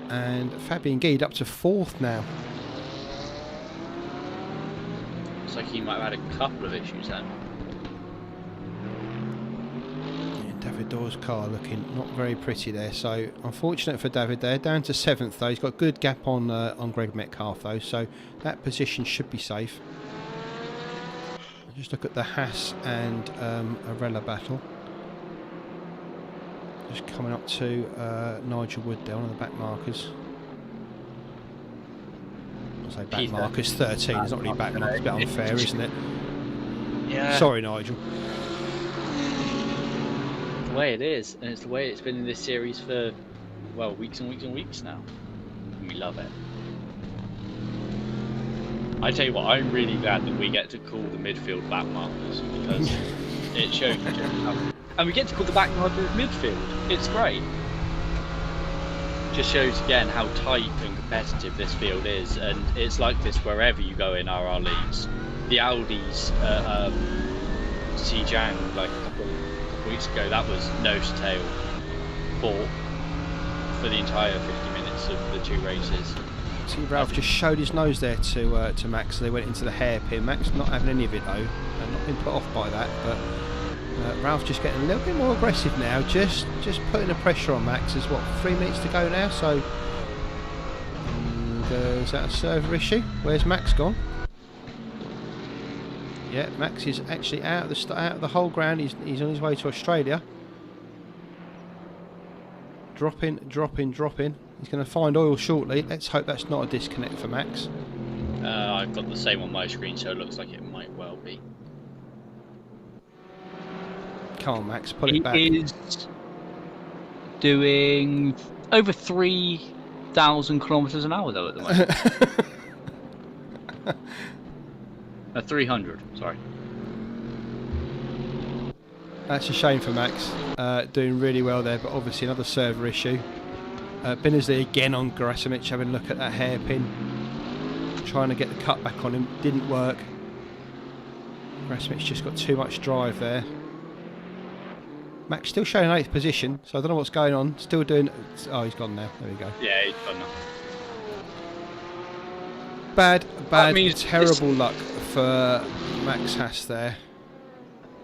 And Fabian Guide up to 4th now. Looks like he might have had a couple of issues then. David Dorr's car looking not very pretty there, so unfortunate for David there. Down to 7th though. He's got a good gap on Greg Metcalf though, so that position should be safe. Just look at the Haas and Arella battle. Just coming up to Nigel Wood there, one of the back markers. I'll say back markers 13. It's not really back markers. It's a bit unfair, isn't it? Yeah. Sorry, Nigel. The way it is, and it's the way it's been in this series for, well, weeks and weeks and weeks now. And we love it. I tell you what, I'm really glad that we get to call the midfield back markers, because it shows you just how... And we get to call the back marker midfield. It's great. Just shows again how tight and competitive this field is, and it's like this wherever you go in RRLeagues. The Audis Xijang, like a couple weeks ago, that was nose to tail for the entire 50 minutes of the two races. See, Ralph just showed his nose there to Max, so they went into the hairpin. Max not having any of it though, and not been put off by that, but Ralph's just getting a little bit more aggressive now, just putting the pressure on Max. There's what, 3 minutes to go now, so is that a server issue? Where's Max gone? Yeah, Max is actually out of the whole ground. He's on his way to Australia. Dropping. He's going to find oil shortly. Let's hope that's not a disconnect for Max. I've got the same on my screen, so it looks like it might well be. Come on, Max, pull it back. He is doing over 3,000 kilometers an hour though at the moment. 300, sorry. That's a shame for Max. Doing really well there, but obviously another server issue. Binsley again on Gerasimich, having a look at that hairpin. Trying to get the cut back on him, didn't work. Gerasimich just got too much drive there. Max still showing 8th position, so I don't know what's going on. Still doing... Oh, he's gone now. There we go. Yeah, he's gone now. Bad, terrible luck for Max Haas there.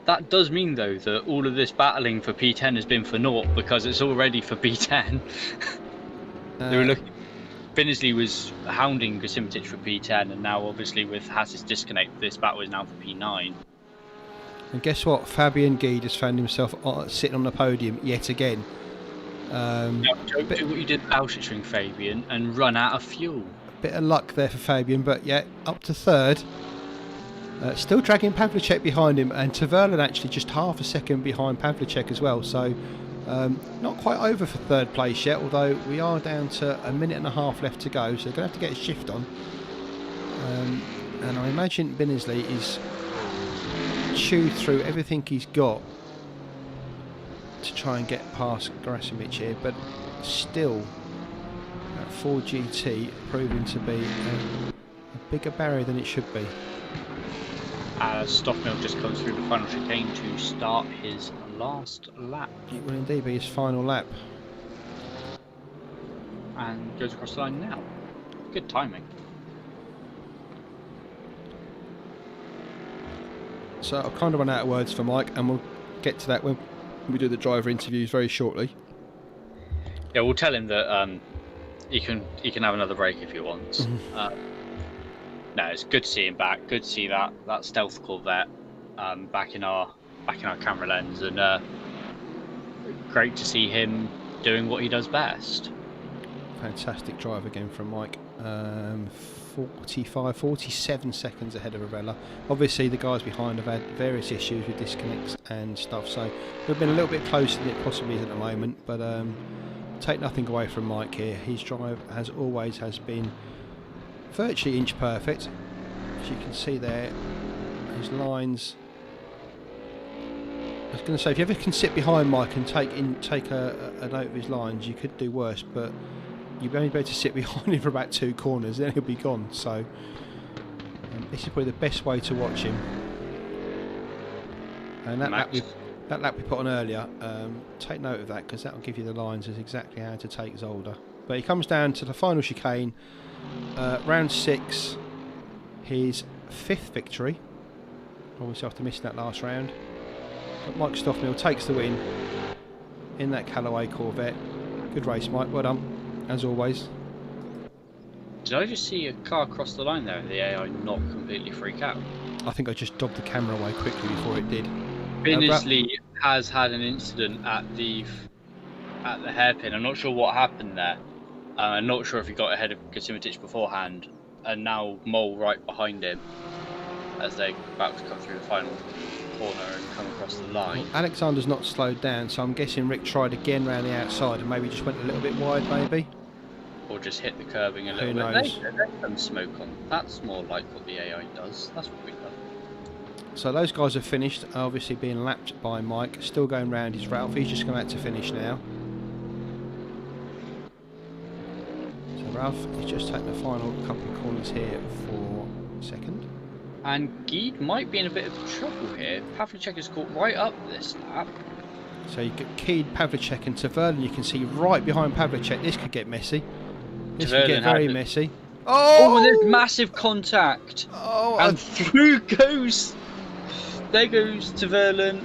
That does mean, though, that all of this battling for P10 has been for naught, because it's already for P10. They were looking... Binsley was hounding Gasimitich for P10, and now, obviously, with Haas's disconnect, this battle is now for P9. And guess what? Fabian Guide has found himself sitting on the podium yet again. Don't do what you did Auschwitz, Fabian, and run out of fuel. A bit of luck there for Fabian, but yeah, up to 3rd. Still dragging Pavlicek behind him, and Taverlan actually just half a second behind Pavlicek as well. So not quite over for 3rd place yet, although we are down to a minute and a half left to go, so they're going to have to get a shift on. And I imagine Binsley is chewed through everything he's got to try and get past Gerasimich here, but still that 4GT proving to be a bigger barrier than it should be. As Stoffmill just comes through the final chicane to start his last lap. It will indeed be his final lap. And goes across the line now. Good timing. So I've kind of run out of words for Mike, and we'll get to that when we do the driver interviews very shortly. Yeah, we'll tell him that he can have another break if he wants. No, it's good to see him back. Good to see that stealth Corvette back in our camera lens, and great to see him doing what he does best. Fantastic drive again from Mike. 47 seconds ahead of Arella. Obviously the guys behind have had various issues with disconnects and stuff, so we've been a little bit closer than it possibly is at the moment, but take nothing away from Mike here. His drive has been virtually inch perfect. As you can see there, his lines. I was going to say, if you ever can sit behind Mike and take a note of his lines, you could do worse, but you'd only be able to sit behind him for about 2 corners, then he'll be gone. So this is probably the best way to watch him. And that lap we put on earlier, take note of that, because that will give you the lines as exactly how to take Zolder. But he comes down to the final chicane, round 6, his 5th victory. Obviously after missing that last round. But Mike Stoffmill takes the win in that Callaway Corvette. Good race, Mike. Well done, as always. Did I just see a car cross the line there and the AI not completely freak out? I think I just dobbed the camera away quickly before it did. Binnisley has had an incident at the hairpin. I'm not sure what happened there. I'm not sure if he got ahead of Gasimitich beforehand, and now Mole right behind him as they're about to come through the final corner and come across the line. Well, Alexander's not slowed down, so I'm guessing Rick tried again round the outside and maybe just went a little bit wide, maybe. Or just hit the curbing a little bit. There's some smoke on. That's more like what the AI does. That's what we love. So those guys have finished, obviously being lapped by Mike. Still going round his Ralph. He's just come out to finish now. So Ralph is just taking the final couple of corners here for second. And Geed might be in a bit of trouble here. Pavlicek is caught right up this lap. So you get Keed, Pavlicek and Taverlan. You can see right behind Pavlicek. This could get messy. This could get very messy. Oh, there's massive contact. Oh, and through goes. There goes Taverlan.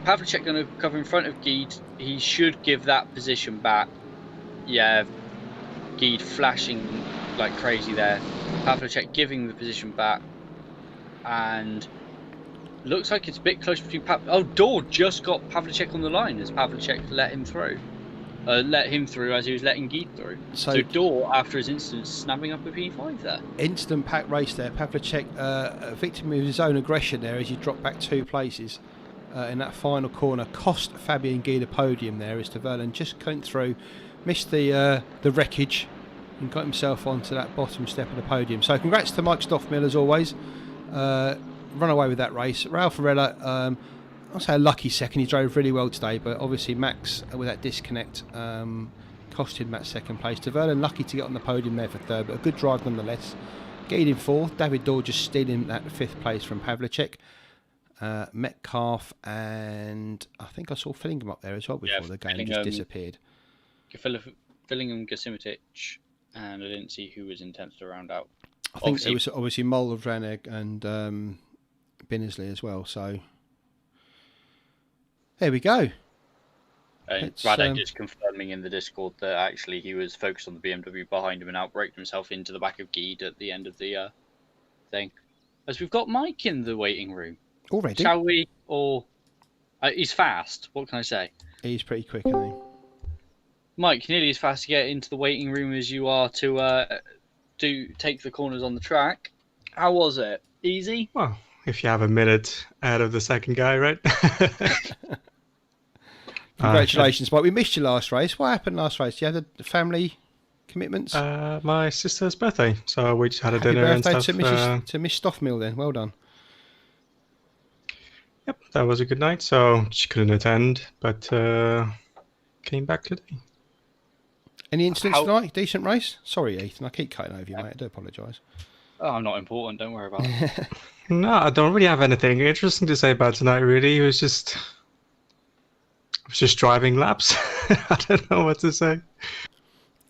Pavlicek going to cover in front of Geed. He should give that position back. Yeah, Geed flashing like crazy there. Pavlicek giving the position back. And looks like it's a bit close between Dor just got Pavlicek on the line as Pavlicek let him through. Let him through as he was letting Geed through. So Dor, after his incident, snapping up a P5 there. Instant pack race there. Pavlicek, a victim of his own aggression there as he dropped back 2 places in that final corner. Cost Fabian Geed a podium there as Taverlan just went through, missed the wreckage and got himself onto that bottom step of the podium. So congrats to Mike Stoffmill as always. Run away with that race. Ralph Varela, I'll say a lucky second. He drove really well today, but obviously Max with that disconnect cost him that second place. Taverlan lucky to get on the podium there for third, but a good drive nonetheless. Getting in fourth. David Dor just stealing that 5th place from Pavlicek. Metcalf and I think I saw Fillingham up there as well before the game just disappeared. Fillingham, Gasimitich, and I didn't see who was in 10th to round out. I think it was obviously Mole, Raneg and Binnisley as well, so there we go. Radek just confirming in the Discord that actually he was focused on the BMW behind him and outbraked himself into the back of Geed at the end of the thing. As we've got Mike in the waiting room. Already? Shall we? Or he's fast. What can I say? He's pretty quick, isn't he? Mike, nearly as fast to get into the waiting room as you are to take the corners on the track. How was it? Easy? Well, if you have a minute ahead of the second guy, right? Congratulations, Mike. We missed your last race. What happened last race? You had the family commitments? My sister's birthday, so we just had a Happy dinner and birthday stuff. to Miss Stoffmill then. Well done. Yep, that was a good night. So she couldn't attend, but came back today. Any incidents tonight? Decent race? Sorry, Ethan. I keep cutting over you, mate. I do apologise. Oh, I'm not important. Don't worry about it. No, I don't really have anything interesting to say about tonight, really. It was just driving laps. I don't know what to say.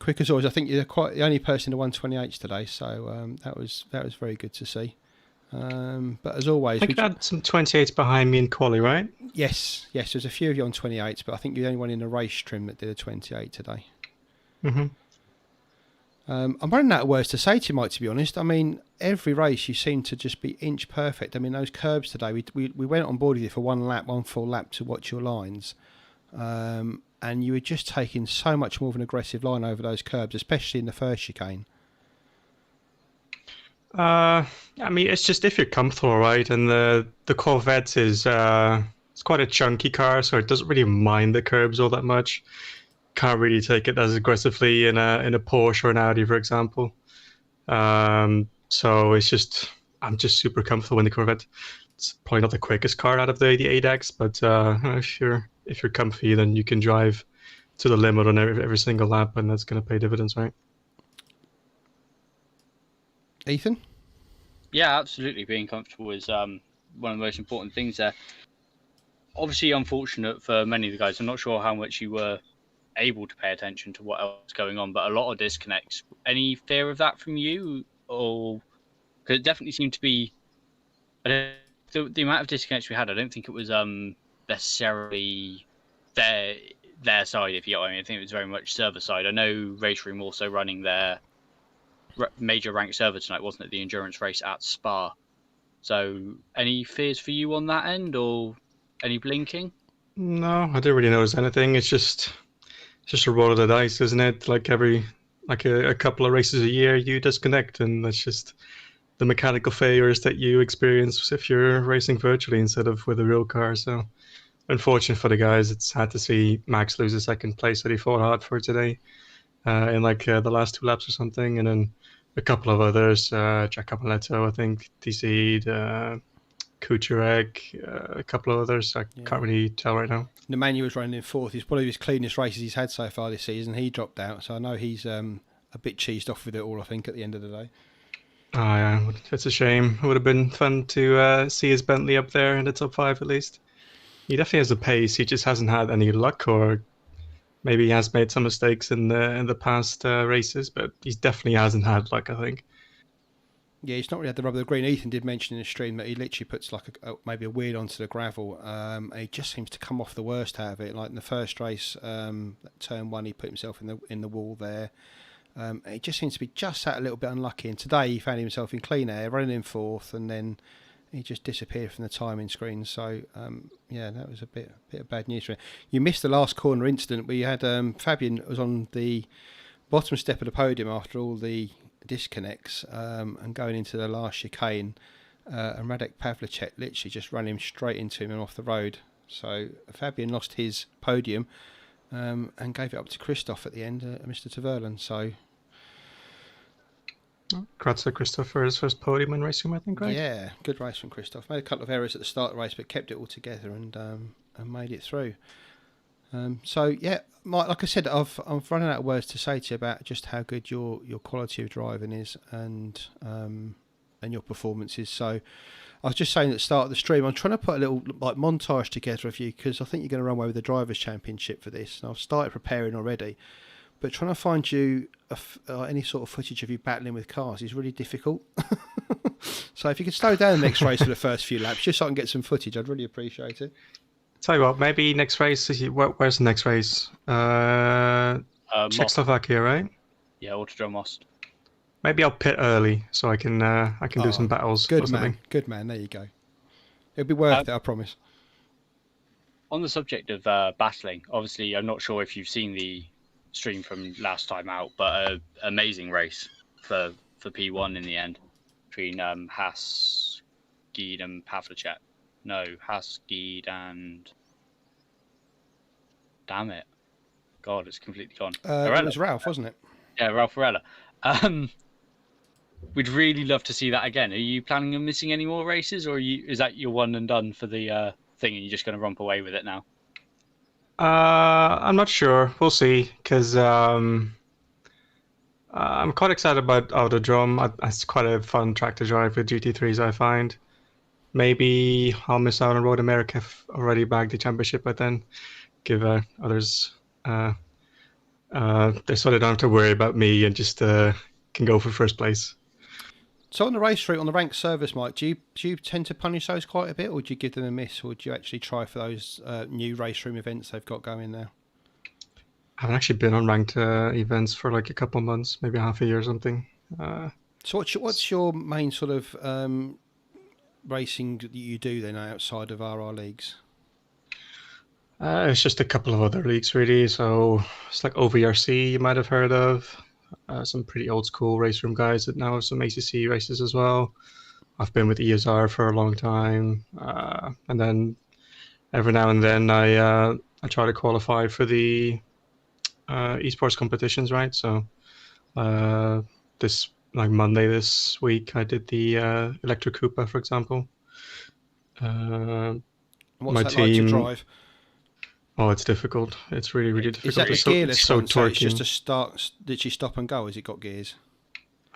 quick as always. I think you're quite the only person in the 128s today, so that was very good to see. But as always, I think you had some 28s behind me in quali, right? yes, there's a few of you on 28s, but I think you're the only one in the race trim that did a 28 today. Mm-hmm. I'm running out of words to say to you, Mike, to be honest. I mean, every race you seem to just be inch perfect. I mean, those curbs today, we went on board with you for one full lap to watch your lines. And you were just taking so much more of an aggressive line over those curbs, especially in the first chicane. I mean, it's just if you're comfortable, right? And the Corvette is it's quite a chunky car, so it doesn't really mind the curbs all that much. Can't really take it as aggressively in a Porsche or an Audi, for example. So it's just I'm just super comfortable in the Corvette. It's probably not the quickest car out of the 8X, but if you're comfy, then you can drive to the limit on every single lap, and that's going to pay dividends, right? Ethan? Yeah, absolutely. Being comfortable is one of the most important things there. Obviously, unfortunate for many of the guys. I'm not sure how much you were able to pay attention to what else was going on, but a lot of disconnects. Any fear of that from you? Or because it definitely seemed to be the amount of disconnects we had, I don't think it was necessarily their side, if you get what I mean. I think it was very much server side. I know Race Room also running their major ranked server tonight, wasn't it? The endurance race at Spa. So any fears for you on that end, or any blinking? No, I didn't really notice anything. It's just a roll of the dice, isn't it? Like a couple of races a year, you disconnect, and that's just the mechanical failures that you experience if you're racing virtually instead of with a real car. So unfortunate for the guys. It's hard to see Max lose a second place that he fought hard for today in the last 2 laps or something, and then a couple of others, Jack Capoletto, I think, DC'd, Kuchereg, a couple of others. I can't really tell right now. Nemanja was running in fourth. It's probably his cleanest races he's had so far this season. He dropped out, so I know he's a bit cheesed off with it all, I think, at the end of the day. Oh, yeah, it's a shame. It would have been fun to see his Bentley up there in the top 5 at least. He definitely has the pace. He just hasn't had any luck, or maybe he has made some mistakes in the past races, but he definitely hasn't had luck, I think. Yeah, he's not really had the rub of the green. Ethan did mention in the stream that he literally puts like maybe a wheel onto the gravel. And he just seems to come off the worst out of it. Like in the first race, turn 1, he put himself in the wall there. He just seems to be just that a little bit unlucky. And today he found himself in clean air, running in fourth, and then he just disappeared from the timing screen. So yeah, that was a bit of bad news for him. You missed the last corner incident. We had Fabian was on the bottom step of the podium after all the disconnects and going into the last chicane, and Radek Pavlicek literally just ran him straight into him and off the road. So Fabian lost his podium and gave it up to Christoph at the end, Mr. Taverlan. So congrats to Christoph for his first podium in racing, I think, right? Yeah, good race from Christoph. Made a couple of errors at the start of the race, but kept it all together and made it through. So yeah, Mike, like I said, I'm running out of words to say to you about just how good your quality of driving is and your performance is. So I was just saying at the start of the stream, I'm trying to put a little like montage together of you because I think you're going to run away with the Drivers' Championship for this. And I've started preparing already, but trying to find you any sort of footage of you battling with cars is really difficult. So if you could slow down the next race for the first few laps, just so I can get some footage, I'd really appreciate it. Tell you what, maybe next race. Where's the next race? Czechoslovakia, right? Yeah, Autodrome Most. Maybe I'll pit early so I can do some battles. Good or something. man, good man. There you go. It'll be worth it, I promise. On the subject of battling, obviously, I'm not sure if you've seen the stream from last time out, but an amazing race for P1 in the end between Haas, Geed, and Pavlicek. No, Haas, Geed, and damn it, God, it's completely gone. It was Ralph, wasn't it? Yeah, Ralph Varela. We'd really love to see that again. Are you planning on missing any more races, or is that your one and done for the thing, and you're just going to romp away with it now? I'm not sure. We'll see, because I'm quite excited about Autodrome. It's quite a fun track to drive with GT3s, I find. Maybe I'll miss out on Road America. I've already bagged the championship, but then give others a so they don't have to worry about me and just can go for first place. So on the race route, on the ranked service, Mike, do you tend to punish those quite a bit, or do you give them a miss, or do you actually try for those new race room events they've got going now? I haven't actually been on ranked events for like a couple months, maybe half a year or something. So what's your main sort of racing that you do then outside of RRLeagues? It's just a couple of other leagues really. So it's like OVRC you might have heard of. Some pretty old school race room guys that now have some ACC races as well. I've been with ESR for a long time, and then every now and then I try to qualify for the esports competitions, right? So this like Monday this week I did the Electro Koopa, for example. What's my that like to team- drive? Oh, it's difficult. It's really, really difficult. Is that the It's so, gearless it's so one? So it's torquey. just a start, literally stop and go. Has it got gears?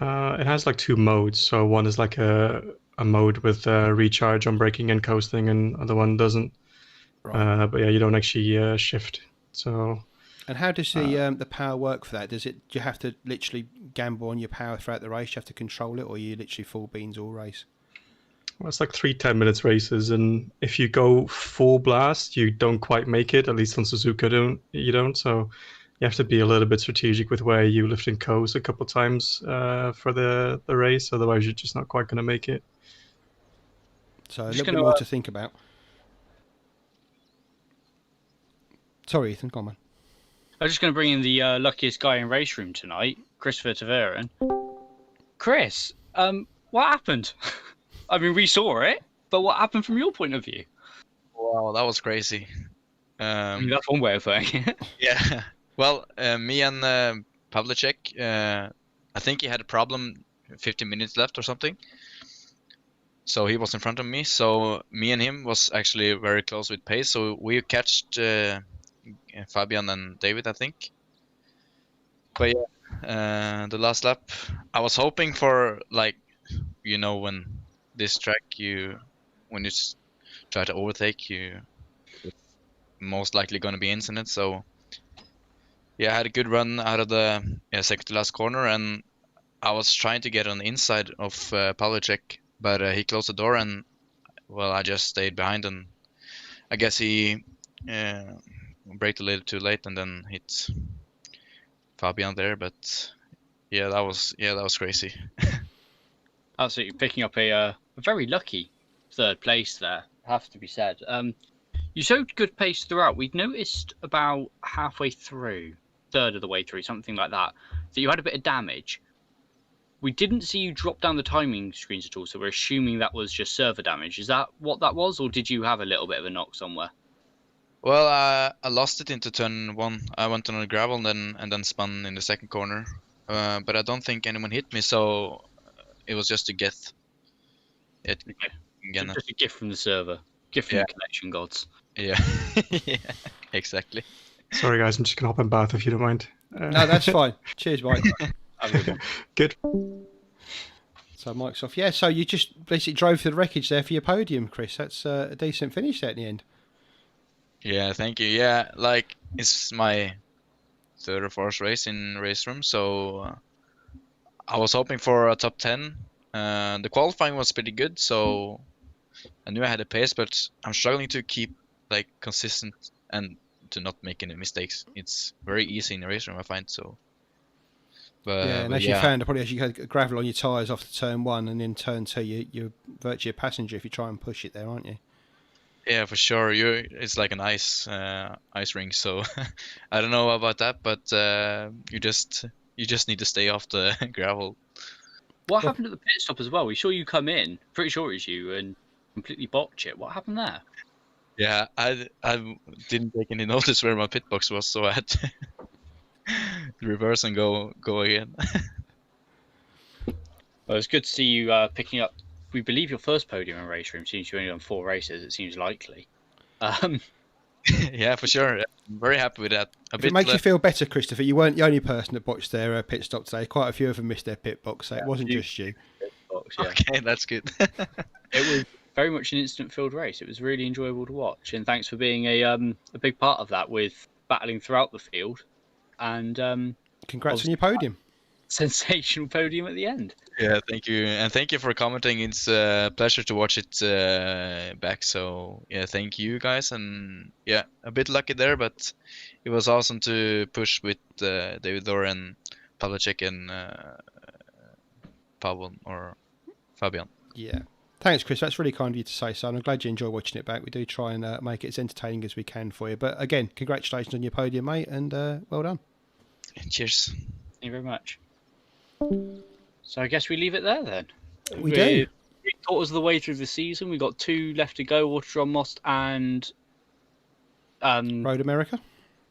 It has like two modes. So one is like a mode with recharge on braking and coasting, and other one doesn't. Right. But yeah, you don't actually shift. So And how does the power work for that? Do you have to literally gamble on your power throughout the race? You have to control it, or are you literally full beans all race? well, it's like 3 10-minute races, and if you go full blast, you don't quite make it. At least on Suzuka, you don't. So you have to be a little bit strategic with where you lift and coast a couple times for the race. Otherwise, you're just not quite going to make it. So a little bit more to think about. Sorry, Ethan, go on, man. I'm just going to bring in the luckiest guy in race room tonight, Christopher Taveran. Chris, what happened? I mean, we saw it, but what happened from your point of view? Wow, that was crazy. I mean, that's one way of putting it. Yeah. Well, me and Pavlicek, I think he had a problem 15 minutes left or something. So he was in front of me. So me and him was actually very close with pace. So we catched Fabian and David, I think. But yeah, the last lap, I was hoping for, like, when this track, when you try to overtake, it's most likely going to be incident. So yeah, I had a good run out of the second to last corner, and I was trying to get on the inside of Pavlicek, but he closed the door, and well, I just stayed behind, and I guess he braked a little too late and then hit Fabian there. But yeah, that was crazy. Absolutely picking up a very lucky third place there, have to be said. You showed good pace throughout. We'd noticed about halfway through, third of the way through, something like that you had a bit of damage. We didn't see you drop down the timing screens at all, so we're assuming that was just server damage. Is that what that was, or did you have a little bit of a knock somewhere? Well, I lost it into turn 1. I went on a gravel and then spun in the second corner. But I don't think anyone hit me, so it was just a gift. Just a gift from the server. Gift from the connection gods. Yeah. Yeah, exactly. Sorry guys, I'm just gonna hop in bath if you don't mind. No, that's fine. Cheers, Mike. Good. So Mike's off. Yeah, so you just basically drove through the wreckage there for your podium, Chris. That's a decent finish there at the end. Yeah, thank you. Yeah, like, it's my third or fourth race in race room, so I was hoping for a top 10. The qualifying was pretty good, so I knew I had a pace, but I'm struggling to keep like consistent and to not make any mistakes. It's very easy in a race room, I find. So and as you found, probably as you had gravel on your tyres off the turn 1, and in turn 2 you're virtually a passenger if you try and push it there, aren't you? Yeah, for sure. It's like an ice ring, so I don't know about that, but you just need to stay off the gravel. What happened at the pit stop as well? We saw you come in, pretty sure it was you, and completely botch it. What happened there? Yeah, I didn't take any notice where my pit box was, so I had to reverse and go again. Well, it's good to see you picking up, we believe, your first podium in race room. Since you've only done 4 races, it seems likely. Yeah, for sure. I'm very happy with that. If it makes you feel better, Christopher, you weren't the only person that botched their pit stop today. Quite a few of them missed their pit box, so it wasn't just you. Box, yeah. Okay, that's good. It was very much an instant-filled race. It was really enjoyable to watch, and thanks for being a big part of that with battling throughout the field and Congrats on your podium. sensational podium at the end. Yeah, thank you, and thank you for commenting. It's a pleasure to watch it back. So yeah, thank you guys, and yeah, a bit lucky there, but it was awesome to push with David Doran, Pavlicek, and Pavel or Fabian. Yeah. Thanks, Chris. That's really kind of you to say so. And I'm glad you enjoy watching it back. We do try and make it as entertaining as we can for you. But again, congratulations on your podium, mate, and well done. Cheers. Thank you very much. So I guess we leave it there then. We do. 3/4 of the way through the season. We got 2 left to go: Waterstrom, Most, and Road America.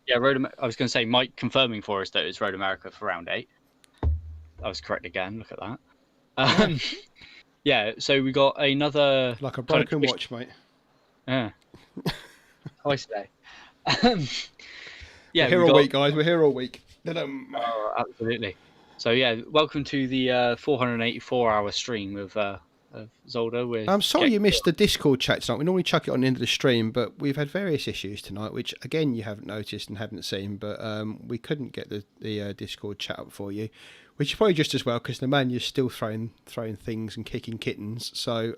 Yeah, I was going to say Mike confirming for us that it's Road America for round 8. I was correct again. Look at that. Yeah, so we got another Like a broken watch, mate. Yeah. Twice a day. Yeah, we're here all week, guys. We're here all week. Oh, absolutely. So yeah, welcome to the 484-hour stream of Zolder. I'm sorry you missed the Discord chat tonight. We normally chuck it on the end of the stream, but we've had various issues tonight, which again you haven't noticed and haven't seen. But we couldn't get the Discord chat up for you, which is probably just as well because the man is still throwing things and kicking kittens. So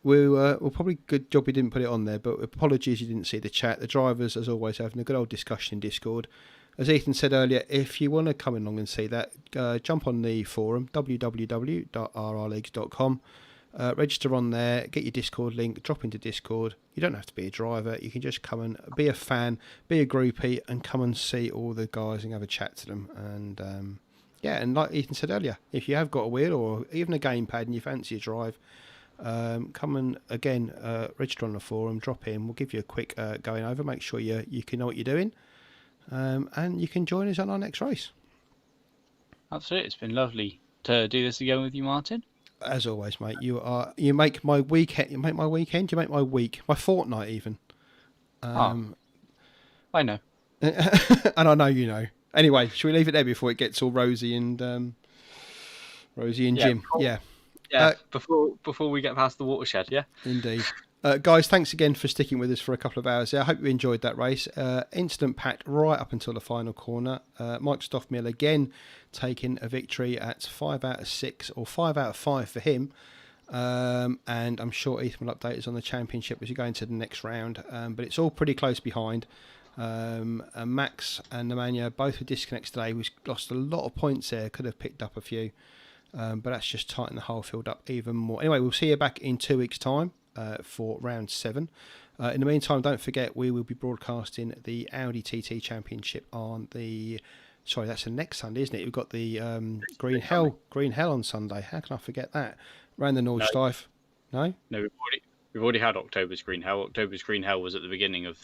we're probably good job we didn't put it on there. But apologies you didn't see the chat. The drivers, as always, having a good old discussion in Discord. As Ethan said earlier, if you want to come along and see that, jump on the forum, www.rrleagues.com. Register on there, get your Discord link, drop into Discord. You don't have to be a driver. You can just come and be a fan, be a groupie, and come and see all the guys and have a chat to them. And yeah, and like Ethan said earlier, if you have got a wheel or even a gamepad and you fancy a drive, come and again register on the forum, drop in. We'll give you a quick going over, make sure you can know what you're doing. And you can join us on our next race. Absolutely, it's been lovely to do this again with you, Martin. As always, mate. You make my weekend. You make my weekend. You make my week, my fortnight, even. I know, and I know you know. Anyway, should we leave it there before it gets all rosy and Jim? Yeah. Yeah. Before we get past the watershed, yeah. Indeed. Guys, thanks again for sticking with us for a couple of hours there. I hope you enjoyed that race. Incident packed right up until the final corner. Mike Stoffmill again taking a victory at 5 out of 6 or 5 out of 5 for him. And I'm sure Ethan will update us on the championship as we go into the next round. But it's all pretty close behind. Max and Nemanja both with disconnects today. We lost a lot of points there. Could have picked up a few. But that's just tightened the whole field up even more. Anyway, we'll see you back in 2 weeks' time. For round 7. In the meantime, don't forget we will be broadcasting the Audi TT Championship on that's the next Sunday, isn't it? We've got the Green Hell on Sunday. How can I forget that? Around the Nordschleife. No, we've already had October's Green Hell. October's Green Hell was at the beginning of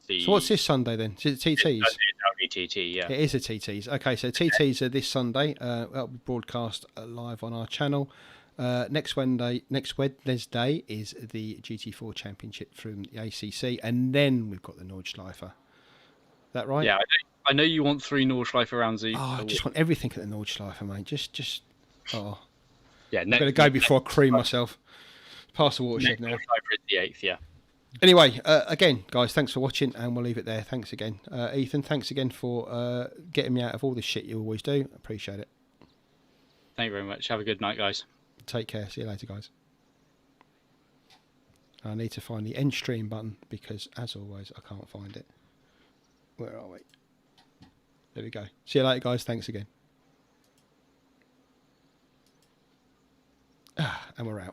the. So what's this Sunday then? Is it TTs? It's Audi TT, yeah. It is a TTs. Okay, so TTs are this Sunday. That'll be broadcast live on our channel. Next Wednesday is the GT4 Championship from the ACC, and then we've got the Nordschleife. Is that right? Yeah, I know you want 3 Nordschleife rounds. I just want everything at the Nordschleife, mate. Just. Yeah, I'm going to go before I cream myself. Past the watershed now. Nordschleife is the 8th, yeah. Anyway, again, guys, thanks for watching, and we'll leave it there. Thanks again. Ethan, thanks again for getting me out of all the shit you always do. Appreciate it. Thank you very much. Have a good night, guys. Take care. See you later, guys. I need to find the end stream button because, as always, I can't find it. Where are we? There we go. See you later, guys. Thanks again. And we're out.